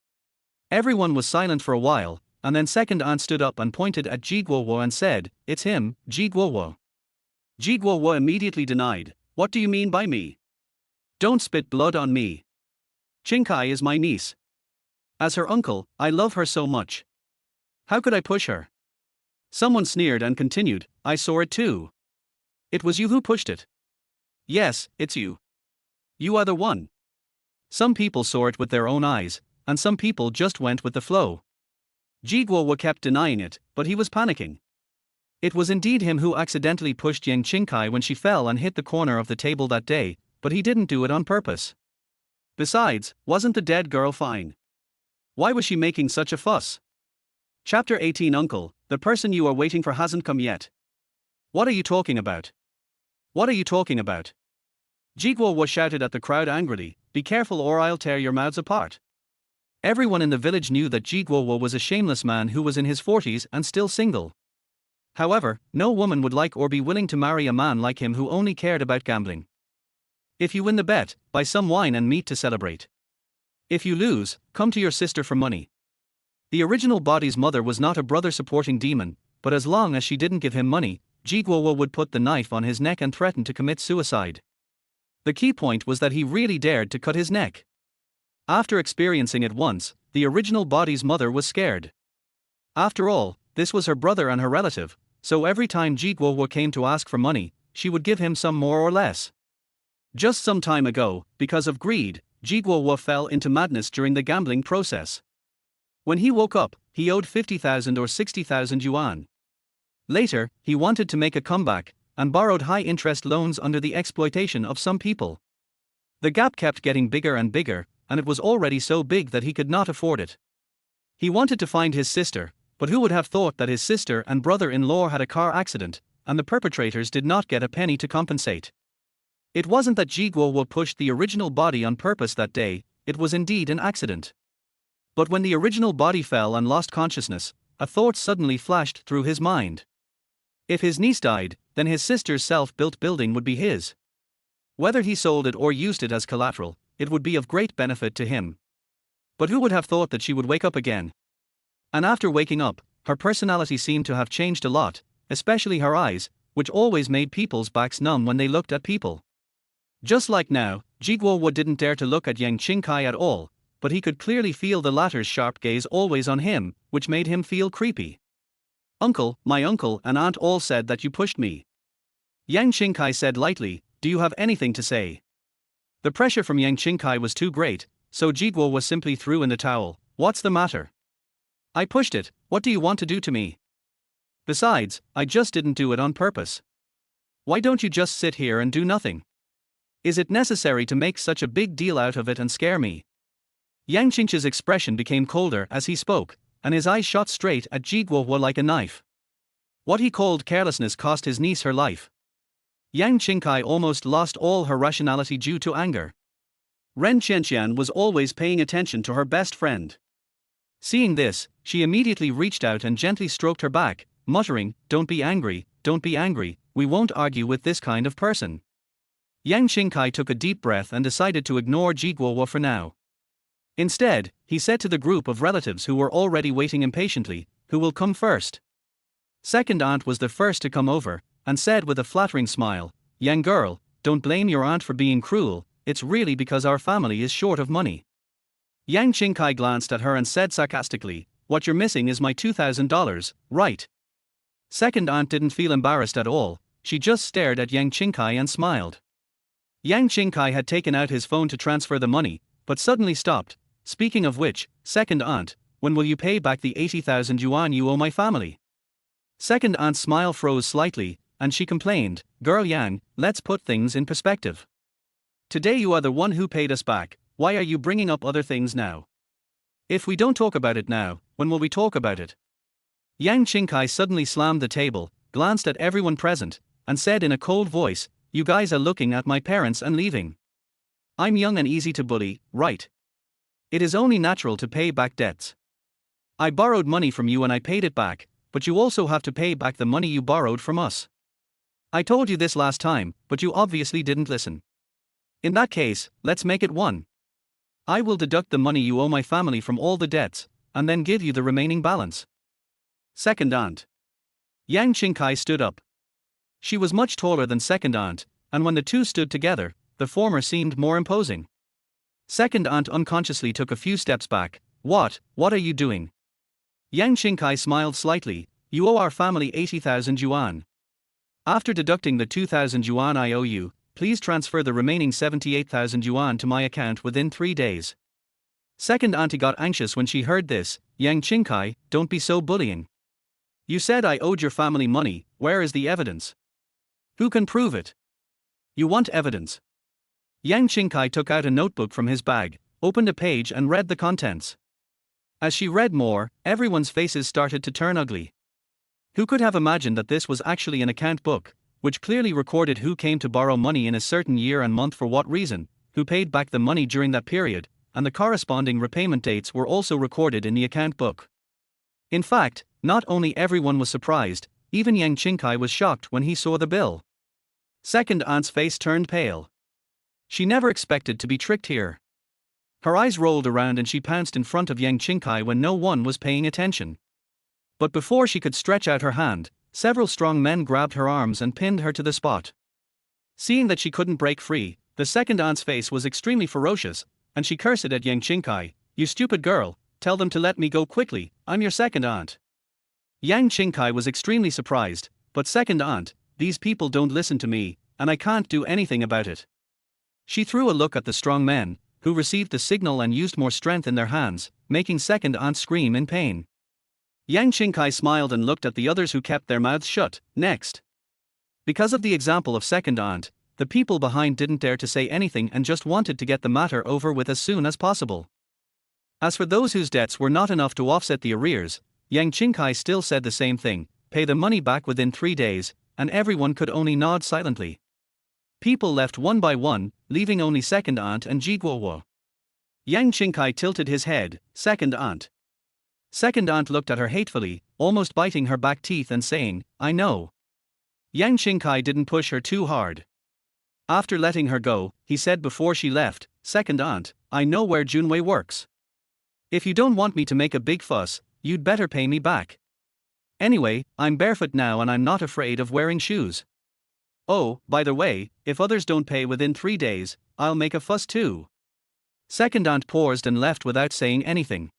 Speaker 1: Everyone was silent for a while, and then second aunt stood up and pointed at Ji Guowo and said, it's him, Ji Guowo. Ji Guowo immediately denied, what do you mean by me? Don't spit blood on me. Qingchi is my niece. As her uncle, I love her so much. How could I push her? Someone sneered and continued, I saw it too. It was you who pushed it. Yes, it's you. You are the one. Some people saw it with their own eyes, and some people just went with the flow. Ji Guowo kept denying it, but he was panicking. It was indeed him who accidentally pushed Yang Qingchi when she fell and hit the corner of the table that day, but he didn't do it on purpose. Besides, wasn't the dead girl fine? Why was she making such a fuss? Chapter 18. Uncle, the person you are waiting for hasn't come yet. What are you talking about? What are you talking about? Jiguo was shouted at the crowd angrily, be careful or I'll tear your mouths apart. Everyone in the village knew that Jiguo was a shameless man who was in his 40s and still single. However, no woman would like or be willing to marry a man like him who only cared about gambling. If you win the bet, buy some wine and meat to celebrate. If you lose, come to your sister for money. The original body's mother was not a brother-supporting demon, but as long as she didn't give him money, Jiguo would put the knife on his neck and threaten to commit suicide. The key point was that he really dared to cut his neck. After experiencing it once, the original body's mother was scared. After all, this was her brother and her relative, so every time Jiguo came to ask for money, she would give him some more or less. Just some time ago, because of greed, Jiguo fell into madness during the gambling process. When he woke up, he owed 50,000 or 60,000 yuan. Later, he wanted to make a comeback, and borrowed high-interest loans under the exploitation of some people. The gap kept getting bigger and bigger, and it was already so big that he could not afford it. He wanted to find his sister, but who would have thought that his sister and brother-in-law had a car accident, and the perpetrators did not get a penny to compensate. It wasn't that Jiguo pushed the original body on purpose that day, it was indeed an accident. But when the original body fell and lost consciousness, a thought suddenly flashed through his mind. If his niece died, then his sister's self-built building would be his. Whether he sold it or used it as collateral, it would be of great benefit to him. But who would have thought that she would wake up again? And after waking up, her personality seemed to have changed a lot, especially her eyes, which always made people's backs numb when they looked at people. Just like now, Jiguo didn't dare to look at Yang Qingchi at all, but he could clearly feel the latter's sharp gaze always on him, which made him feel creepy. Uncle, my uncle and aunt all said that you pushed me. Yang Qingchi said lightly, do you have anything to say? The pressure from Yang Qingchi was too great, so Jiguo simply threw in the towel. What's the matter? I pushed it, what do you want to do to me? Besides, I just didn't do it on purpose. Why don't you just sit here and do nothing? Is it necessary to make such a big deal out of it and scare me? Yang Qingchi's expression became colder as he spoke, and his eyes shot straight at Jiguo like a knife. What he called carelessness cost his niece her life. Yang Qingchi almost lost all her rationality due to anger. Ren Qianqian was always paying attention to her best friend. Seeing this, she immediately reached out and gently stroked her back, muttering, don't be angry, we won't argue with this kind of person. Yang Qingchi took a deep breath and decided to ignore Jiguo for now. Instead, he said to the group of relatives who were already waiting impatiently, who will come first? Second aunt was the first to come over, and said with a flattering smile, Yang girl, don't blame your aunt for being cruel, it's really because our family is short of money. Yang Qingchi glanced at her and said sarcastically, what you're missing is my $2,000, right? Second aunt didn't feel embarrassed at all, she just stared at Yang Qingchi and smiled. Yang Qingchi had taken out his phone to transfer the money, but suddenly stopped. Speaking of which, second aunt, when will you pay back the 80,000 yuan you owe my family? Second aunt's smile froze slightly, and she complained, girl Yang, let's put things in perspective. Today you are the one who paid us back, why are you bringing up other things now? If we don't talk about it now, when will we talk about it? Yang Qingchi suddenly slammed the table, glanced at everyone present, and said in a cold voice, you guys are looking at my parents and leaving. I'm young and easy to bully, right? It is only natural to pay back debts. I borrowed money from you and I paid it back, but you also have to pay back the money you borrowed from us. I told you this last time, but you obviously didn't listen. In that case, let's make it one. I will deduct the money you owe my family from all the debts, and then give you the remaining balance. Second aunt. Yang Qingchi stood up. She was much taller than second aunt, and when the two stood together, the former seemed more imposing. Second aunt unconsciously took a few steps back. What are you doing? Yang Qingchi smiled slightly, you owe our family 80,000 yuan. After deducting the 2,000 yuan I owe you, please transfer the remaining 78,000 yuan to my account within 3 days. Second auntie got anxious when she heard this. Yang Qingchi, don't be so bullying. You said I owed your family money, Where is the evidence? Who can prove it? You want evidence. Yang Qingchi took out a notebook from his bag, opened a page and read the contents. As she read more, everyone's faces started to turn ugly. Who could have imagined that this was actually an account book, which clearly recorded who came to borrow money in a certain year and month for what reason, who paid back the money during that period, and the corresponding repayment dates were also recorded in the account book. In fact, not only everyone was surprised, even Yang Qingchi was shocked when he saw the bill. Second aunt's face turned pale. She never expected to be tricked here. Her eyes rolled around and she pounced in front of Yang Qingchi when no one was paying attention. But before she could stretch out her hand, several strong men grabbed her arms and pinned her to the spot. Seeing that she couldn't break free, the second aunt's face was extremely ferocious, and she cursed at Yang Qingchi. "You stupid girl, tell them to let me go quickly, I'm your second aunt." Yang Qingchi was extremely surprised, "But second aunt, these people don't listen to me, and I can't do anything about it." She threw a look at the strong men, who received the signal and used more strength in their hands, making second aunt scream in pain. Yang Qingchi smiled and looked at the others who kept their mouths shut. Next. Because of the example of second aunt, the people behind didn't dare to say anything and just wanted to get the matter over with as soon as possible. As for those whose debts were not enough to offset the arrears, Yang Qingchi still said the same thing: pay the money back within 3 days, and everyone could only nod silently. People left one by one, leaving only second aunt and Jiguowo. Yang Qingchi tilted his head. Second aunt. Second aunt looked at her hatefully, almost biting her back teeth and saying, "I know." Yang Qingchi didn't push her too hard. After letting her go, he said before she left, "Second aunt, I know where Junwei works. If you don't want me to make a big fuss, you'd better pay me back. Anyway, I'm barefoot now and I'm not afraid of wearing shoes. Oh, by the way, if others don't pay within 3 days, I'll make a fuss too." Second aunt paused and left without saying anything.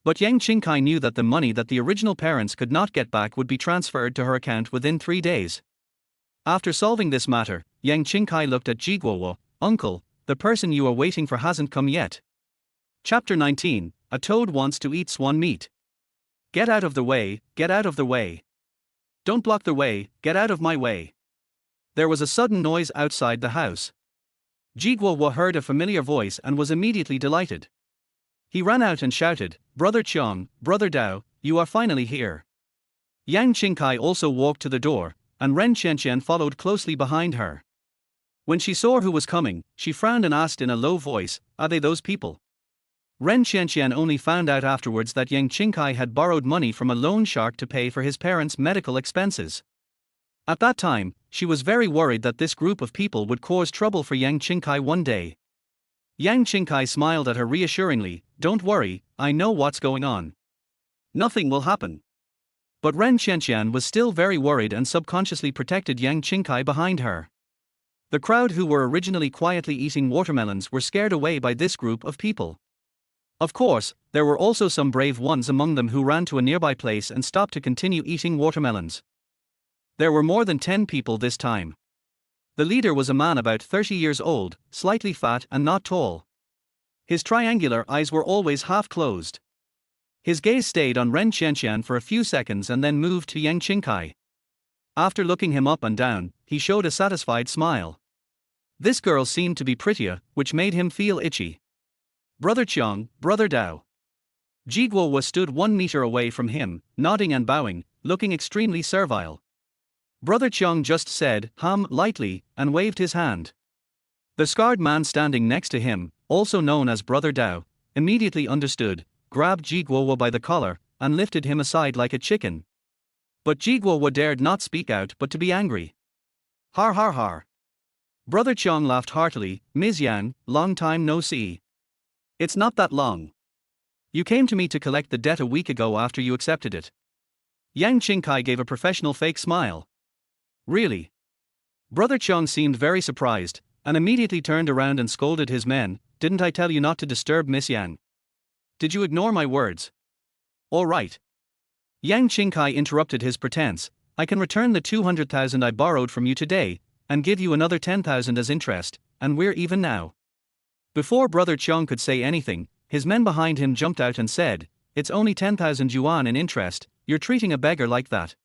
Speaker 1: But Yang Qingchi knew that the money that the original parents could not get back would be transferred to her account within 3 days. After solving this matter, Yang Qingchi looked at Jiguowo. "Uncle, the person you are waiting for hasn't come yet." Chapter 19, A Toad Wants to Eat Swan Meat. "Get out of the way, get out of the way. Don't block the way, get out of my way." There was a sudden noise outside the house. Jiguowo heard a familiar voice and was immediately delighted. He ran out and shouted, "Brother Qiang, Brother Dao, you are finally here." Yang Qingchi also walked to the door, and Ren Qianqian followed closely behind her. When she saw who was coming, she frowned and asked in a low voice, "Are they those people?" Ren Qianqian only found out afterwards that Yang Qingchi had borrowed money from a loan shark to pay for his parents' medical expenses. At that time, she was very worried that this group of people would cause trouble for Yang Qingchi one day. Yang Qingchi smiled at her reassuringly, "Don't worry, I know what's going on. Nothing will happen." But Ren Qianqian was still very worried and subconsciously protected Yang Qingchi behind her. The crowd who were originally quietly eating watermelons were scared away by this group of people. Of course, there were also some brave ones among them who ran to a nearby place and stopped to continue eating watermelons. There were more than 10 people this time. The leader was a man about 30 years old, slightly fat and not tall. His triangular eyes were always half closed. His gaze stayed on Ren Qianqian for a few seconds and then moved to Yang Qingchi. After looking him up and down, he showed a satisfied smile. This girl seemed to be prettier, which made him feel itchy. "Brother Qiang, Brother Dao." Jiguowo stood 1 meter away from him, nodding and bowing, looking extremely servile. Brother Qiang just said, lightly, and waved his hand. The scarred man standing next to him, also known as Brother Dao, immediately understood, grabbed Jiguowo by the collar, and lifted him aside like a chicken. But Jiguowo dared not speak out but to be angry. "Har har har." Brother Qiang laughed heartily, "Ms. Yang, long time no see. It's not that long. You came to me to collect the debt a week ago after you accepted it." Yang Qingchi gave a professional fake smile. "Really?" Brother Qiang seemed very surprised, and immediately turned around and scolded his men, "Didn't I tell you not to disturb Miss Yang? Did you ignore my words? All right." Yang Qingchi interrupted his pretense, "I can return the 200,000 I borrowed from you today, and give you another 10,000 as interest, and we're even now." Before Brother Qiang could say anything, his men behind him jumped out and said, "It's only 10,000 yuan in interest, you're treating a beggar like that."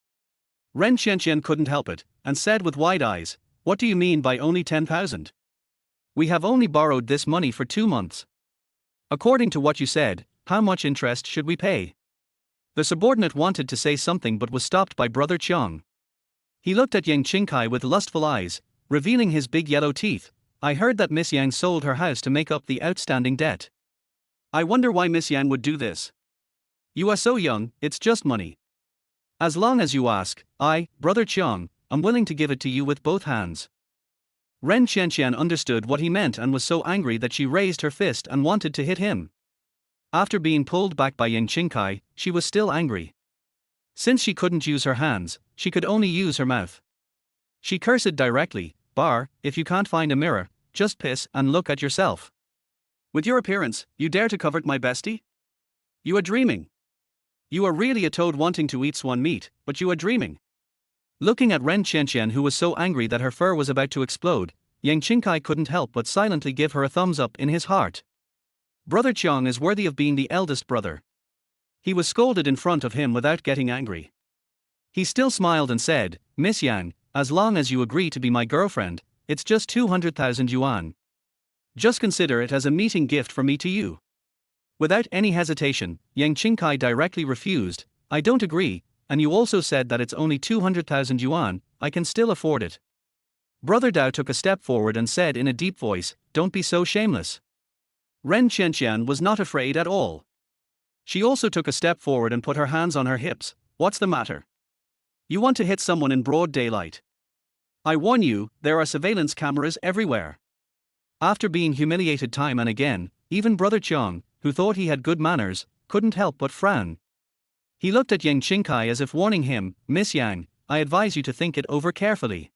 Speaker 1: Ren Qianqian couldn't help it, and said with wide eyes, "What do you mean by only 10,000? We have only borrowed this money for 2 months. According to what you said, how much interest should we pay?" The subordinate wanted to say something but was stopped by Brother Qiang. He looked at Yang Qingkai with lustful eyes, revealing his big yellow teeth. "I heard that Miss Yang sold her house to make up the outstanding debt. I wonder why Miss Yang would do this. You are so young, it's just money. As long as you ask, I, Brother Qiang, am willing to give it to you with both hands." Ren Qianqian understood what he meant and was so angry that she raised her fist and wanted to hit him. After being pulled back by Yang Qingkai, she was still angry. Since she couldn't use her hands, she could only use her mouth. She cursed directly, "Bar, if you can't find a mirror, just piss and look at yourself. With your appearance, you dare to covet my bestie? You are dreaming. You are really a toad wanting to eat swan meat, but you are dreaming." Looking at Ren Qianqian, who was so angry that her fur was about to explode, Yang Qingkai couldn't help but silently give her a thumbs up in his heart. Brother Qiang is worthy of being the eldest brother. He was scolded in front of him without getting angry. He still smiled and said, "Miss Yang, as long as you agree to be my girlfriend, it's just 200,000 yuan. Just consider it as a meeting gift from me to you." Without any hesitation, Yang Qingkai directly refused. "I don't agree, and you also said that it's only 200,000 yuan, I can still afford it." Brother Dao took a step forward and said in a deep voice, "Don't be so shameless." Ren Qianqian was not afraid at all. She also took a step forward and put her hands on her hips. "What's the matter? You want to hit someone in broad daylight? I warn you, there are surveillance cameras everywhere." After being humiliated time and again, even Brother Qiang, who thought he had good manners, couldn't help but frown. He looked at Yang Qingkai as if warning him, "Miss Yang, I advise you to think it over carefully.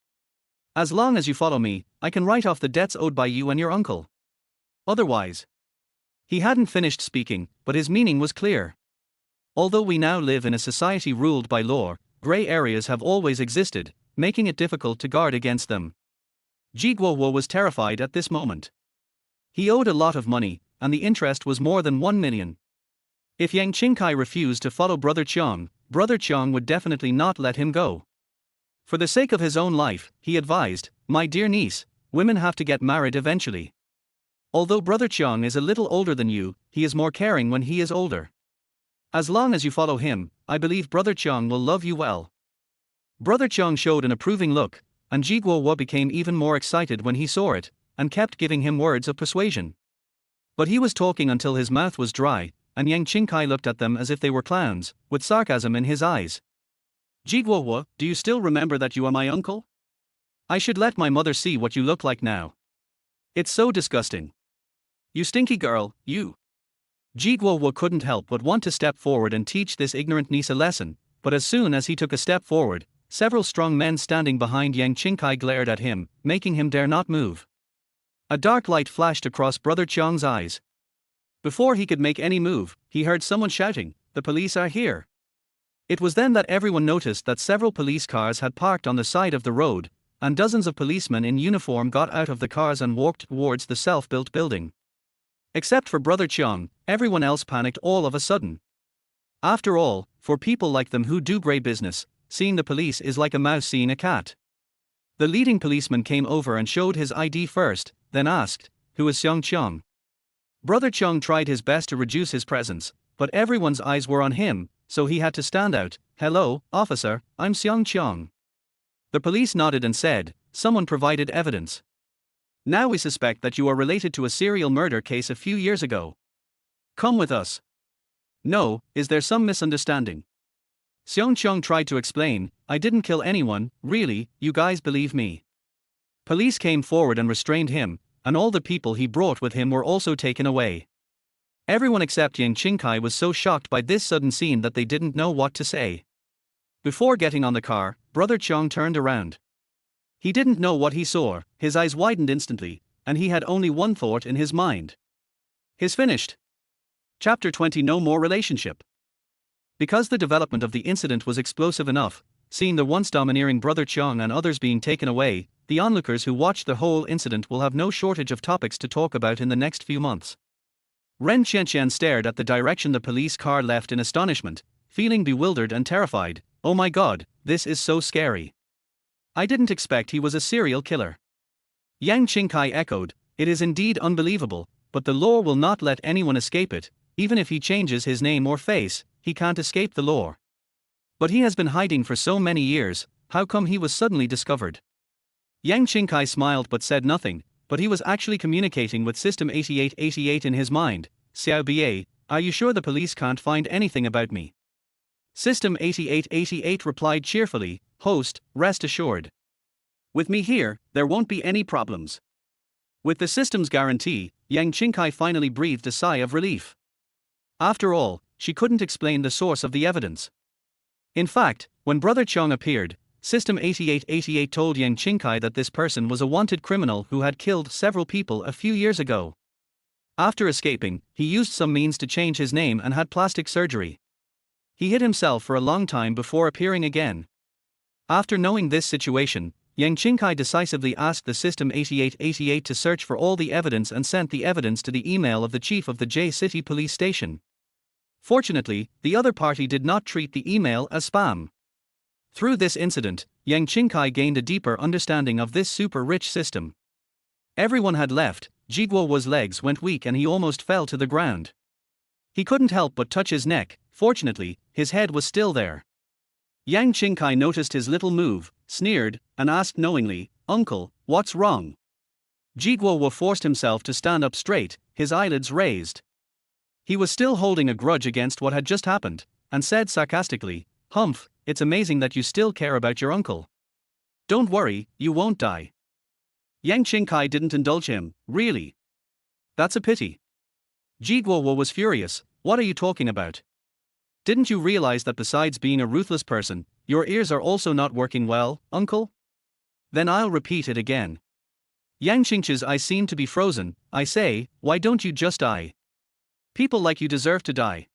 Speaker 1: As long as you follow me, I can write off the debts owed by you and your uncle. Otherwise..." He hadn't finished speaking, but his meaning was clear. Although we now live in a society ruled by law, gray areas have always existed, making it difficult to guard against them. Ji Guowo was terrified at this moment. He owed a lot of money, and the interest was more than 1 million. If Yang Qingkai refused to follow Brother Qiang would definitely not let him go. For the sake of his own life, he advised, "My dear niece, women have to get married eventually. Although Brother Qiang is a little older than you, he is more caring when he is older. As long as you follow him, I believe Brother Qiang will love you well." Brother Qiang showed an approving look, and Ji Guowo became even more excited when he saw it, and kept giving him words of persuasion. But he was talking until his mouth was dry, and Yang Qingkai looked at them as if they were clowns, with sarcasm in his eyes. "Ji Guowo, do you still remember that you are my uncle? I should let my mother see what you look like now. It's so disgusting. You stinky girl, you." Ji Guowo couldn't help but want to step forward and teach this ignorant niece a lesson, but as soon as he took a step forward, several strong men standing behind Yang Qingkai glared at him, making him dare not move. A dark light flashed across Brother Qiang's eyes. Before he could make any move, he heard someone shouting, "The police are here." It was then that everyone noticed that several police cars had parked on the side of the road, and dozens of policemen in uniform got out of the cars and walked towards the self-built building. Except for Brother Qiang, everyone else panicked all of a sudden. After all, for people like them who do grey business, seeing the police is like a mouse seeing a cat. The leading policeman came over and showed his ID first, then asked, "Who is Xiang Qiang?" Brother Qiang tried his best to reduce his presence, but everyone's eyes were on him, so he had to stand out. "Hello, officer, I'm Xiang Qiang." The police nodded and said, "Someone provided evidence. Now we suspect that you are related to a serial murder case a few years ago. Come with us." "No, is there some misunderstanding?" Xiang Qiang tried to explain, "I didn't kill anyone, really, you guys believe me." Police came forward and restrained him, and all the people he brought with him were also taken away. Everyone except Yang Qingkai was so shocked by this sudden scene that they didn't know what to say. Before getting on the car, Brother Qiang turned around. He didn't know what he saw, his eyes widened instantly, and he had only one thought in his mind. His finished. Chapter 20. No more relationship. Because the development of the incident was explosive enough, seeing the once domineering Brother Qiang and others being taken away, the onlookers who watched the whole incident will have no shortage of topics to talk about in the next few months. Ren Qianqian stared at the direction the police car left in astonishment, feeling bewildered and terrified. "Oh my god, this is so scary. I didn't expect he was a serial killer. Yang Qingchi echoed, it is indeed unbelievable, but the law will not let anyone escape it, even if he changes his name or face, he can't escape the law. But he has been hiding for so many years, how come he was suddenly discovered? Yang Qingchi smiled but said nothing, but he was actually communicating with System 8888 in his mind. Xiao Bie, are you sure the police can't find anything about me? System 8888 replied cheerfully, host, rest assured. With me here, there won't be any problems. With the system's guarantee, Yang Qingchi finally breathed a sigh of relief. After all, she couldn't explain the source of the evidence. In fact, when Brother Chong appeared, System 8888 told Yang Qingchi that this person was a wanted criminal who had killed several people a few years ago. After escaping, he used some means to change his name and had plastic surgery. He hid himself for a long time before appearing again. After knowing this situation, Yang Qingchi decisively asked the System 8888 to search for all the evidence and sent the evidence to the email of the chief of the J City police station. Fortunately, the other party did not treat the email as spam. Through this incident, Yang Qingchi gained a deeper understanding of this super-rich system. Everyone had left, Jiguo's legs went weak and he almost fell to the ground. He couldn't help but touch his neck, fortunately, his head was still there. Yang Qingchi noticed his little move, sneered, and asked knowingly, Uncle, what's wrong? Jiguo forced himself to stand up straight, his eyelids raised. He was still holding a grudge against what had just happened, and said sarcastically, Humph, it's amazing that you still care about your uncle. Don't worry, you won't die. Yang Qingchi didn't indulge him, really. That's a pity. Jiguo was furious, what are you talking about? Didn't you realize that besides being a ruthless person, your ears are also not working well, uncle? Then I'll repeat it again. Yang Qingchi's eyes seem to be frozen, I say, why don't you just die? People like you deserve to die.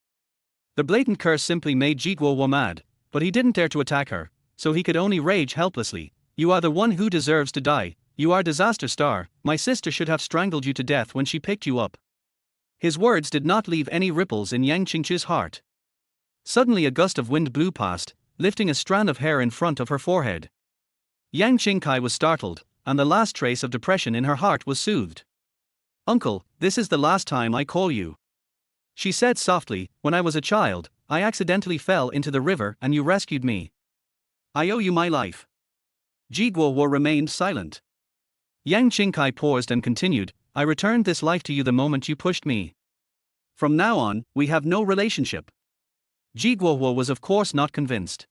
Speaker 1: The blatant curse simply made Jiguo mad, but he didn't dare to attack her, so he could only rage helplessly. You are the one who deserves to die, you are disaster star, my sister should have strangled you to death when she picked you up. His words did not leave any ripples in Yang Qingchi's heart. Suddenly a gust of wind blew past, lifting a strand of hair in front of her forehead. Yang Qingchi was startled, and the last trace of depression in her heart was soothed. Uncle, this is the last time I call you. She said softly, when I was a child, I accidentally fell into the river and you rescued me. I owe you my life. Jiguo remained silent. Yang Qingchi paused and continued, I returned this life to you the moment you pushed me. From now on, we have no relationship. Jiguo was of course not convinced.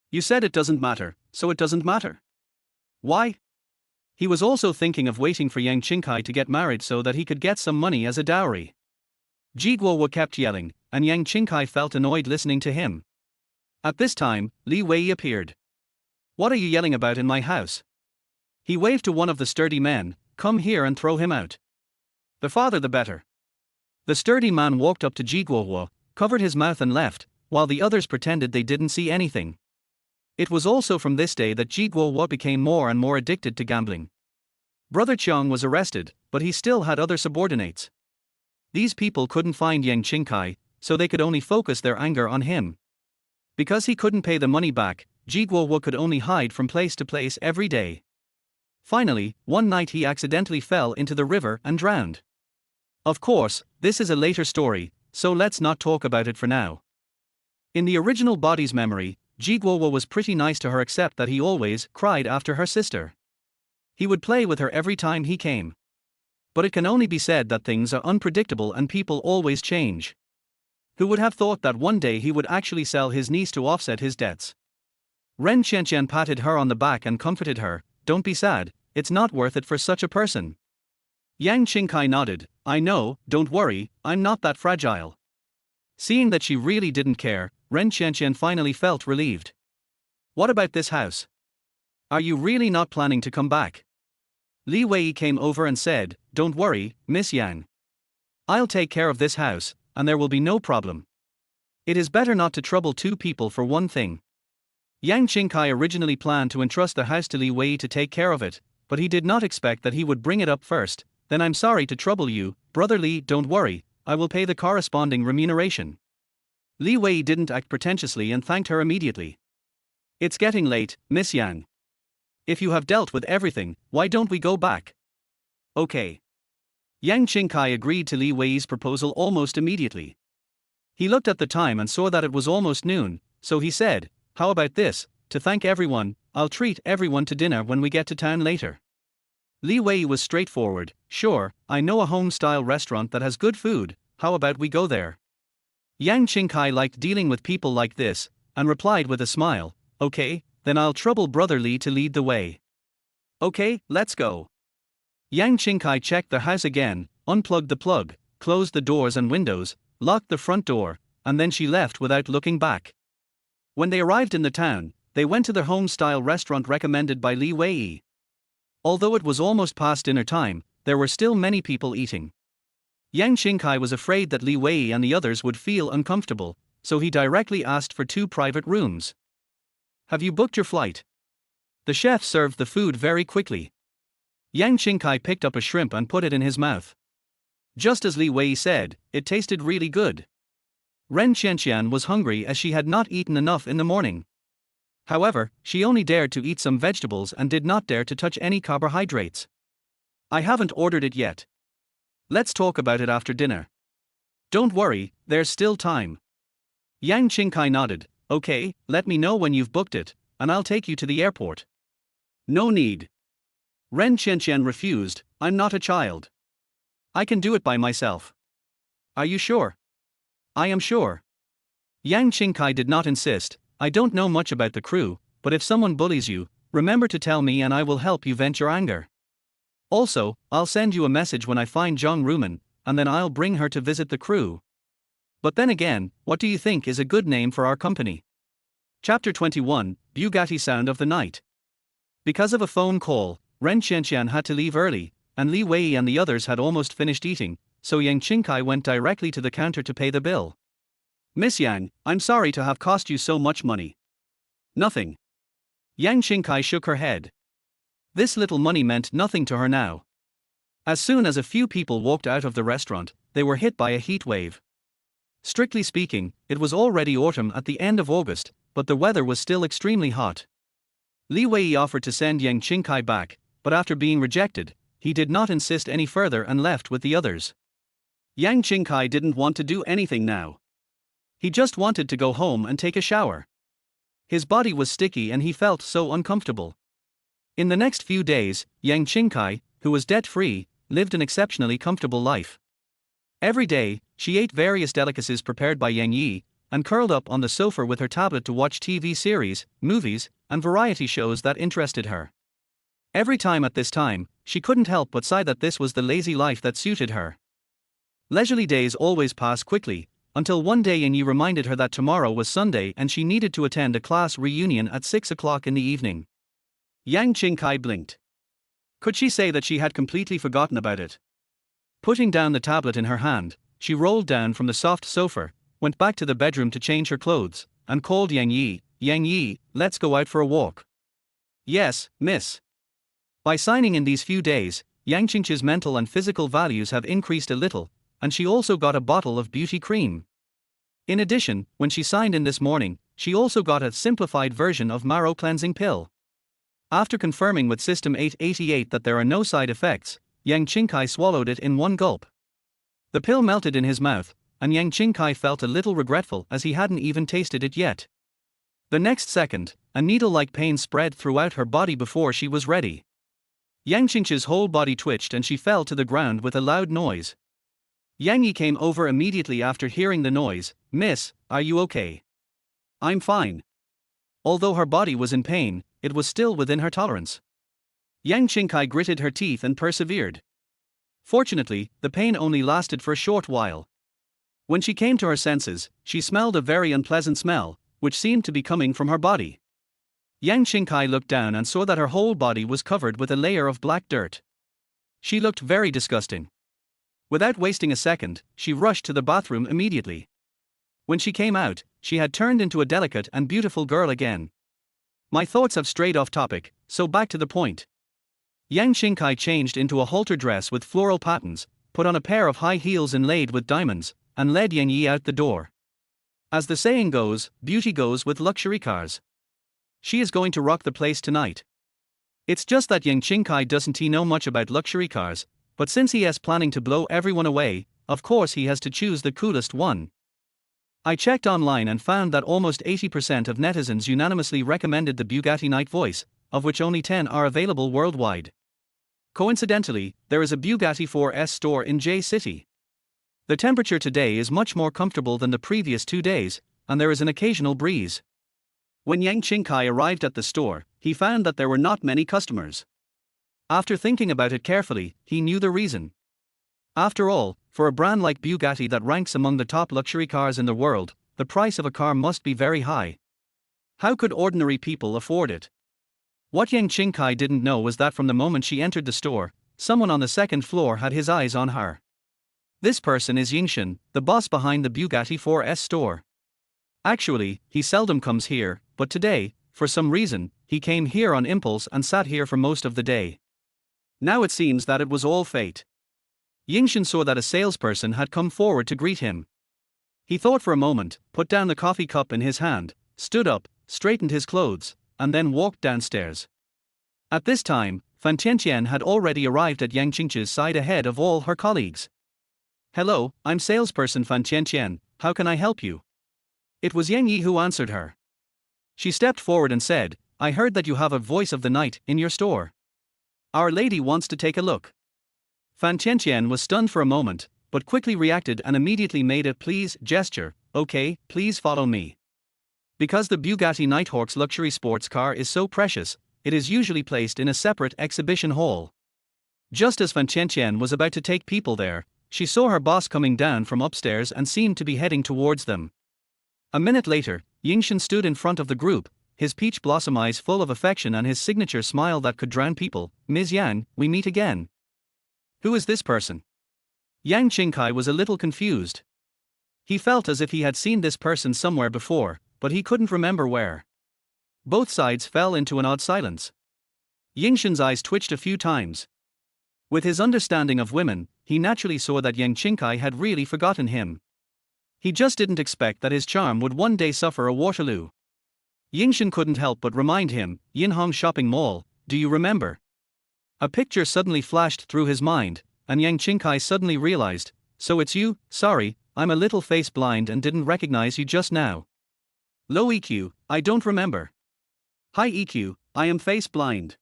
Speaker 1: You said it doesn't matter, so it doesn't matter. Why? He was also thinking of waiting for Yang Qingchi to get married so that he could get some money as a dowry. Jiguo kept yelling, and Yang Qingchi felt annoyed listening to him. At this time, Li Wei appeared. What are you yelling about in my house? He waved to one of the sturdy men, come here and throw him out. The farther the better. The sturdy man walked up to Jiguo, covered his mouth and left, while the others pretended they didn't see anything. It was also from this day that Jiguo became more and more addicted to gambling. Brother Chong was arrested, but he still had other subordinates. These people couldn't find Yang Qingchi, so they could only focus their anger on him. Because he couldn't pay the money back, Jiguo could only hide from place to place every day. Finally, one night he accidentally fell into the river and drowned. Of course, this is a later story, so let's not talk about it for now. In the original body's memory, Jiguo was pretty nice to her except that he always cried after her sister. He would play with her every time he came. But it can only be said that things are unpredictable and people always change. Who would have thought that one day he would actually sell his niece to offset his debts? Ren Qianqian patted her on the back and comforted her, don't be sad, it's not worth it for such a person. Yang Qingchi nodded, I know, don't worry, I'm not that fragile. Seeing that she really didn't care, Ren Qianqian finally felt relieved. What about this house? Are you really not planning to come back? Li Wei came over and said, don't worry, Miss Yang. I'll take care of this house, and there will be no problem. It is better not to trouble two people for one thing. Yang Qingchi originally planned to entrust the house to Li Wei to take care of it, but he did not expect that he would bring it up first. Then I'm sorry to trouble you, Brother Li, don't worry, I will pay the corresponding remuneration. Li Wei didn't act pretentiously and thanked her immediately. It's getting late, Miss Yang. If you have dealt with everything, why don't we go back? Okay. Yang Qingchi agreed to Li Wei's proposal almost immediately. He looked at the time and saw that it was almost noon, so he said, "How about this? To thank everyone, I'll treat everyone to dinner when we get to town later." Li Wei was straightforward. "Sure, I know a home-style restaurant that has good food, how about we go there?" Yang Qingchi liked dealing with people like this, and replied with a smile, "Okay, then I'll trouble Brother Li to lead the way." "Okay, let's go." Yang Qingchi checked the house again, unplugged the plug, closed the doors and windows, locked the front door, and then she left without looking back. When they arrived in the town, they went to the home-style restaurant recommended by Li Wei. Although it was almost past dinner time, there were still many people eating. Yang Qingchi was afraid that Li Wei and the others would feel uncomfortable, so he directly asked for 2 private rooms. "Have you booked your flight?" The chef served the food very quickly. Yang Qingchi picked up a shrimp and put it in his mouth. Just as Li Wei said, it tasted really good. Ren Qianqian was hungry as she had not eaten enough in the morning. However, she only dared to eat some vegetables and did not dare to touch any carbohydrates. "I haven't ordered it yet. Let's talk about it after dinner." "Don't worry, there's still time." Yang Qingchi nodded. "Okay, let me know when you've booked it, and I'll take you to the airport." "No need." Ren Qianqian refused. "I'm not a child. I can do it by myself." "Are you sure?" "I am sure." Yang Qingchi did not insist. "I don't know much about the crew, but if someone bullies you, remember to tell me and I will help you vent your anger. Also, I'll send you a message when I find Zhang Rumen, and then I'll bring her to visit the crew. But then again, what do you think is a good name for our company?" Chapter 21, Bugatti Sound of the Night. Because of a phone call, Ren Qianqian had to leave early, and Li Wei and the others had almost finished eating, so Yang Qingchi went directly to the counter to pay the bill. "Miss Yang, I'm sorry to have cost you so much money." "Nothing." Yang Qingchi shook her head. This little money meant nothing to her now. As soon as a few people walked out of the restaurant, they were hit by a heat wave. Strictly speaking, it was already autumn at the end of August, but the weather was still extremely hot. Li Wei offered to send Yang Qingchi back, but after being rejected, he did not insist any further and left with the others. Yang Qingchi didn't want to do anything now. He just wanted to go home and take a shower. His body was sticky and he felt so uncomfortable. In the next few days, Yang Qingchi, who was debt-free, lived an exceptionally comfortable life. Every day, she ate various delicacies prepared by Yang Yi, and curled up on the sofa with her tablet to watch TV series, movies, and variety shows that interested her. Every time at this time, she couldn't help but sigh that this was the lazy life that suited her. Leisurely days always pass quickly, until one day Yang Yi reminded her that tomorrow was Sunday and she needed to attend a class reunion at 6 o'clock in the evening. Yang Qingchi blinked. Could she say that she had completely forgotten about it? Putting down the tablet in her hand, she rolled down from the soft sofa, went back to the bedroom to change her clothes, and called Yang Yi. "Yang Yi, let's go out for a walk." "Yes, miss." By signing in these few days, Yang Qingchi's mental and physical values have increased a little, and she also got a bottle of beauty cream. In addition, when she signed in this morning, she also got a simplified version of marrow cleansing pill. After confirming with System 888 that there are no side effects, Yang Qingchi swallowed it in one gulp. The pill melted in his mouth, and Yang Qingchi felt a little regretful as he hadn't even tasted it yet. The next second, a needle-like pain spread throughout her body before she was ready. Yang Qingchi's whole body twitched and she fell to the ground with a loud noise. Yang Yi came over immediately after hearing the noise. "Miss, are you okay?" "I'm fine." Although her body was in pain, it was still within her tolerance. Yang Qingchi gritted her teeth and persevered. Fortunately, the pain only lasted for a short while. When she came to her senses, she smelled a very unpleasant smell, which seemed to be coming from her body. Yang Qingchi looked down and saw that her whole body was covered with a layer of black dirt. She looked very disgusting. Without wasting a second, she rushed to the bathroom immediately. When she came out, she had turned into a delicate and beautiful girl again. My thoughts have strayed off topic, so back to the point. Yang Qingchi changed into a halter dress with floral patterns, put on a pair of high heels inlaid with diamonds, and led Yang Yi out the door. As the saying goes, beauty goes with luxury cars. She is going to rock the place tonight. It's just that Yang Qingchi doesn't know much about luxury cars, but since he is planning to blow everyone away, of course he has to choose the coolest one. I checked online and found that almost 80% of netizens unanimously recommended the Bugatti Night Voice, of which only 10 are available worldwide. Coincidentally, there is a Bugatti 4S store in J City. The temperature today is much more comfortable than the previous 2 days, and there is an occasional breeze. When Yang Qingchi arrived at the store, he found that there were not many customers. After thinking about it carefully, he knew the reason. After all, for a brand like Bugatti that ranks among the top luxury cars in the world, the price of a car must be very high. How could ordinary people afford it? What Yang Qingchi didn't know was that from the moment she entered the store, someone on the second floor had his eyes on her. This person is Yingshan, the boss behind the Bugatti 4S store. Actually, he seldom comes here, but today, for some reason, he came here on impulse and sat here for most of the day. Now it seems that it was all fate. Yingshan saw that a salesperson had come forward to greet him. He thought for a moment, put down the coffee cup in his hand, stood up, straightened his clothes, and then walked downstairs. At this time, Fan Tiantian had already arrived at Yang Qingchi's side ahead of all her colleagues. "Hello, I'm salesperson Fan Tiantian, how can I help you?" It was Yang Yi who answered her. She stepped forward and said, "I heard that you have a voice of the night in your store. Our lady wants to take a look." Fan Tiantian was stunned for a moment, but quickly reacted and immediately made a please gesture. "Okay, please follow me." Because the Bugatti Nighthawk's luxury sports car is so precious, it is usually placed in a separate exhibition hall. Just as Fan Tiantian was about to take people there, she saw her boss coming down from upstairs and seemed to be heading towards them. A minute later, Yingshan stood in front of the group, his peach blossom eyes full of affection and his signature smile that could drown people. "Ms. Yang, we meet again. Who is this person?" Yang Qingchi was a little confused. He felt as if he had seen this person somewhere before, but he couldn't remember where. Both sides fell into an odd silence. Yingshan's eyes twitched a few times. With his understanding of women, he naturally saw that Yang Qingchi had really forgotten him. He just didn't expect that his charm would one day suffer a Waterloo. Yingshan couldn't help but remind him, "Yinhong Shopping Mall, do you remember?" A picture suddenly flashed through his mind, and Yang Qingchi suddenly realized, "So it's you? Sorry, I'm a little face blind and didn't recognize you just now." "Low EQ, I don't remember." "High EQ, I am face blind."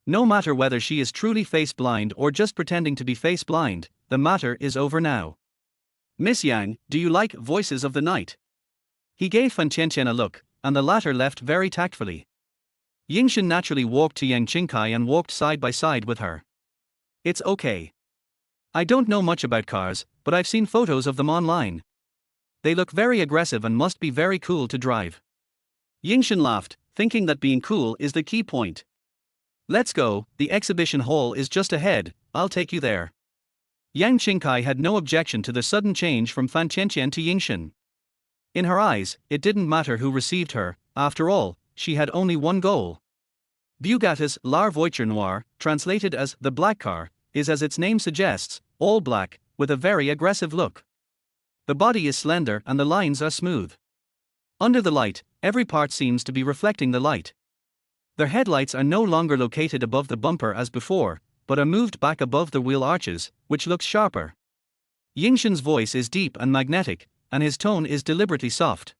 Speaker 1: No matter whether she is truly face blind or just pretending to be face blind, the matter is over now. "Miss Yang, do you like Voices of the Night?" He gave Fan Tiantian a look, and the latter left very tactfully. Yingshan naturally walked to Yang Qingchi and walked side by side with her. "It's okay. I don't know much about cars, but I've seen photos of them online. They look very aggressive and must be very cool to drive." Yingshan laughed, thinking that being cool is the key point. "Let's go, the exhibition hall is just ahead, I'll take you there." Yang Qingchi had no objection to the sudden change from Fan Tiantian to Yingshan. In her eyes, it didn't matter who received her, after all, she had only one goal. Bugatti's La Voiture Noire, translated as the black car, is as its name suggests, all black, with a very aggressive look. The body is slender and the lines are smooth. Under the light, every part seems to be reflecting the light. Their headlights are no longer located above the bumper as before, but are moved back above the wheel arches, which looks sharper. Yingshan's voice is deep and magnetic, and his tone is deliberately soft.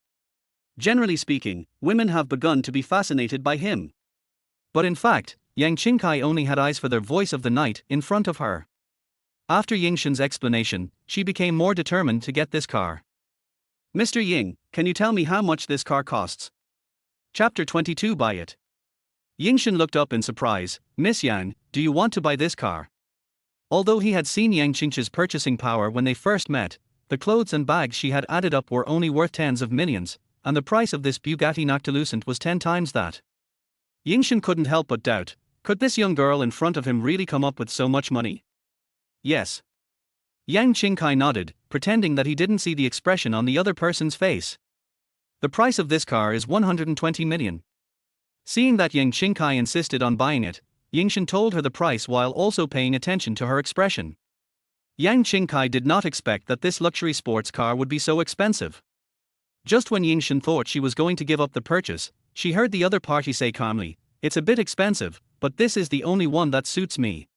Speaker 1: Generally speaking, women have begun to be fascinated by him. But in fact, Yang Qingchi only had eyes for their voice of the night in front of her. After Yingshan's explanation, she became more determined to get this car. "Mr. Ying, can you tell me how much this car costs?" Chapter 22. Buy it. Yingshan looked up in surprise. "Miss Yang, do you want to buy this car?" Although he had seen Yang Qingchi's purchasing power when they first met, the clothes and bags she had added up were only worth tens of millions, and the price of this Bugatti Noctilucent was 10 times that. Yingshan couldn't help but doubt, could this young girl in front of him really come up with so much money? Yes. Yang Qingchi nodded, pretending that he didn't see the expression on the other person's face. "The price of this car is 120 million. Seeing that Yang Qingchi insisted on buying it, Yingshan told her the price while also paying attention to her expression. Yang Qingchi did not expect that this luxury sports car would be so expensive. Just when Yingshan thought she was going to give up the purchase, she heard the other party say calmly, "It's a bit expensive, but this is the only one that suits me."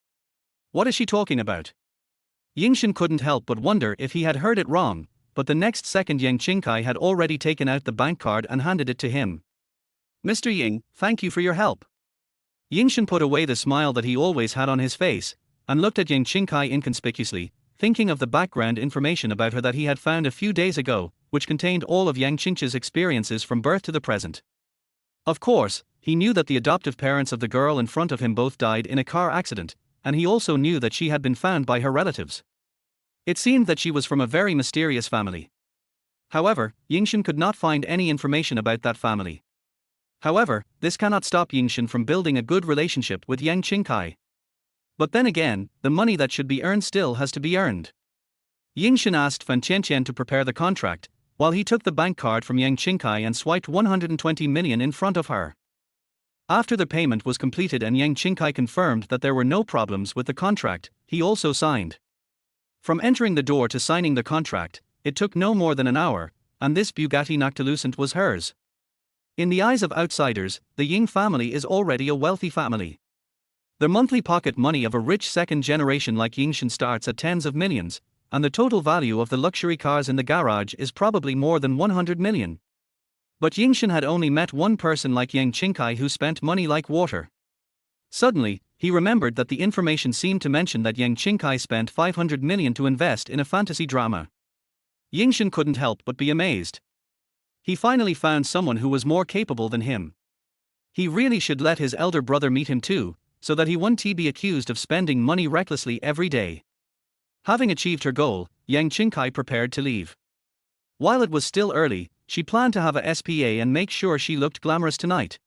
Speaker 1: What is she talking about? Yingshan couldn't help but wonder if he had heard it wrong, but the next second Yang Qingkai had already taken out the bank card and handed it to him. "Mr. Ying, thank you for your help." Yingshan put away the smile that he always had on his face, and looked at Yang Qingkai inconspicuously, thinking of the background information about her that he had found a few days ago, which contained all of Yang Qingchi's experiences from birth to the present. Of course, he knew that the adoptive parents of the girl in front of him both died in a car accident, and he also knew that she had been found by her relatives. It seemed that she was from a very mysterious family. However, Yingshan could not find any information about that family. However, this cannot stop Yingshan from building a good relationship with Yang Qingkai. But then again, the money that should be earned still has to be earned. Yingshan asked Fan Qianqian to prepare the contract, while he took the bank card from Yang Qingkai and swiped 120 million in front of her. After the payment was completed and Yang Qingkai confirmed that there were no problems with the contract, he also signed. From entering the door to signing the contract, it took no more than an hour, and this Bugatti Noctilucent was hers. In the eyes of outsiders, the Ying family is already a wealthy family. The monthly pocket money of a rich second generation like Yingshan starts at tens of millions, and the total value of the luxury cars in the garage is probably more than 100 million. But Yingshan had only met one person like Yang Qingkai who spent money like water. Suddenly, he remembered that the information seemed to mention that Yang Qingkai spent 500 million to invest in a fantasy drama. Yingshan couldn't help but be amazed. He finally found someone who was more capable than him. He really should let his elder brother meet him too, so that he won't be accused of spending money recklessly every day. Having achieved her goal, Yang Qingkai prepared to leave. While it was still early, she planned to have a SPA and make sure she looked glamorous tonight.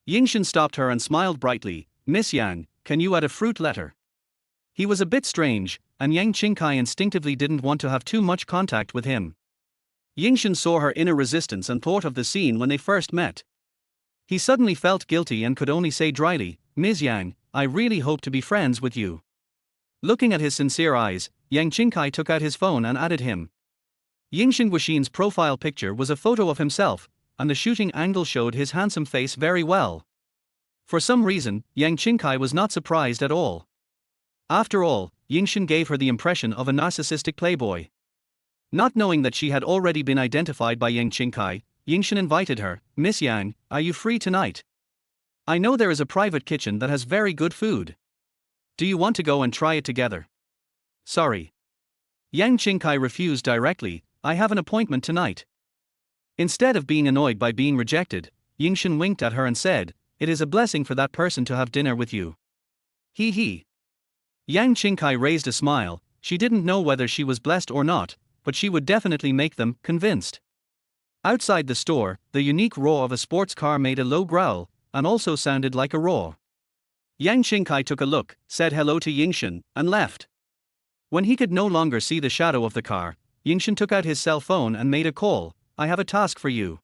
Speaker 1: Yingshan stopped her and smiled brightly. "Miss Yang, can you add a fruit letter?" He was a bit strange, and Yang Qingkai instinctively didn't want to have too much contact with him. Yingshan saw her inner resistance and thought of the scene when they first met. He suddenly felt guilty and could only say dryly, "Ms. Yang, I really hope to be friends with you." Looking at his sincere eyes, Yang Qingkai took out his phone and added him. Yingshan Guixin's profile picture was a photo of himself, and the shooting angle showed his handsome face very well. For some reason, Yang Qingkai was not surprised at all. After all, Yingshan gave her the impression of a narcissistic playboy. Not knowing that she had already been identified by Yang Qingkai, Yingshan invited her. "Miss Yang, are you free tonight? I know there is a private kitchen that has very good food. Do you want to go and try it together?" "Sorry." Yang Qingkai refused directly. "I have an appointment tonight." Instead of being annoyed by being rejected, Yingshan winked at her and said, "It is a blessing for that person to have dinner with you." He he. Yang Qingkai raised a smile. She didn't know whether she was blessed or not, but she would definitely make them convinced. Outside the store, the unique roar of a sports car made a low growl, and also sounded like a roar. Yang Qingkai took a look, said hello to Yingshan, and left. When he could no longer see the shadow of the car, Yingshan took out his cell phone and made a call. "I have a task for you.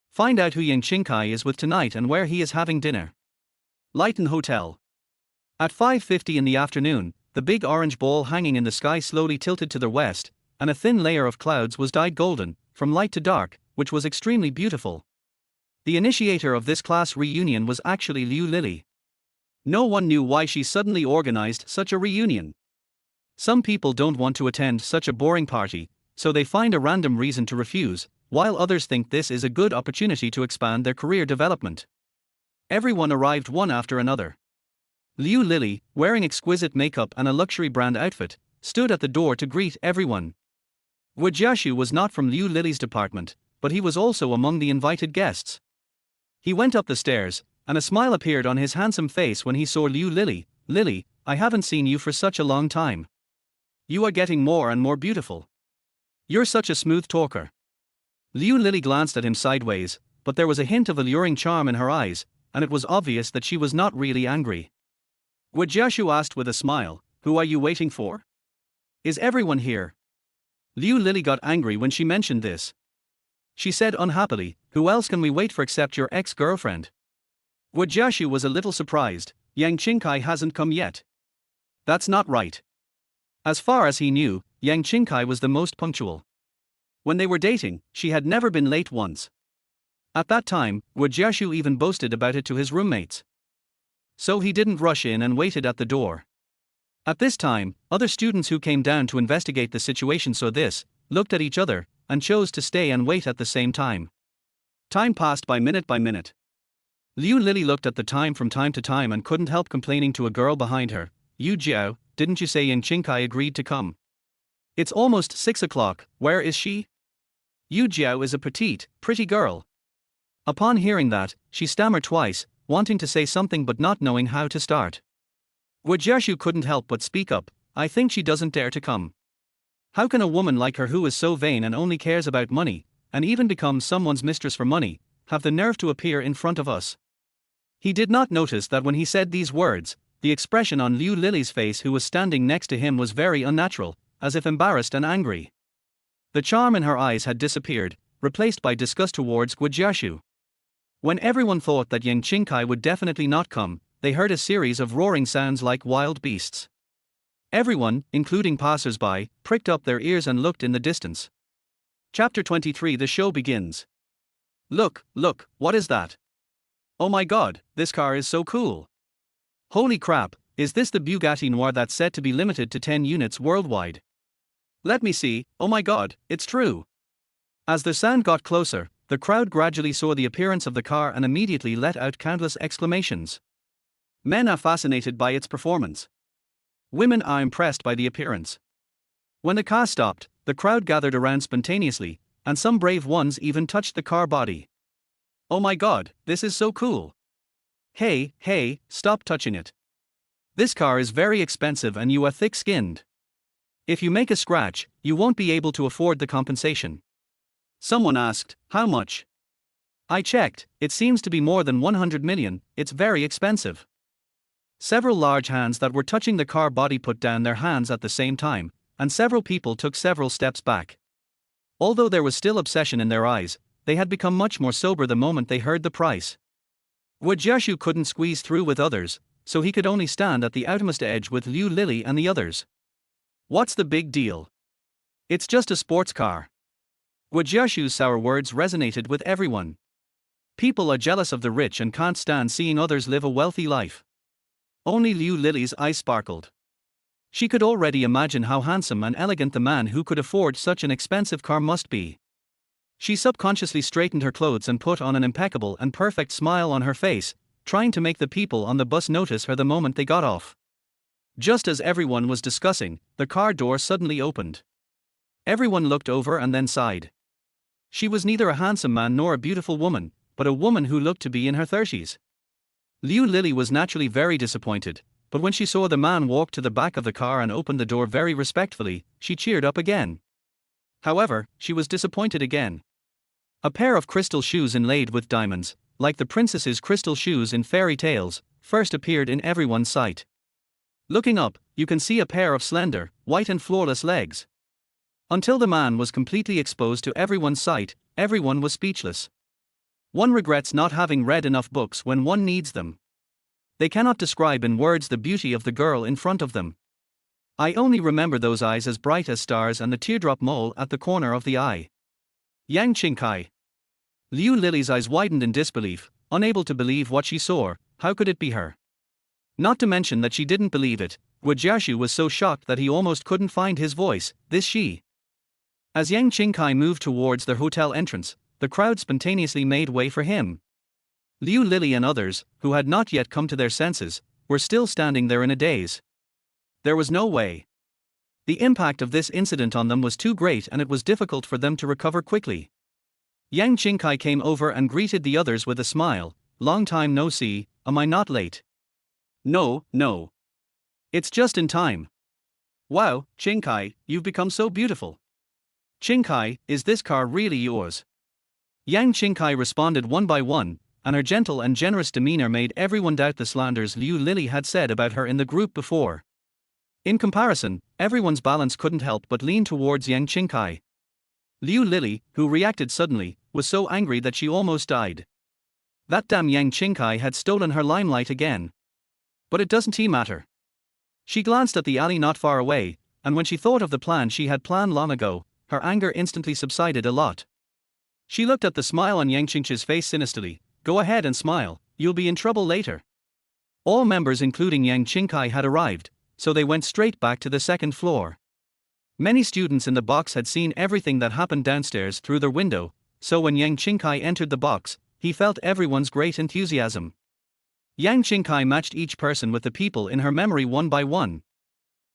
Speaker 1: Find out who Yang Qingkai is with tonight and where he is having dinner. Lighton Hotel." At 5:50 in the afternoon, the big orange ball hanging in the sky slowly tilted to the west, and a thin layer of clouds was dyed golden, from light to dark, which was extremely beautiful. The initiator of this class reunion was actually Liu Lili. No one knew why she suddenly organized such a reunion. Some people don't want to attend such a boring party, so they find a random reason to refuse, while others think this is a good opportunity to expand their career development. Everyone arrived one after another. Liu Lili, wearing exquisite makeup and a luxury brand outfit, stood at the door to greet everyone. Wu Jiaxu was not from Liu Lili's department, but he was also among the invited guests. He went up the stairs, and a smile appeared on his handsome face when he saw Liu Lili. "Lili, I haven't seen you for such a long time. You are getting more and more beautiful. You're such a smooth talker." Liu Lili glanced at him sideways, but there was a hint of alluring charm in her eyes, and it was obvious that she was not really angry. Wu Jiaxu asked with a smile, "Who are you waiting for? Is everyone here?" Liu Lili got angry when she mentioned this. She said unhappily, "Who else can we wait for except your ex-girlfriend?" Wu Jiaxu was a little surprised. "Yang Qingkai hasn't come yet." That's not right. As far as he knew, Yang Qingkai was the most punctual. When they were dating, she had never been late once. At that time, Guanyin even boasted about it to his roommates. So he didn't rush in and waited at the door. At this time, other students who came down to investigate the situation saw this, looked at each other, and chose to stay and wait at the same time. Time passed by minute. Liu Lili looked at the time from time to time and couldn't help complaining to a girl behind her. "Yu Jiao, didn't you say Qingchi agreed to come? It's almost 6 o'clock, where is she?" Yu Jiao is a petite, pretty girl. Upon hearing that, she stammered twice, wanting to say something but not knowing how to start. Guanyin couldn't help but speak up. "I think she doesn't dare to come. How can a woman like her who is so vain and only cares about money, and even becomes someone's mistress for money, have the nerve to appear in front of us?" He did not notice that when he said these words, the expression on Liu Lili's face, who was standing next to him, was very unnatural, as if embarrassed and angry. The charm in her eyes had disappeared, replaced by disgust towards Guanyin. When everyone thought that Qingchi would definitely not come, they heard a series of roaring sounds like wild beasts. Everyone, including passers-by, pricked up their ears and looked in the distance. Chapter 23. The show begins. Look, what is that? Oh my god, this car is so cool. Holy crap, is this the Bugatti Noir that's said to be limited to 10 units worldwide? Let me see, oh my god, it's true. As the sound got closer, the crowd gradually saw the appearance of the car and immediately let out countless exclamations. Men are fascinated by its performance. Women are impressed by the appearance. When the car stopped, the crowd gathered around spontaneously, and some brave ones even touched the car body. Oh my god, this is so cool. Hey, stop touching it. This car is very expensive and you are thick-skinned. If you make a scratch, you won't be able to afford the compensation. Someone asked, "How much?" I checked, it seems to be more than 100 million, it's very expensive. Several large hands that were touching the car body put down their hands at the same time, and several people took several steps back. Although there was still obsession in their eyes, they had become much more sober the moment they heard the price. Guanyin couldn't squeeze through with others, so he could only stand at the outermost edge with Liu Lili and the others. What's the big deal? It's just a sports car. Guanyi's sour words resonated with everyone. People are jealous of the rich and can't stand seeing others live a wealthy life. Only Liu Lili's eyes sparkled. She could already imagine how handsome and elegant the man who could afford such an expensive car must be. She subconsciously straightened her clothes and put on an impeccable and perfect smile on her face, trying to make the people on the bus notice her the moment they got off. Just as everyone was discussing, the car door suddenly opened. Everyone looked over and then sighed. She was neither a handsome man nor a beautiful woman, but a woman who looked to be in her 30s. Liu Lili was naturally very disappointed, but when she saw the man walk to the back of the car and open the door very respectfully, she cheered up again. However, she was disappointed again. A pair of crystal shoes inlaid with diamonds, like the princess's crystal shoes in fairy tales, first appeared in everyone's sight. Looking up, you can see a pair of slender, white and flawless legs. Until the man was completely exposed to everyone's sight, everyone was speechless. One regrets not having read enough books when one needs them. They cannot describe in words the beauty of the girl in front of them. I only remember those eyes as bright as stars and the teardrop mole at the corner of the eye. Qingchi. Liu Lili's eyes widened in disbelief, unable to believe what she saw. How could it be her? Not to mention that she didn't believe it, Guanyin was so shocked that he almost couldn't find his voice. This she. As Qingchi moved towards their hotel entrance, the crowd spontaneously made way for him. Liu Lili and others, who had not yet come to their senses, were still standing there in a daze. There was no way. The impact of this incident on them was too great and it was difficult for them to recover quickly. Qingchi came over and greeted the others with a smile. "Long time no see, am I not late?" No. It's just in time. Wow, Qingchi, you've become so beautiful. Qingchi, is this car really yours? Qingchi responded one by one, and her gentle and generous demeanor made everyone doubt the slanders Liu Lili had said about her in the group before. In comparison, everyone's balance couldn't help but lean towards Qingchi. Liu Lili, who reacted suddenly, was so angry that she almost died. That damn Qingchi had stolen her limelight again. But it doesn't matter. She glanced at the alley not far away, and when she thought of the plan she had planned long ago, her anger instantly subsided a lot. She looked at the smile on Yang Qingchi's face sinisterly. Go ahead and smile, you'll be in trouble later. All members including Yang Qingkai had arrived, so they went straight back to the second floor. Many students in the box had seen everything that happened downstairs through their window, so when Yang Qingkai entered the box, he felt everyone's great enthusiasm. Yang Qingkai matched each person with the people in her memory one by one.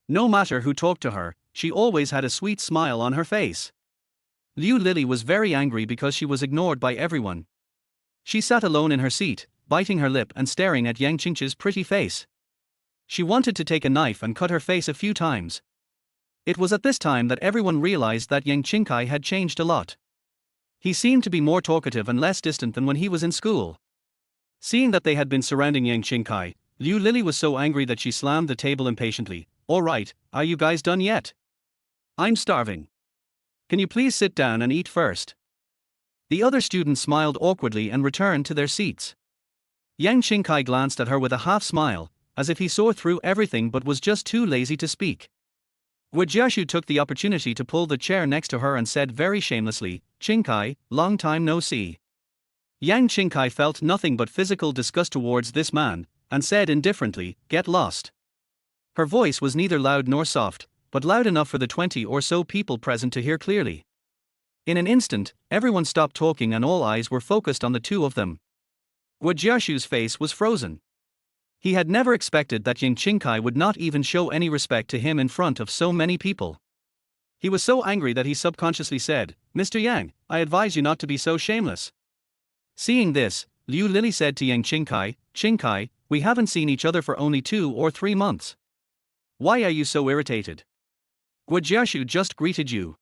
Speaker 1: No matter who talked to her, she always had a sweet smile on her face. Liu Lili was very angry because she was ignored by everyone. She sat alone in her seat, biting her lip and staring at Yang Qingchi's pretty face. She wanted to take a knife and cut her face a few times. It was at this time that everyone realized that Yang Qingkai had changed a lot. He seemed to be more talkative and less distant than when he was in school. Seeing that they had been surrounding Yang Qingkai, Liu Lili was so angry that she slammed the table impatiently. All right, are you guys done yet? I'm starving. Can you please sit down and eat first? The other students smiled awkwardly and returned to their seats. Yang Qingkai glanced at her with a half smile, as if he saw through everything but was just too lazy to speak. Guanyin took the opportunity to pull the chair next to her and said very shamelessly, Qingkai, long time no see. Yang Qingkai felt nothing but physical disgust towards this man, and said indifferently, get lost. Her voice was neither loud nor soft, but loud enough for the 20 or so people present to hear clearly. In an instant, everyone stopped talking and all eyes were focused on the two of them. Guanyi's face was frozen. He had never expected that Yang Qingkai would not even show any respect to him in front of so many people. He was so angry that he subconsciously said, Mr. Yang, I advise you not to be so shameless. Seeing this, Liu Lili said to Yang Qingkai, Qingkai, we haven't seen each other for only 2 or 3 months. Why are you so irritated? Guanyin just greeted you.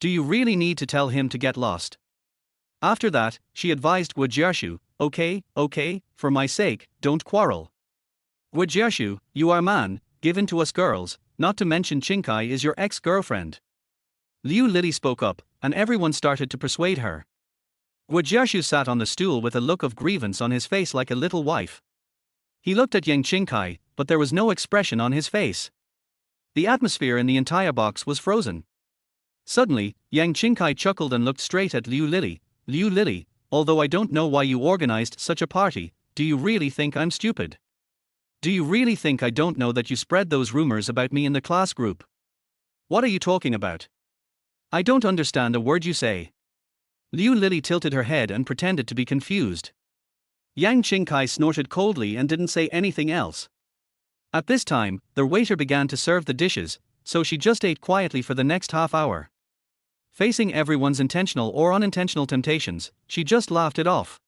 Speaker 1: Do you really need to tell him to get lost? After that, she advised Guanyin, okay, for my sake, don't quarrel. Guanyin, you are a man, given to us girls, not to mention Qingkai is your ex-girlfriend. Liu Lili spoke up, and everyone started to persuade her. Guanyin sat on the stool with a look of grievance on his face like a little wife. He looked at Yang Qingkai, but there was no expression on his face. The atmosphere in the entire box was frozen. Suddenly, Yang Qingkai chuckled and looked straight at Liu Lili. Liu Lili, although I don't know why you organized such a party, do you really think I'm stupid? Do you really think I don't know that you spread those rumors about me in the class group? What are you talking about? I don't understand a word you say. Liu Lili tilted her head and pretended to be confused. Yang Qingkai snorted coldly and didn't say anything else. At this time, the waiter began to serve the dishes, so she just ate quietly for the next half hour. Facing everyone's intentional or unintentional temptations, she just laughed it off.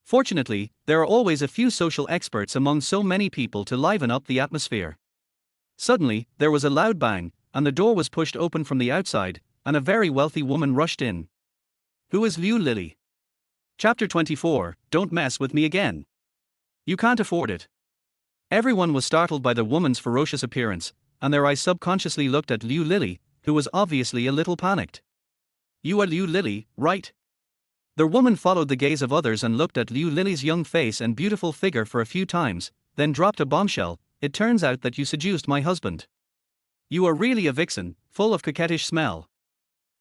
Speaker 1: Fortunately, there are always a few social experts among so many people to liven up the atmosphere. Suddenly, there was a loud bang, and the door was pushed open from the outside, and a very wealthy woman rushed in. Who is Liu Lili? Chapter 24, Don't Mess with Me Again. You can't afford it. Everyone was startled by the woman's ferocious appearance, and their eyes subconsciously looked at Liu Lili, who was obviously a little panicked. You are Liu Lili, right? The woman followed the gaze of others and looked at Liu Lili's young face and beautiful figure for a few times, then dropped a bombshell. It turns out that you seduced my husband. You are really a vixen, full of coquettish smell.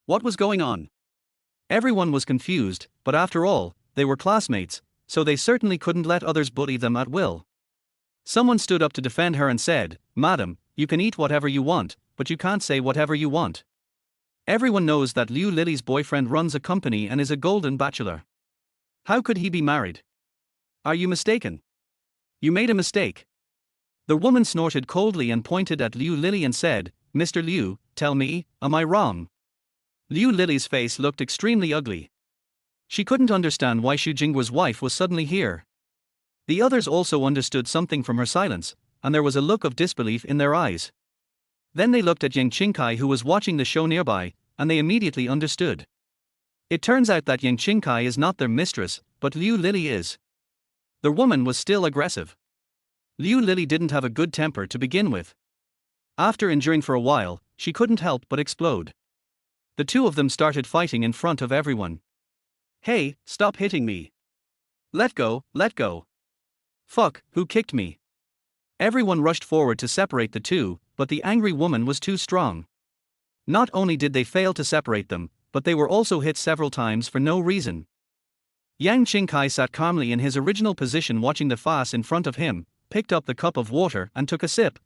Speaker 1: What was going on? Everyone was confused, but after all, they were classmates, so they certainly couldn't let others bully them at will. Someone stood up to defend her and said, Madam, you can eat whatever you want, but you can't say whatever you want. Everyone knows that Liu Lili's boyfriend runs a company and is a golden bachelor. How could he be married? Are you mistaken? You made a mistake. The woman snorted coldly and pointed at Liu Lili and said, Mr. Liu, tell me, am I wrong? Liu Lili's face looked extremely ugly. She couldn't understand why Xu Jingguo's wife was suddenly here. The others also understood something from her silence, and there was a look of disbelief in their eyes. Then they looked at Yang Qingkai, who was watching the show nearby, and they immediately understood. It turns out that Yang Qingkai is not their mistress, but Liu Lili is. The woman was still aggressive. Liu Lili didn't have a good temper to begin with. After enduring for a while, she couldn't help but explode. The two of them started fighting in front of everyone. Hey, stop hitting me. Let go, let go. Fuck, who kicked me? Everyone rushed forward to separate the two, but the angry woman was too strong. Not only did they fail to separate them, but they were also hit several times for no reason. Yang Qingkai sat calmly in his original position watching the farce in front of him, picked up the cup of water and took a sip.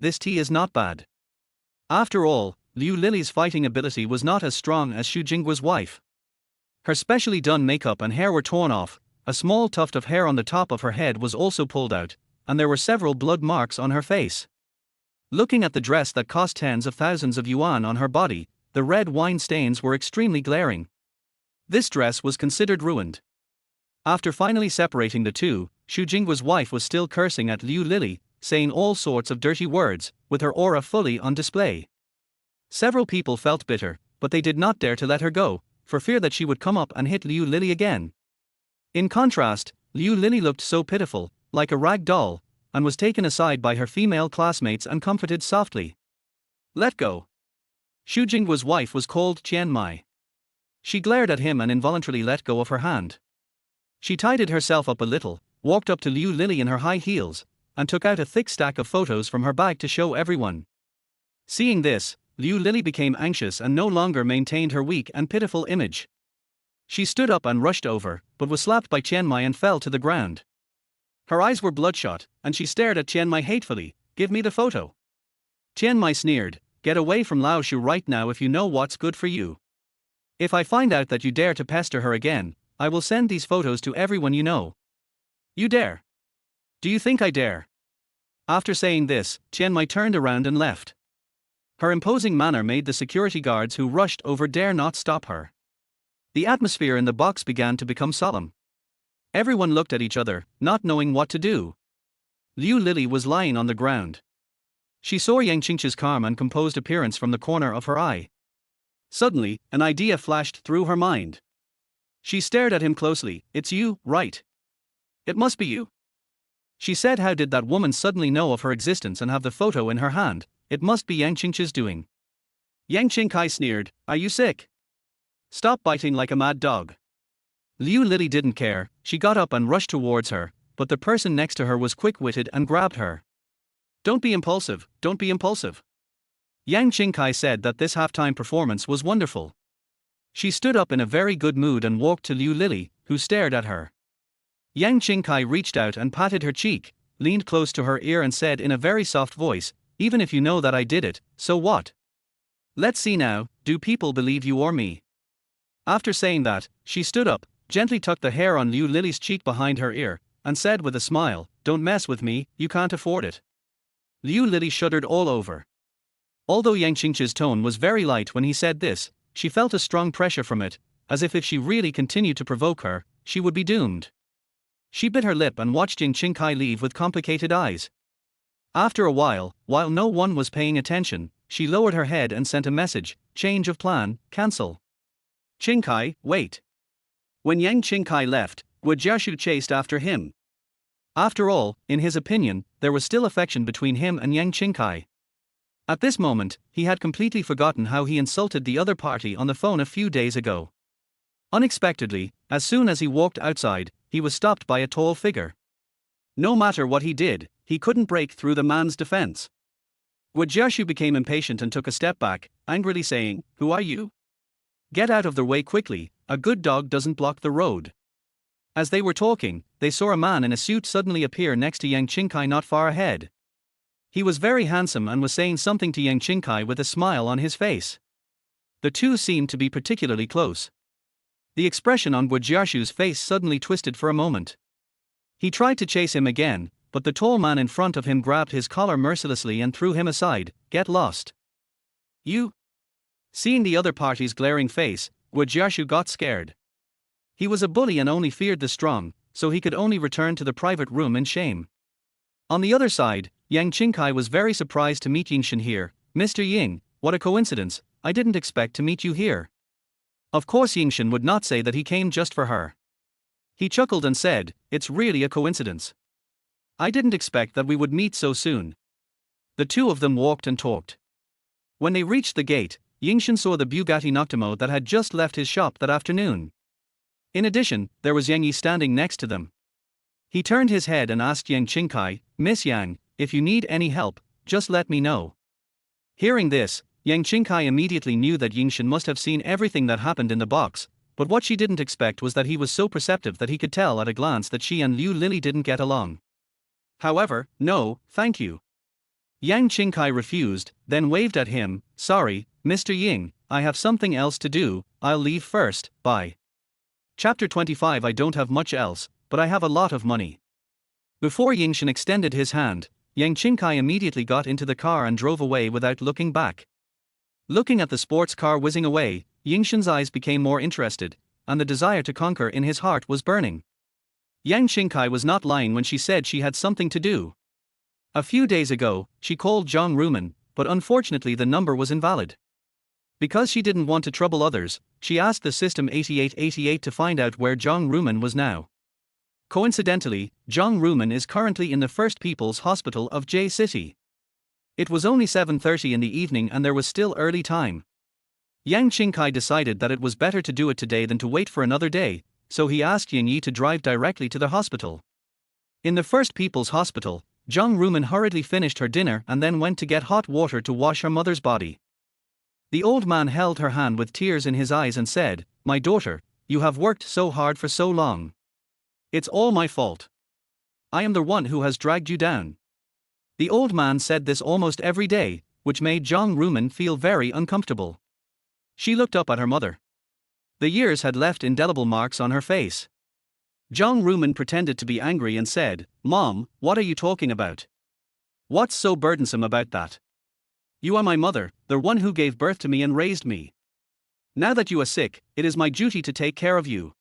Speaker 1: This tea is not bad. After all, Liu Lily's fighting ability was not as strong as Xu Jingguo's wife. Her specially done makeup and hair were torn off, a small tuft of hair on the top of her head was also pulled out, and there were several blood marks on her face. Looking at the dress that cost tens of thousands of yuan on her body, the red wine stains were extremely glaring. This dress was considered ruined. After finally separating the two, Xu Jingguo's wife was still cursing at Liu Lily, saying all sorts of dirty words, with her aura fully on display. Several people felt bitter, but they did not dare to let her go, for fear that she would come up and hit Liu Lily again. In contrast, Liu Lily looked so pitiful, like a rag doll, and was taken aside by her female classmates and comforted softly. Let go. Xu Jingguo's wife was called Qian Mai. She glared at him and involuntarily let go of her hand. She tidied herself up a little, walked up to Liu Lily in her high heels, and took out a thick stack of photos from her bag to show everyone. Seeing this, Liu Lily became anxious and no longer maintained her weak and pitiful image. She stood up and rushed over, but was slapped by Qian Mai and fell to the ground. Her eyes were bloodshot, and she stared at Qian Mai hatefully. Give me the photo. Qian Mai sneered, get away from Lao Shu right now if you know what's good for you. If I find out that you dare to pester her again, I will send these photos to everyone you know. You dare? Do you think I dare? After saying this, Qian Mai turned around and left. Her imposing manner made the security guards who rushed over dare not stop her. The atmosphere in the box began to become solemn. Everyone looked at each other, not knowing what to do. Liu Lily was lying on the ground. She saw Yang Qingchi's calm and composed appearance from the corner of her eye. Suddenly, an idea flashed through her mind. She stared at him closely. It's you, right? It must be you. She said, how did that woman suddenly know of her existence and have the photo in her hand? It must be Yang Qingchi's doing. Yang Qingkai sneered, are you sick? Stop biting like a mad dog. Liu Lily didn't care, she got up and rushed towards her, but the person next to her was quick-witted and grabbed her. Don't be impulsive, don't be impulsive. Yang Qingkai said that this halftime performance was wonderful. She stood up in a very good mood and walked to Liu Lily, who stared at her. Yang Qingkai reached out and patted her cheek, leaned close to her ear and said in a very soft voice, even if you know that I did it, so what? Let's see now, do people believe you or me? After saying that, she stood up, gently tucked the hair on Liu Lily's cheek behind her ear, and said with a smile, don't mess with me, you can't afford it. Liu Lily shuddered all over. Although Yang Qingchi's tone was very light when he said this, she felt a strong pressure from it, as if she really continued to provoke her, she would be doomed. She bit her lip and watched Yang Qingkai leave with complicated eyes. After a while no one was paying attention, she lowered her head and sent a message, change of plan, cancel. Qingkai, wait. When Yang Qingkai left, Guanyin chased after him. After all, in his opinion, there was still affection between him and Yang Qingkai. At this moment, he had completely forgotten how he insulted the other party on the phone a few days ago. Unexpectedly, as soon as he walked outside, he was stopped by a tall figure. No matter what he did, he couldn't break through the man's defense. Guanyin became impatient and took a step back, angrily saying, who are you? Get out of the way quickly, a good dog doesn't block the road. As they were talking, they saw a man in a suit suddenly appear next to Yang Qingkai not far ahead. He was very handsome and was saying something to Yang Qingkai with a smile on his face. The two seemed to be particularly close. The expression on Guanyi's face suddenly twisted for a moment. He tried to chase him again, but the tall man in front of him grabbed his collar mercilessly and threw him aside. Get lost. You? Seeing the other party's glaring face, Guanyin got scared. He was a bully and only feared the strong, so he could only return to the private room in shame. On the other side, Yang Qingkai was very surprised to meet Yingshan here. Mr. Ying, what a coincidence, I didn't expect to meet you here. Of course Yingshan would not say that he came just for her. He chuckled and said, it's really a coincidence. I didn't expect that we would meet so soon. The two of them walked and talked. When they reached the gate, Yingshan saw the Bugatti Noctimo that had just left his shop that afternoon. In addition, there was Yang Yi standing next to them. He turned his head and asked Yang Qingkai, Miss Yang, if you need any help, just let me know. Hearing this, Yang Qingkai immediately knew that Yingshan must have seen everything that happened in the box, but what she didn't expect was that he was so perceptive that he could tell at a glance that she and Liu Lily didn't get along. However, no, thank you. Yang Qingkai refused, then waved at him. Sorry, Mr. Ying, I have something else to do, I'll leave first, bye. Chapter 25. I don't have much else, but I have a lot of money. Before Yingshan extended his hand, Yang Qingkai immediately got into the car and drove away without looking back. Looking at the sports car whizzing away, Yingshan's eyes became more interested, and the desire to conquer in his heart was burning. Yang Qingkai was not lying when she said she had something to do. A few days ago, she called Zhang Rumen, but unfortunately the number was invalid. Because she didn't want to trouble others, she asked the system 8888 to find out where Zhang Rumen was now. Coincidentally, Zhang Rumen is currently in the First People's Hospital of J City. It was only 7:30 in the evening and there was still early time. Yang Qingkai decided that it was better to do it today than to wait for another day, so he asked Ying Yi to drive directly to the hospital. In the First People's Hospital, Zhang Rumen hurriedly finished her dinner and then went to get hot water to wash her mother's body. The old man held her hand with tears in his eyes and said, "My daughter, you have worked so hard for so long. It's all my fault. I am the one who has dragged you down." The old man said this almost every day, which made Zhang Rumen feel very uncomfortable. She looked up at her mother. The years had left indelible marks on her face. Zhang Rumen pretended to be angry and said, "Mom, what are you talking about? What's so burdensome about that? You are my mother, the one who gave birth to me and raised me. Now that you are sick, it is my duty to take care of you."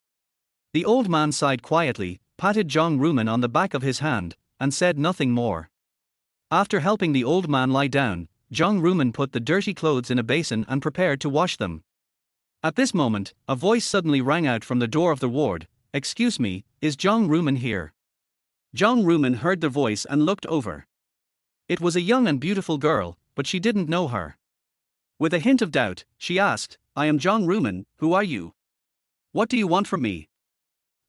Speaker 1: The old man sighed quietly, patted Zhang Rumen on the back of his hand, and said nothing more. After helping the old man lie down, Zhang Rumen put the dirty clothes in a basin and prepared to wash them. At this moment, a voice suddenly rang out from the door of the ward. "Excuse me, is Zhang Rumen here?" Zhang Rumen heard the voice and looked over. It was a young and beautiful girl, but she didn't know her. With a hint of doubt, she asked, "I am Zhang Rumen, who are you? What do you want from me?"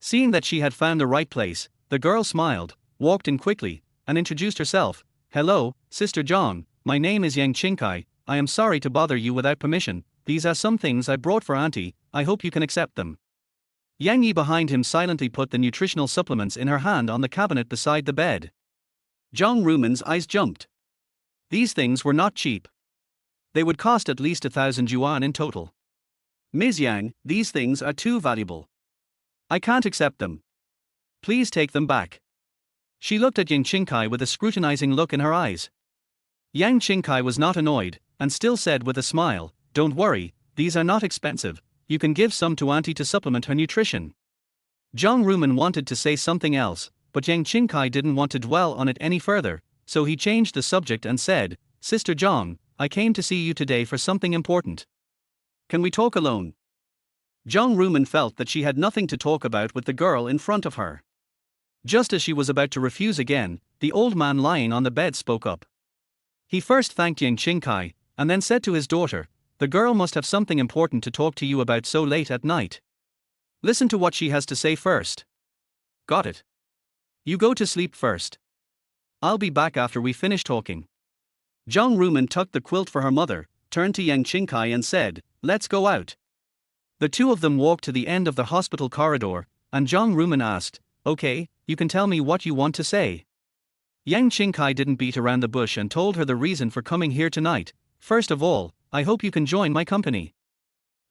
Speaker 1: Seeing that she had found the right place, the girl smiled, walked in quickly, and introduced herself. "Hello, Sister Zhang, my name is Yang Qingkai, I am sorry to bother you without permission, these are some things I brought for Auntie, I hope you can accept them." Yang Yi behind him silently put the nutritional supplements in her hand on the cabinet beside the bed. Zhang Rumen's eyes jumped. These things were not cheap. They would cost at least 1,000 yuan in total. "Ms. Yang, these things are too valuable. I can't accept them. Please take them back." She looked at Yang Qingkai with a scrutinizing look in her eyes. Yang Qingkai was not annoyed, and still said with a smile, "Don't worry, these are not expensive, you can give some to Auntie to supplement her nutrition." Zhang Rumen wanted to say something else, but Yang Qingkai didn't want to dwell on it any further, so he changed the subject and said, "Sister Zhang, I came to see you today for something important. Can we talk alone?" Zhang Rumen felt that she had nothing to talk about with the girl in front of her. Just as she was about to refuse again, the old man lying on the bed spoke up. He first thanked Yang Qingkai, and then said to his daughter, "The girl must have something important to talk to you about so late at night. Listen to what she has to say first." "Got it. You go to sleep first. I'll be back after we finish talking." Zhang Rumen tucked the quilt for her mother, turned to Yang Qingkai and said, "Let's go out." The two of them walked to the end of the hospital corridor, and Zhang Rumen asked, "Okay, you can tell me what you want to say." Yang Qingkai didn't beat around the bush and told her the reason for coming here tonight. "First of all, I hope you can join my company.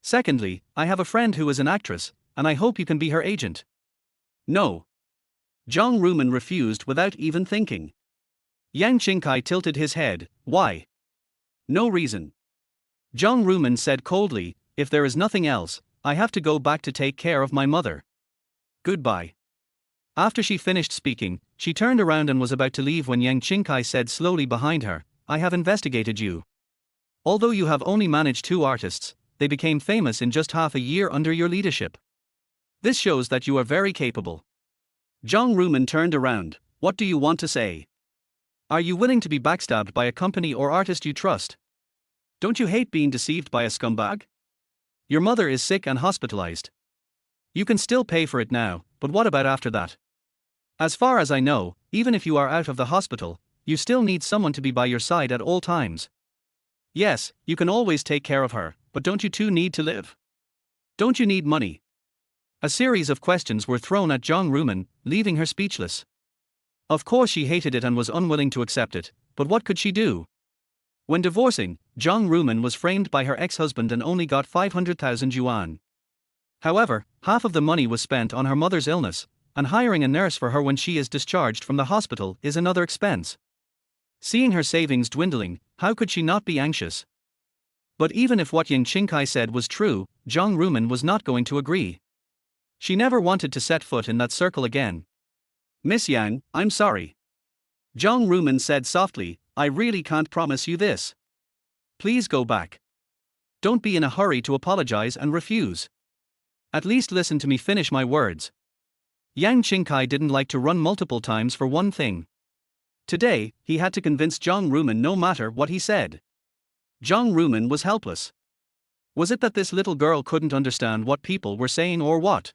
Speaker 1: Secondly, I have a friend who is an actress, and I hope you can be her agent." "No." Zhang Rumen refused without even thinking. Yang Qingkai tilted his head. "Why?" "No reason." Zhang Rumen said coldly, "If there is nothing else, I have to go back to take care of my mother. Goodbye." After she finished speaking, she turned around and was about to leave when Yang Qingkai said slowly behind her, "I have investigated you. Although you have only managed 2 artists, they became famous in just half a year under your leadership. This shows that you are very capable." Zhang Rumen turned around. "What do you want to say? Are you willing to be backstabbed by a company or artist you trust? Don't you hate being deceived by a scumbag? Your mother is sick and hospitalized. You can still pay for it now, but what about after that? As far as I know, even if you are out of the hospital, you still need someone to be by your side at all times. Yes, you can always take care of her, but don't you too need to live? Don't you need money? A series of questions were thrown at Zhang Rumen, leaving her speechless. Of course she hated it and was unwilling to accept it, but what could she do? When divorcing, Zhang Rumen was framed by her ex-husband and only got 500,000 yuan. However, half of the money was spent on her mother's illness, and hiring a nurse for her when she is discharged from the hospital is another expense. Seeing her savings dwindling, how could she not be anxious? But even if what Yang Qingkai said was true, Zhang Rumen was not going to agree. She never wanted to set foot in that circle again. Miss Yang, I'm sorry. Zhang Rumen said softly, I really can't promise you this. Please go back. Don't be in a hurry to apologize and refuse. At least listen to me finish my words. Yang Qingkai didn't like to run multiple times for one thing. Today, he had to convince Zhang Rumen no matter what he said. Zhang Rumen was helpless. Was it that this little girl couldn't understand what people were saying or what?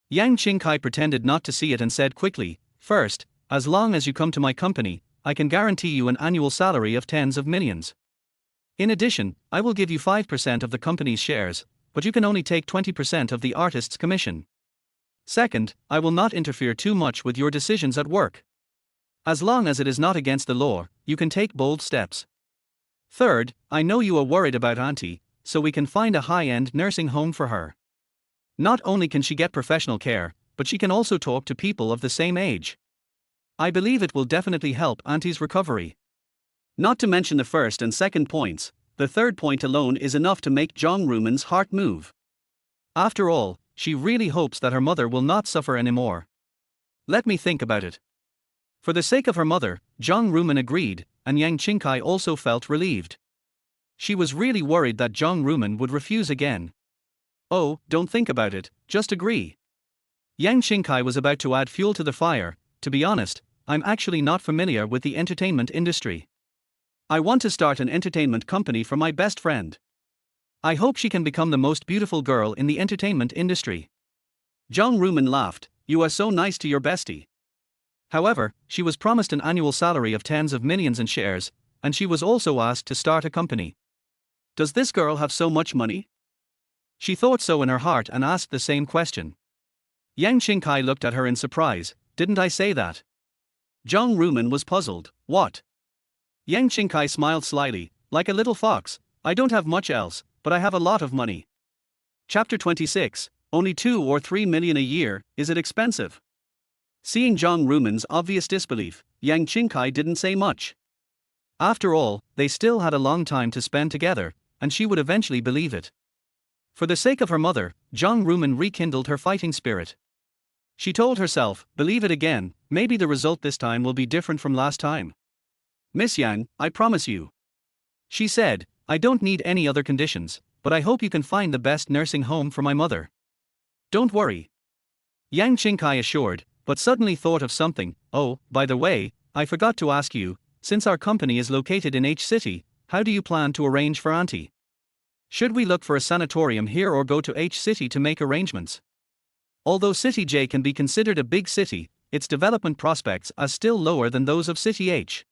Speaker 1: Yang Qingkai pretended not to see it and said quickly, first, as long as you come to my company, I can guarantee you an annual salary of tens of millions. In addition, I will give you 5% of the company's shares, but you can only take 20% of the artist's commission. Second, I will not interfere too much with your decisions at work. As long as it is not against the law, you can take bold steps. Third, I know you are worried about Auntie, so we can find a high-end nursing home for her. Not only can she get professional care, but she can also talk to people of the same age. I believe it will definitely help Auntie's recovery. Not to mention the first and second points, the third point alone is enough to make Zhang Rumen's heart move. After all, she really hopes that her mother will not suffer anymore. Let me think about it. For the sake of her mother, Zhang Rumen agreed, and Yang Qingkai also felt relieved. She was really worried that Zhang Rumen would refuse again. Oh, don't think about it, just agree. Yang Qingkai was about to add fuel to the fire. To be honest, I'm actually not familiar with the entertainment industry. I want to start an entertainment company for my best friend. I hope she can become the most beautiful girl in the entertainment industry. Zhang Rumen laughed, you are so nice to your bestie. However, she was promised an annual salary of tens of millions in shares, and she was also asked to start a company. Does this girl have so much money? She thought so in her heart and asked the same question. Yang Qingkai looked at her in surprise, didn't I say that? Zhang Rumen was puzzled, what? Yang Qingkai smiled slyly, like a little fox, I don't have much else, but I have a lot of money. Chapter 26, only 2 or 3 million a year, is it expensive? Seeing Zhang Rumen's obvious disbelief, Yang Qingkai didn't say much. After all, they still had a long time to spend together, and she would eventually believe it. For the sake of her mother, Zhang Rumen rekindled her fighting spirit. She told herself, believe it again, maybe the result this time will be different from last time. Miss Yang, I promise you. She said, I don't need any other conditions, but I hope you can find the best nursing home for my mother. Don't worry. Yang Qingkai assured, but suddenly thought of something. Oh, by the way, I forgot to ask you, since our company is located in H City, how do you plan to arrange for Auntie? Should we look for a sanatorium here or go to H City to make arrangements? Although City J can be considered a big city, its development prospects are still lower than those of City H.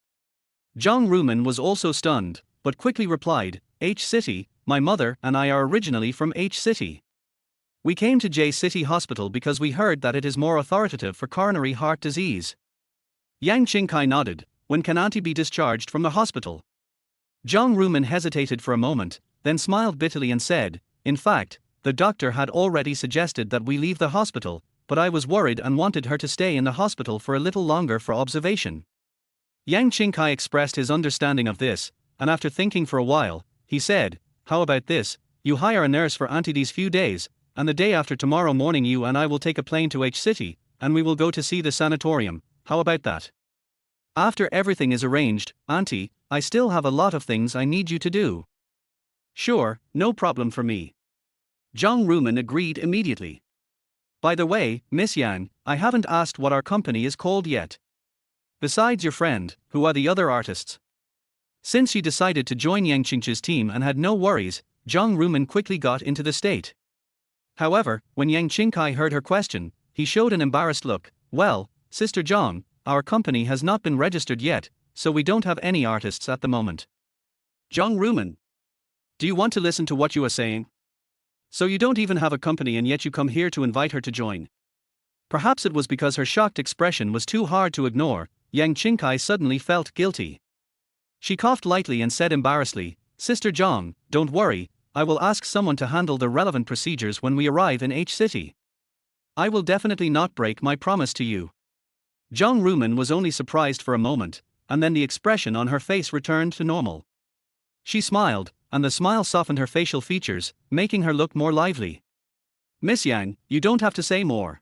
Speaker 1: Zhang Rumen was also stunned, but quickly replied, H City, my mother and I are originally from H City. We came to J City Hospital because we heard that it is more authoritative for coronary heart disease. Yang Qingkai nodded, when can Auntie be discharged from the hospital? Zhang Rumen hesitated for a moment, then smiled bitterly and said, in fact, the doctor had already suggested that we leave the hospital, but I was worried and wanted her to stay in the hospital for a little longer for observation. Yang Qingkai expressed his understanding of this, and after thinking for a while, he said, how about this, you hire a nurse for Auntie these few days, and the day after tomorrow morning you and I will take a plane to H City, and we will go to see the sanatorium, how about that? After everything is arranged, Auntie, I still have a lot of things I need you to do. Sure, no problem for me. Zhang Rumen agreed immediately. By the way, Miss Yang, I haven't asked what our company is called yet. Besides your friend, who are the other artists? Since she decided to join Yang Qingchi's team and had no worries, Zhang Rumen quickly got into the state. However, when Yang Qingkai heard her question, he showed an embarrassed look. Well, Sister Zhang, our company has not been registered yet, so we don't have any artists at the moment. Zhang Rumen. Do you want to listen to what you are saying? So you don't even have a company and yet you come here to invite her to join. Perhaps it was because her shocked expression was too hard to ignore, Yang Qingkai suddenly felt guilty. She coughed lightly and said embarrassedly, Sister Zhang, don't worry, I will ask someone to handle the relevant procedures when we arrive in H City. I will definitely not break my promise to you. Zhang Rumen was only surprised for a moment, and then the expression on her face returned to normal. She smiled, and the smile softened her facial features, making her look more lively. Miss Yang, you don't have to say more.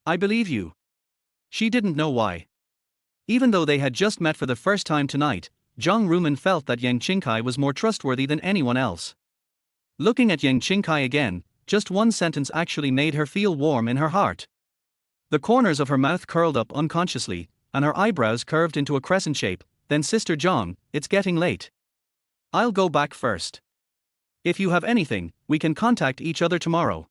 Speaker 1: I believe you. She didn't know why. Even though they had just met for the first time tonight, Zhang Rumen felt that Yang Qingkai was more trustworthy than anyone else. Looking at Yang Qingkai again, just one sentence actually made her feel warm in her heart. The corners of her mouth curled up unconsciously, and her eyebrows curved into a crescent shape. Then Sister Zhang, it's getting late. I'll go back first. If you have anything, we can contact each other tomorrow.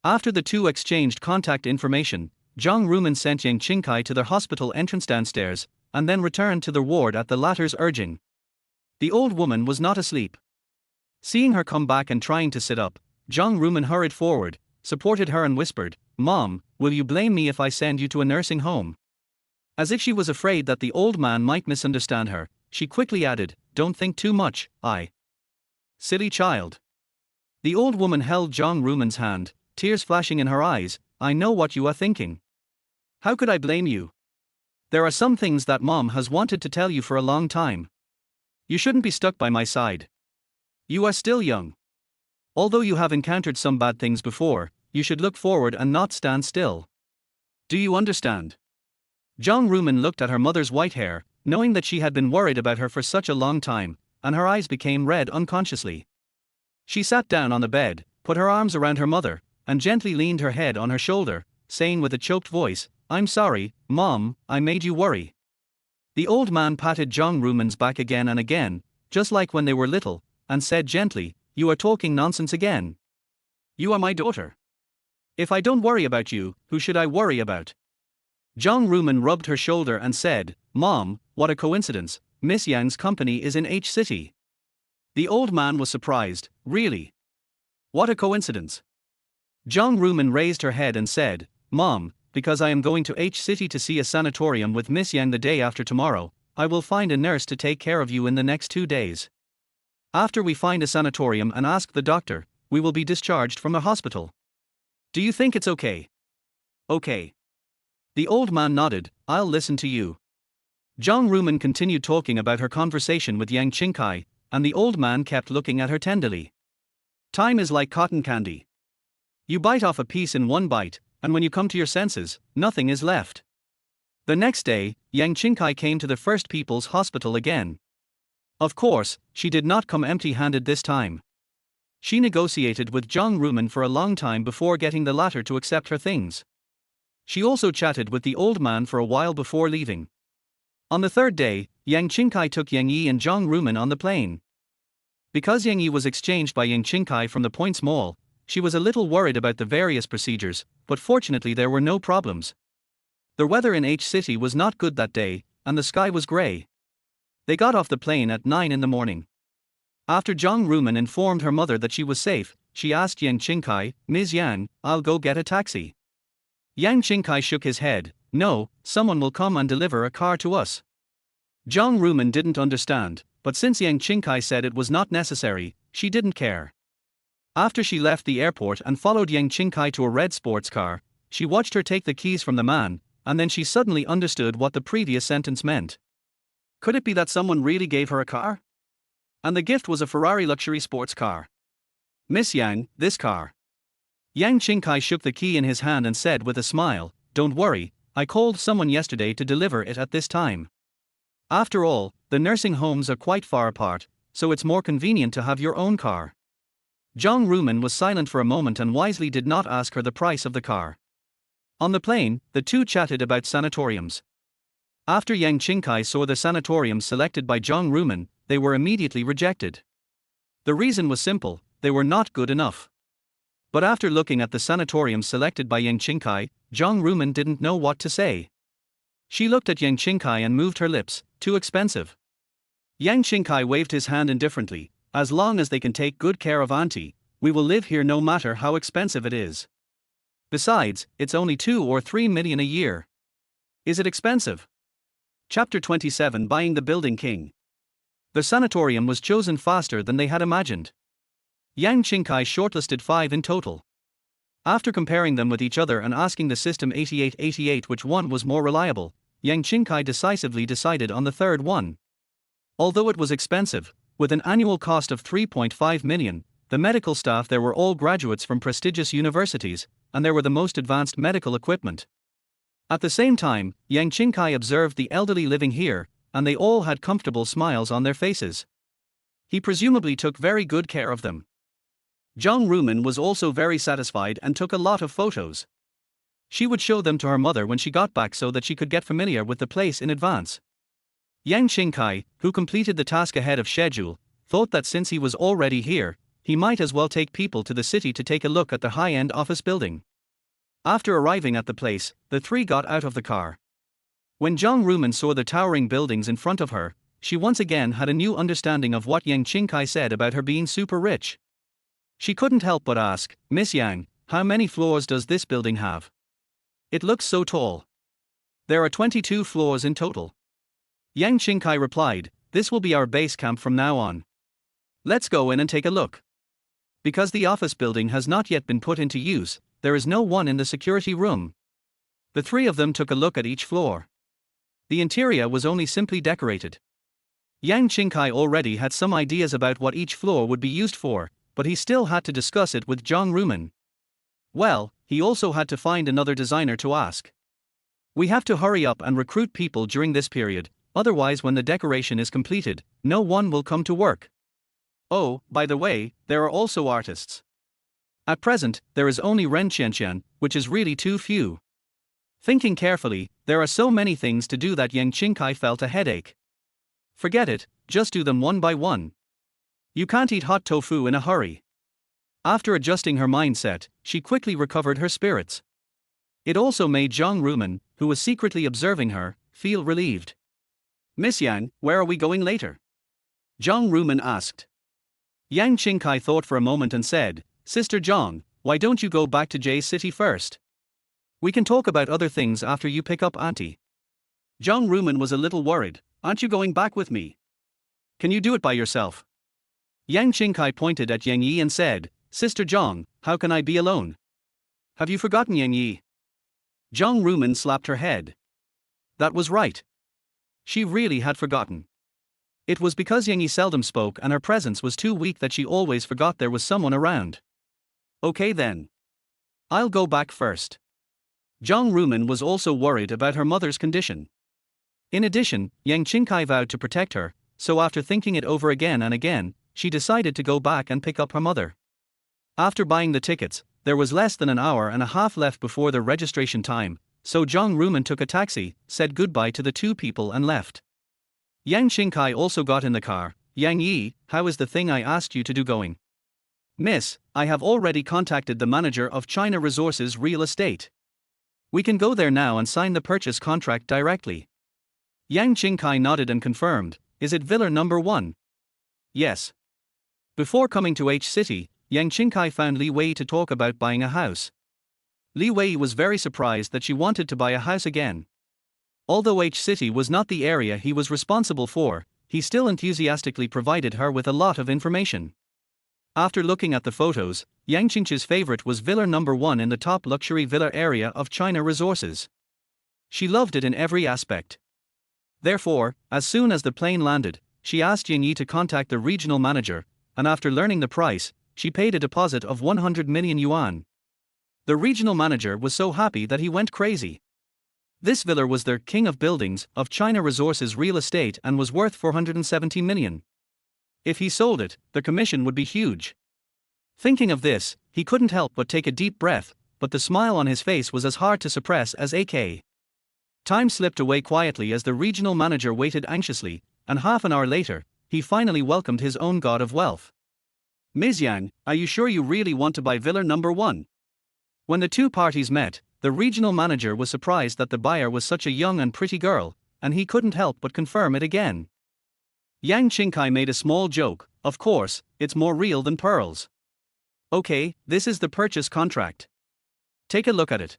Speaker 1: After the two exchanged contact information, Zhang Rumen sent Yang Qingkai to their hospital entrance downstairs, and then returned to the ward at the latter's urging. The old woman was not asleep. Seeing her come back and trying to sit up, Zhang Rumen hurried forward, supported her and whispered, Mom, will you blame me if I send you to a nursing home? As if she was afraid that the old man might misunderstand her, she quickly added, Don't think too much, Silly child. The old woman held Zhang Rumen's hand, tears flashing in her eyes. I know what you are thinking. How could I blame you? There are some things that Mom has wanted to tell you for a long time. You shouldn't be stuck by my side. You are still young. Although you have encountered some bad things before, you should look forward and not stand still. Do you understand? Zhang Rumen looked at her mother's white hair, knowing that she had been worried about her for such a long time, and her eyes became red unconsciously. She sat down on the bed, put her arms around her mother, and gently leaned her head on her shoulder, saying with a choked voice, I'm sorry, Mom, I made you worry. The old man patted Zhang Rumen's back again and again, just like when they were little, and said gently, You are talking nonsense again. You are my daughter. If I don't worry about you, who should I worry about? Zhang Rumen rubbed her shoulder and said, Mom, what a coincidence, Miss Yang's company is in H City. The old man was surprised, really? What a coincidence. Zhang Rumen raised her head and said, Mom, because I am going to H City to see a sanatorium with Miss Yang the day after tomorrow, I will find a nurse to take care of you in the next 2 days. After we find a sanatorium and ask the doctor, we will be discharged from the hospital. Do you think it's okay? Okay. The old man nodded, I'll listen to you. Zhang Rumen continued talking about her conversation with Yang Qingkai, and the old man kept looking at her tenderly. Time is like cotton candy. You bite off a piece in one bite, and when you come to your senses, nothing is left. The next day, Yang Qingkai came to the First People's Hospital again. Of course, she did not come empty-handed this time. She negotiated with Zhang Rumen for a long time before getting the latter to accept her things. She also chatted with the old man for a while before leaving. On the third day, Yang Qingkai took Yang Yi and Zhang Rumen on the plane. Because Yang Yi was exchanged by Yang Qingkai from the Points Mall, she was a little worried about the various procedures, but fortunately there were no problems. The weather in H City was not good that day, and the sky was grey. They got off the plane at 9 in the morning. After Zhang Rumen informed her mother that she was safe, she asked Yang Qingkai, Ms. Yang, I'll go get a taxi. Yang Qingkai shook his head, no, someone will come and deliver a car to us. Zhang Rumen didn't understand, but since Yang Qingkai said it was not necessary, she didn't care. After she left the airport and followed Yang Qingkai to a red sports car, she watched her take the keys from the man, and then she suddenly understood what the previous sentence meant. Could it be that someone really gave her a car? And the gift was a Ferrari luxury sports car. Miss Yang, this car. Yang Qingkai shook the key in his hand and said with a smile, Don't worry, I called someone yesterday to deliver it at this time. After all, the nursing homes are quite far apart, so it's more convenient to have your own car. Zhang Rumen was silent for a moment and wisely did not ask her the price of the car. On the plane, the two chatted about sanatoriums. After Yang Qingkai saw the sanatoriums selected by Zhang Rumen, they were immediately rejected. The reason was simple, they were not good enough. But after looking at the sanatoriums selected by Yang Qingkai, Zhang Rumen didn't know what to say. She looked at Yang Qingkai and moved her lips, too expensive. Yang Qingkai waved his hand indifferently. As long as they can take good care of Auntie, we will live here no matter how expensive it is. Besides, it's only 2 or 3 million a year. Is it expensive? Chapter 27 Buying the Building King. The sanatorium was chosen faster than they had imagined. Yang Qingkai shortlisted 5 in total. After comparing them with each other and asking the system 8888 which one was more reliable, Yang Qingkai decisively decided on the third one. Although it was expensive, with an annual cost of 3.5 million, the medical staff there were all graduates from prestigious universities, and there were the most advanced medical equipment. At the same time, Yang Qingkai observed the elderly living here, and they all had comfortable smiles on their faces. He presumably took very good care of them. Zhang Rumen was also very satisfied and took a lot of photos. She would show them to her mother when she got back so that she could get familiar with the place in advance. Yang Qingkai, who completed the task ahead of schedule, thought that since he was already here, he might as well take people to the city to take a look at the high-end office building. After arriving at the place, the three got out of the car. When Zhang Rumen saw the towering buildings in front of her, she once again had a new understanding of what Yang Qingkai said about her being super rich. She couldn't help but ask, "Miss Yang, how many floors does this building have? It looks so tall." "There are 22 floors in total." Yang Qingkai replied, "This will be our base camp from now on. Let's go in and take a look." Because the office building has not yet been put into use, there is no one in the security room. The three of them took a look at each floor. The interior was only simply decorated. Yang Qingkai already had some ideas about what each floor would be used for, but he still had to discuss it with Zhang Rumen. Well, he also had to find another designer to ask. "We have to hurry up and recruit people during this period, otherwise when the decoration is completed, no one will come to work. Oh, by the way, there are also artists. At present, there is only Ren Qianqian, which is really too few." Thinking carefully, there are so many things to do that Yang Qingkai felt a headache. Forget it, just do them one by one. You can't eat hot tofu in a hurry. After adjusting her mindset, she quickly recovered her spirits. It also made Zhang Rumen, who was secretly observing her, feel relieved. "Miss Yang, where are we going later?" Zhang Rumen asked. Yang Qingkai thought for a moment and said, "Sister Zhang, why don't you go back to Jay's city first? We can talk about other things after you pick up Auntie." Zhang Rumen was a little worried. "Aren't you going back with me? Can you do it by yourself?" Yang Qingkai pointed at Yang Yi and said, "Sister Zhang, how can I be alone? Have you forgotten Yang Yi?" Zhang Rumen slapped her head. That was right. She really had forgotten. It was because Yang Yi seldom spoke and her presence was too weak that she always forgot there was someone around. "Okay then. I'll go back first." Zhang Rumen was also worried about her mother's condition. In addition, Yang Qingkai vowed to protect her, so after thinking it over again and again, she decided to go back and pick up her mother. After buying the tickets, there was less than an hour and a half left before the registration time, so Zhang Rumen took a taxi, said goodbye to the two people and left. Yang Qingkai also got in the car. "Yang Yi, how is the thing I asked you to do going?" "Miss, I have already contacted the manager of China Resources Real Estate. We can go there now and sign the purchase contract directly." Yang Qingkai nodded and confirmed, "Is it Villa number 1? "Yes." Before coming to H City, Yang Qingkai found Li Wei to talk about buying a house. Li Wei was very surprised that she wanted to buy a house again. Although H City was not the area he was responsible for, he still enthusiastically provided her with a lot of information. After looking at the photos, Yang Qingchi's favorite was Villa number 1 in the top luxury villa area of China Resources. She loved it in every aspect. Therefore, as soon as the plane landed, she asked Yang Yi to contact the regional manager, and after learning the price, she paid a deposit of 100 million yuan. The regional manager was so happy that he went crazy. This villa was the king of buildings of China Resources Real Estate and was worth 470 million. If he sold it, the commission would be huge. Thinking of this, he couldn't help but take a deep breath, but the smile on his face was as hard to suppress as AK. Time slipped away quietly as the regional manager waited anxiously, and half an hour later, he finally welcomed his own god of wealth. "Ms. Yang, are you sure you really want to buy Villa number 1? When the two parties met, the regional manager was surprised that the buyer was such a young and pretty girl, and he couldn't help but confirm it again. Yang Qingkai made a small joke. Of course, it's more real than pearls. Okay, this is the purchase contract. Take a look at it.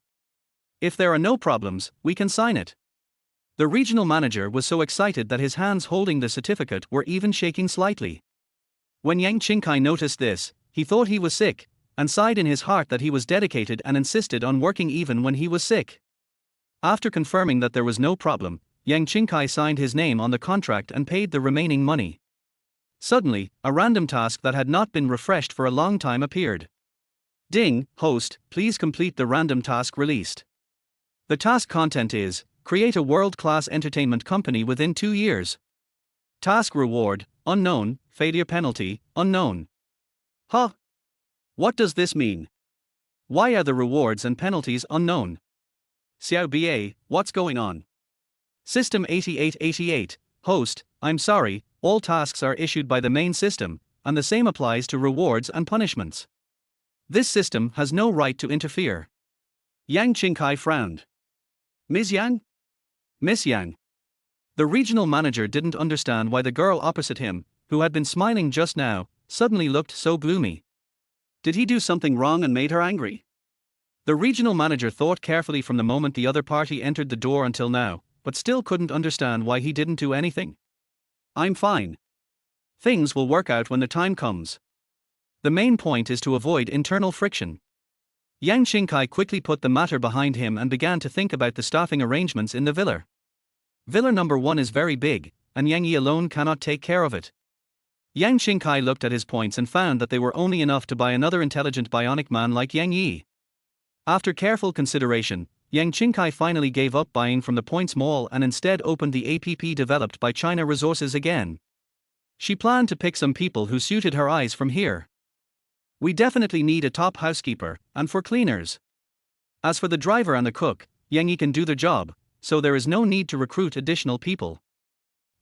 Speaker 1: If there are no problems, we can sign it. The regional manager was so excited that his hands holding the certificate were even shaking slightly. When Yang Qingkai noticed this, he thought he was sick, and sighed in his heart that he was dedicated and insisted on working even when he was sick. After confirming that there was no problem, Yang Qingkai signed his name on the contract and paid the remaining money. Suddenly, a random task that had not been refreshed for a long time appeared. Ding, host, please complete the random task released. The task content is, create a world-class entertainment company within 2 years. Task reward, unknown, failure penalty, unknown. Huh? What does this mean? Why are the rewards and penalties unknown? Xiao BA, what's going on? System 8888, host, I'm sorry, all tasks are issued by the main system, and the same applies to rewards and punishments. This system has no right to interfere. Yang Qingkai frowned. Ms. Yang? Miss Yang. The regional manager didn't understand why the girl opposite him, who had been smiling just now, suddenly looked so gloomy. Did he do something wrong and made her angry? The regional manager thought carefully from the moment the other party entered the door until now, but still couldn't understand why he didn't do anything. I'm fine. Things will work out when the time comes. The main point is to avoid internal friction. Yang Qingkai quickly put the matter behind him and began to think about the staffing arrangements in the villa. Villa number 1 is very big, and Yang Yi alone cannot take care of it. Yang Qingkai looked at his points and found that they were only enough to buy another intelligent bionic man like Yang Yi. After careful consideration, Yang Qingkai finally gave up buying from the Points Mall and instead opened the APP developed by China Resources again. She planned to pick some people who suited her eyes from here. We definitely need a top housekeeper, and for cleaners. As for the driver and the cook, Yang Yi can do the job, so there is no need to recruit additional people.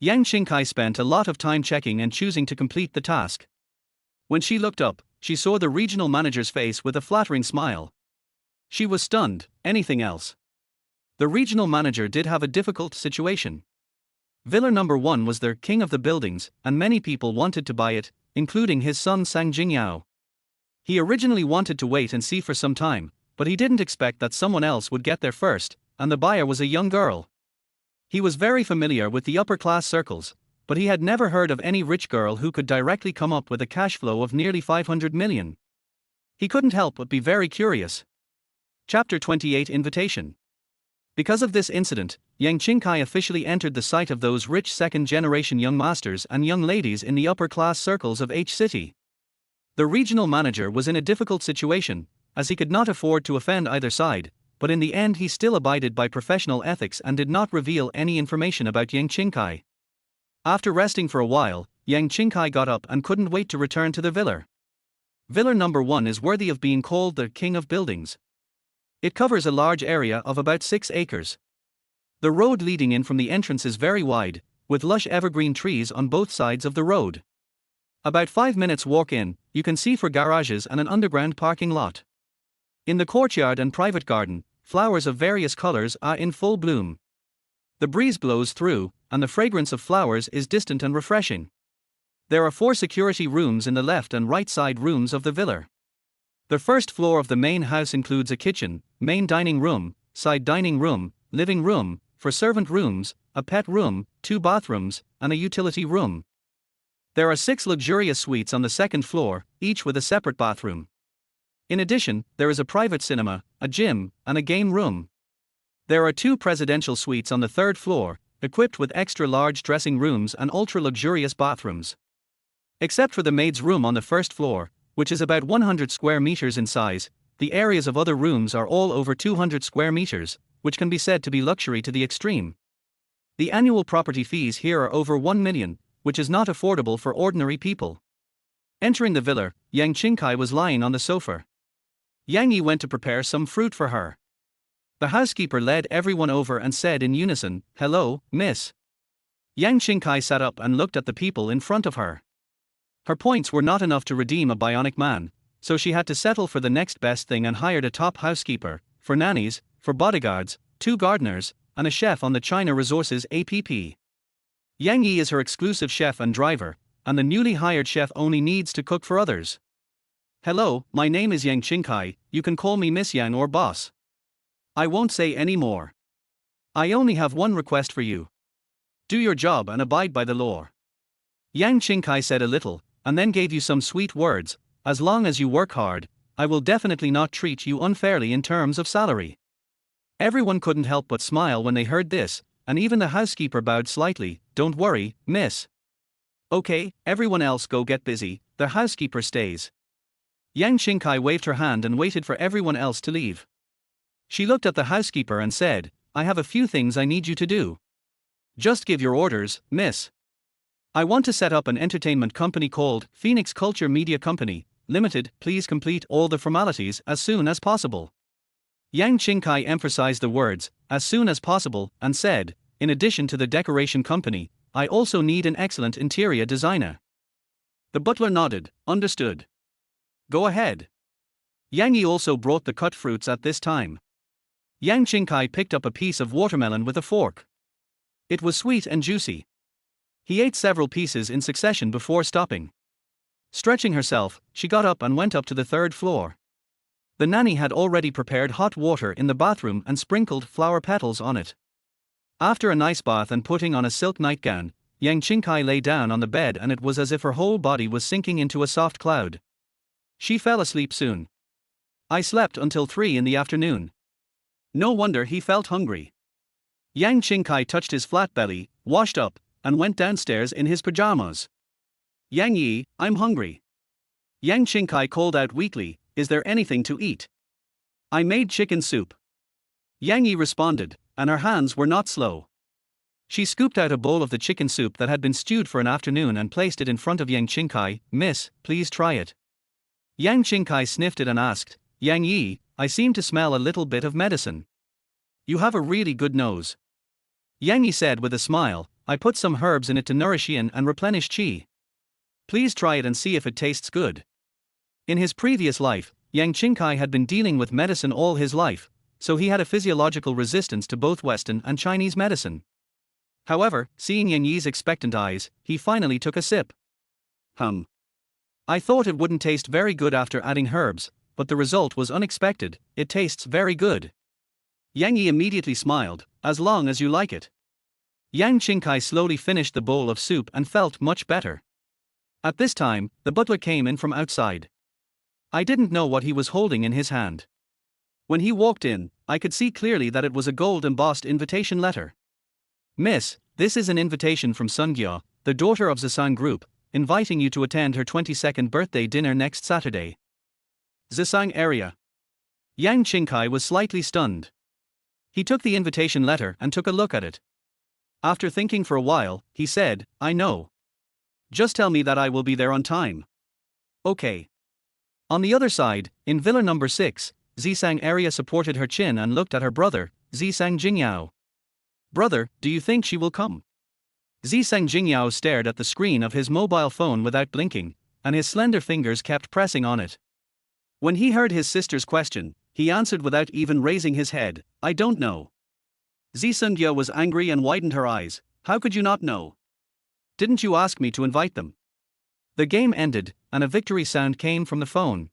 Speaker 1: Yang Qingkai spent a lot of time checking and choosing to complete the task. When she looked up, she saw the regional manager's face with a flattering smile. She was stunned. Anything else? The regional manager did have a difficult situation. Villa number 1 was the king of the buildings, and many people wanted to buy it, including his son Sang Jingyao. He originally wanted to wait and see for some time, but he didn't expect that someone else would get there first, and the buyer was a young girl. He was very familiar with the upper-class circles, but he had never heard of any rich girl who could directly come up with a cash flow of nearly 500 million. He couldn't help but be very curious. Chapter 28 Invitation. Because of this incident, Yang Qingkai officially entered the sight of those rich second-generation young masters and young ladies in the upper-class circles of H City. The regional manager was in a difficult situation, as he could not afford to offend either side, but in the end he still abided by professional ethics and did not reveal any information about Yang Qingkai. After resting for a while, Yang Qingkai got up and couldn't wait to return to the villa. Villa number 1 is worthy of being called the king of buildings. It covers a large area of about 6 acres. The road leading in from the entrance is very wide, with lush evergreen trees on both sides of the road. About 5 minutes walk in, you can see for garages and an underground parking lot. In the courtyard and private garden, flowers of various colors are in full bloom. The breeze blows through, and the fragrance of flowers is distant and refreshing. There are 4 security rooms in the left and right side rooms of the villa. The first floor of the main house includes a kitchen, main dining room, side dining room, living room, 4 servant rooms, a pet room, 2 bathrooms, and a utility room. There are 6 luxurious suites on the second floor, each with a separate bathroom. In addition, there is a private cinema, a gym, and a game room. There are 2 presidential suites on the third floor, equipped with extra-large dressing rooms and ultra-luxurious bathrooms. Except for the maid's room on the first floor, which is about 100 square meters in size, the areas of other rooms are all over 200 square meters, which can be said to be luxury to the extreme. The annual property fees here are over 1 million, which is not affordable for ordinary people. Entering the villa, Yang Qingkai was lying on the sofa. Yang Yi went to prepare some fruit for her. The housekeeper led everyone over and said in unison, "Hello, miss." Yang Qingkai sat up and looked at the people in front of her. Her points were not enough to redeem a bionic man, so she had to settle for the next best thing and hired a top housekeeper, for nannies, for bodyguards, 2 gardeners, and a chef on the China Resources APP. Yang Yi is her exclusive chef and driver, and the newly hired chef only needs to cook for others. Hello, my name is Yang Qingchi, you can call me Miss Yang or boss. I won't say any more. I only have one request for you. Do your job and abide by the law. Yang Qingchi said a little, and then gave you some sweet words. As long as you work hard, I will definitely not treat you unfairly in terms of salary. Everyone couldn't help but smile when they heard this, and even the housekeeper bowed slightly. Don't worry, miss. Okay, everyone else go get busy, the housekeeper stays. Yang Qingchi waved her hand and waited for everyone else to leave. She looked at the housekeeper and said, I have a few things I need you to do. Just give your orders, miss. I want to set up an entertainment company called Phoenix Culture Media Company, Limited. Please complete all the formalities as soon as possible. Yang Qingchi emphasized the words, as soon as possible, and said, in addition to the decoration company, I also need an excellent interior designer. The butler nodded, understood. Go ahead. Yang Yi also brought the cut fruits at this time. Yang Qingchi picked up a piece of watermelon with a fork. It was sweet and juicy. He ate several pieces in succession before stopping. Stretching herself, she got up and went up to the third floor. The nanny had already prepared hot water in the bathroom and sprinkled flower petals on it. After a nice bath and putting on a silk nightgown, Yang Qingchi lay down on the bed and it was as if her whole body was sinking into a soft cloud. She fell asleep soon. I slept until 3 in the afternoon. No wonder he felt hungry. Yang Qingchi touched his flat belly, washed up, and went downstairs in his pajamas. Yang Yi, I'm hungry. Yang Qingchi called out weakly, is there anything to eat? I made chicken soup. Yang Yi responded, and her hands were not slow. She scooped out a bowl of the chicken soup that had been stewed for an afternoon and placed it in front of Yang Qingchi. Miss, please try it. Yang Qingchi sniffed it and asked, Yang Yi, I seem to smell a little bit of medicine. You have a really good nose. Yang Yi said with a smile, I put some herbs in it to nourish yin and replenish qi. Please try it and see if it tastes good. In his previous life, Yang Qingchi had been dealing with medicine all his life, so he had a physiological resistance to both Western and Chinese medicine. However, seeing Yang Yi's expectant eyes, he finally took a sip. I thought it wouldn't taste very good after adding herbs, but the result was unexpected. It tastes very good. Yang Yi immediately smiled, as long as you like it. Yang Qingchi slowly finished the bowl of soup and felt much better. At this time, the butler came in from outside. I didn't know what he was holding in his hand. When he walked in, I could see clearly that it was a gold-embossed invitation letter. Miss, this is an invitation from Sungyo, the daughter of Zisang Group, inviting you to attend her 22nd birthday dinner next Saturday. Zisang area. Yang Qingchi was slightly stunned. He took the invitation letter and took a look at it. After thinking for a while, he said, I know. Just tell me that I will be there on time. Okay. On the other side, in Villa number 6, Zisang area supported her chin and looked at her brother, Zisang Jingyao. Brother, do you think she will come? Zisang Jingyao stared at the screen of his mobile phone without blinking, and his slender fingers kept pressing on it. When he heard his sister's question, he answered without even raising his head, I don't know. Zisungya was angry and widened her eyes, how could you not know? Didn't you ask me to invite them? The game ended, and a victory sound came from the phone.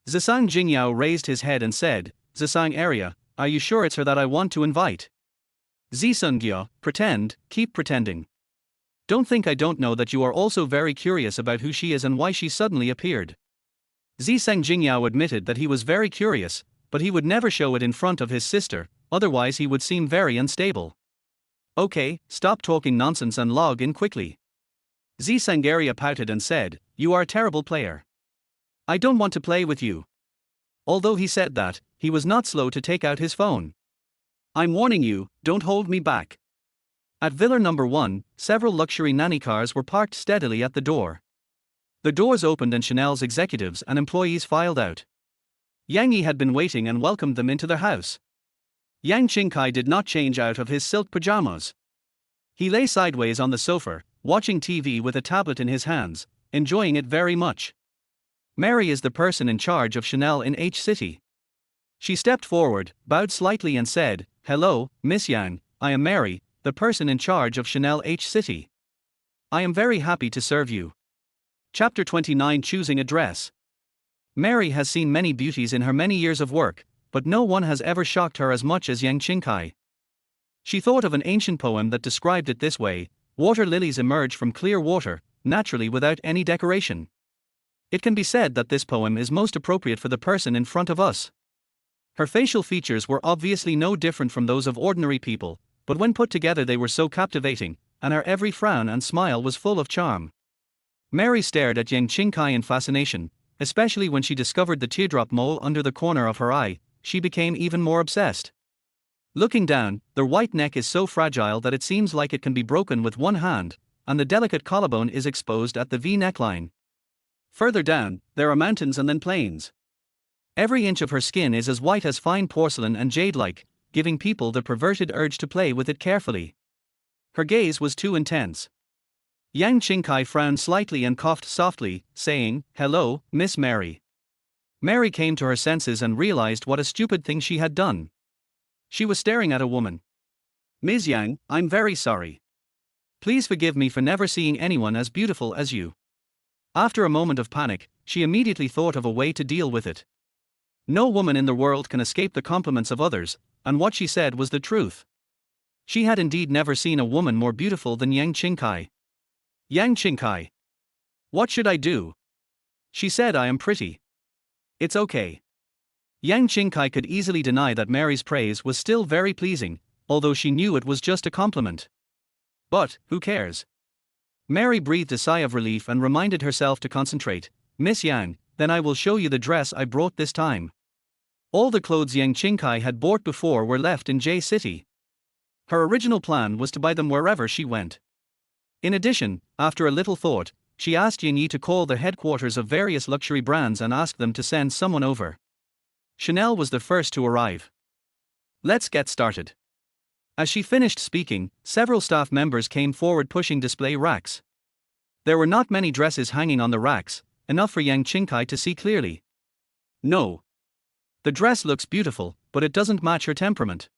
Speaker 1: Zisang Jingyao raised his head and said, Zisang area, are you sure it's her that I want to invite? Zisungya, pretend, keep pretending. Don't think I don't know that you are also very curious about who she is and why she suddenly appeared. Zisang Jingyao admitted that he was very curious, but he would never show it in front of his sister, otherwise he would seem very unstable. Okay, stop talking nonsense and log in quickly. Zisangaria pouted and said, you are a terrible player. I don't want to play with you. Although he said that, he was not slow to take out his phone. I'm warning you, don't hold me back. At Villa number 1, several luxury nanny cars were parked steadily at the door. The doors opened and Chanel's executives and employees filed out. Yang Yi had been waiting and welcomed them into their house. Yang Qingchi did not change out of his silk pajamas. He lay sideways on the sofa, watching TV with a tablet in his hands, enjoying it very much. Mary is the person in charge of Chanel in H City. She stepped forward, bowed slightly and said, Hello, Miss Yang, I am Mary, the person in charge of Chanel H City. I am very happy to serve you. Chapter 29, Choosing a Dress. Mary has seen many beauties in her many years of work, but no one has ever shocked her as much as Yang Qingchi. She thought of an ancient poem that described it this way: water lilies emerge from clear water, naturally without any decoration. It can be said that this poem is most appropriate for the person in front of us. Her facial features were obviously no different from those of ordinary people, but when put together they were so captivating, and her every frown and smile was full of charm. Mary stared at Yang Qingchi in fascination, especially when she discovered the teardrop mole under the corner of her eye. She became even more obsessed. Looking down, the white neck is so fragile that it seems like it can be broken with one hand, and the delicate collarbone is exposed at the V neckline. Further down, there are mountains and then plains. Every inch of her skin is as white as fine porcelain and jade-like, giving people the perverted urge to play with it carefully. Her gaze was too intense. Yang Qingchi frowned slightly and coughed softly, saying, "Hello, Miss Mary." Mary came to her senses and realized what a stupid thing she had done. She was staring at a woman. "Ms. Yang, I'm very sorry. Please forgive me for never seeing anyone as beautiful as you." After a moment of panic, she immediately thought of a way to deal with it. No woman in the world can escape the compliments of others, and what she said was the truth. She had indeed never seen a woman more beautiful than Yang Qingchi. "Yang Qingchi. What should I do?" She said. "I am pretty. It's okay." Yang Qingchi could easily deny that Mary's praise was still very pleasing, although she knew it was just a compliment. But, who cares? Mary breathed a sigh of relief and reminded herself to concentrate. "Miss Yang, then I will show you the dress I brought this time." All the clothes Yang Qingchi had bought before were left in J City. Her original plan was to buy them wherever she went. In addition, after a little thought, she asked Yin Yi to call the headquarters of various luxury brands and ask them to send someone over. Chanel was the first to arrive. "Let's get started." As she finished speaking, several staff members came forward pushing display racks. There were not many dresses hanging on the racks, enough for Yang Qingchi to see clearly. "No. The dress looks beautiful, but it doesn't match her temperament."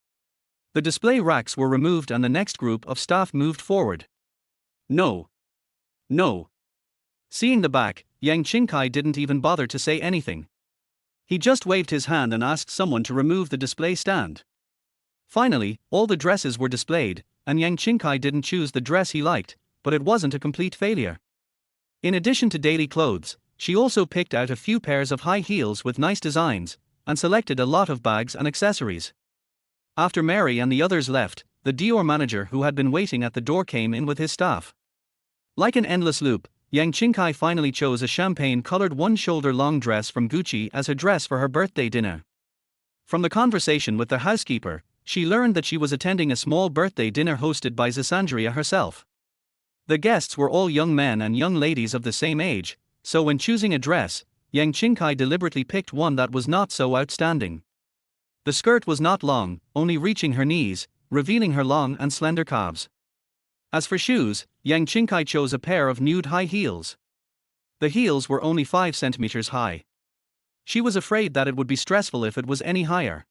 Speaker 1: The display racks were removed and the next group of staff moved forward. "No. No." Seeing the back, Yang Qingchi didn't even bother to say anything. He just waved his hand and asked someone to remove the display stand. Finally, all the dresses were displayed, and Yang Qingchi didn't choose the dress he liked, but it wasn't a complete failure. In addition to daily clothes, she also picked out a few pairs of high heels with nice designs, and selected a lot of bags and accessories. After Mary and the others left, the Dior manager who had been waiting at the door came in with his staff. Like an endless loop, Yang Qingchi finally chose a champagne-colored one-shoulder-long dress from Gucci as her dress for her birthday dinner. From the conversation with the housekeeper, she learned that she was attending a small birthday dinner hosted by Zisandria herself. The guests were all young men and young ladies of the same age, so when choosing a dress, Yang Qingchi deliberately picked one that was not so outstanding. The skirt was not long, only reaching her knees, revealing her long and slender calves. As for shoes, Yang Qingchi chose a pair of nude high heels. The heels were only 5 centimeters high. She was afraid that it would be stressful if it was any higher.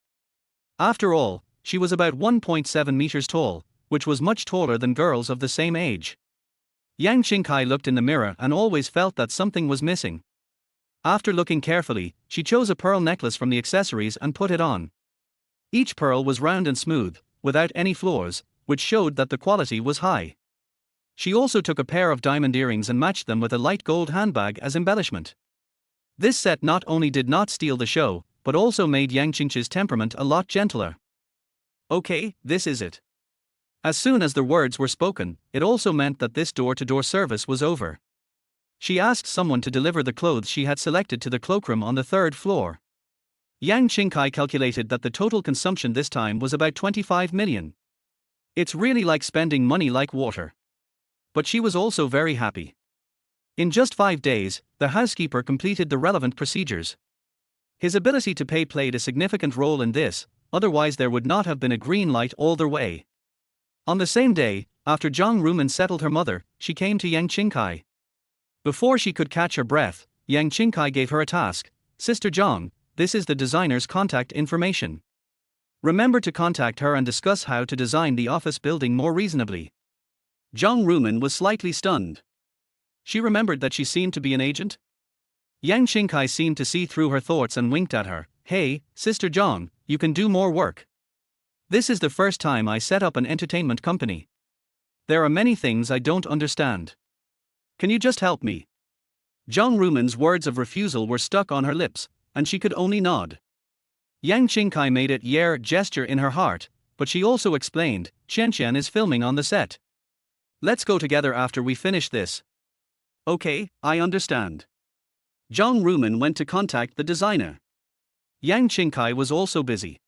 Speaker 1: After all, she was about 1.7 meters tall, which was much taller than girls of the same age. Yang Qingchi looked in the mirror and always felt that something was missing. After looking carefully, she chose a pearl necklace from the accessories and put it on. Each pearl was round and smooth, without any flaws, which showed that the quality was high. She also took a pair of diamond earrings and matched them with a light gold handbag as embellishment. This set not only did not steal the show, but also made Yang Qingchi's temperament a lot gentler. "Okay, this is it." As soon as the words were spoken, it also meant that this door-to-door service was over. She asked someone to deliver the clothes she had selected to the cloakroom on the 3rd floor. Yang Qingchi calculated that the total consumption this time was about 25 million. It's really like spending money like water. But she was also very happy. In just 5 days, the housekeeper completed the relevant procedures. His ability to pay played a significant role in this, otherwise there would not have been a green light all the way. On the same day, after Zhang Rumen settled her mother, she came to Yang Qingchi. Before she could catch her breath, Yang Qingchi gave her a task. "Sister Zhang, this is the designer's contact information. Remember to contact her and discuss how to design the office building more reasonably. Zhang Rumen was slightly stunned. She remembered that she seemed to be an agent. Yang Qingkai seemed to see through her thoughts and winked at her. Hey, Sister Zhang, you can do more work. This is the first time I set up an entertainment company. There are many things I don't understand. Can you just help me? Zhang Rumen's words of refusal were stuck on her lips, and she could only nod. Yang Qingkai made a "yeah" gesture in her heart, but she also explained, Qianqian is filming on the set. Let's go together after we finish this. Okay, I understand. Zhang Rumen went to contact the designer. Yang Qingkai was also busy.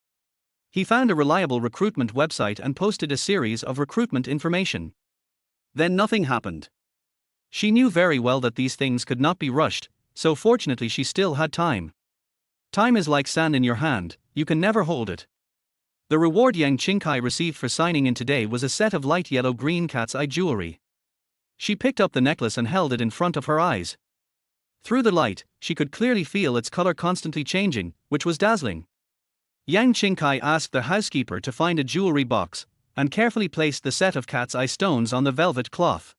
Speaker 1: He found a reliable recruitment website and posted a series of recruitment information. Then nothing happened. She knew very well that these things could not be rushed, so fortunately she still had time. Time is like sand in your hand, you can never hold it. The reward Yang Qingkai received for signing in today was a set of light yellow-green cat's eye jewelry. She picked up the necklace and held it in front of her eyes. Through the light, she could clearly feel its color constantly changing, which was dazzling. Yang Qingkai asked the housekeeper to find a jewelry box, and carefully placed the set of cat's eye stones on the velvet cloth.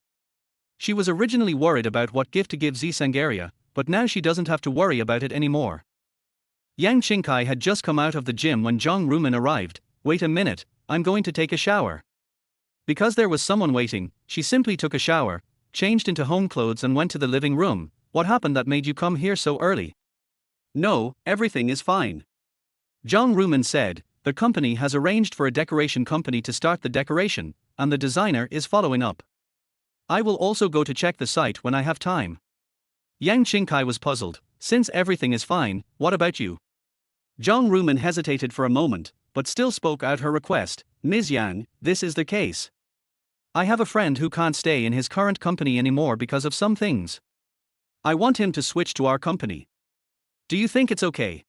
Speaker 1: She was originally worried about what gift to give Zisangaria, but now she doesn't have to worry about it anymore. Yang Qingkai had just come out of the gym when Zhang Rumen arrived. Wait a minute, I'm going to take a shower. Because there was someone waiting, she simply took a shower, changed into home clothes and went to the living room. What happened that made you come here so early? No, everything is fine. Zhang Rumen said, the company has arranged for a decoration company to start the decoration, and the designer is following up. I will also go to check the site when I have time. Yang Qingkai was puzzled. Since everything is fine, what about you? Zhang Rumen hesitated for a moment, but still spoke out her request. Ms. Yang, this is the case. I have a friend who can't stay in his current company anymore because of some things. I want him to switch to our company. Do you think it's okay?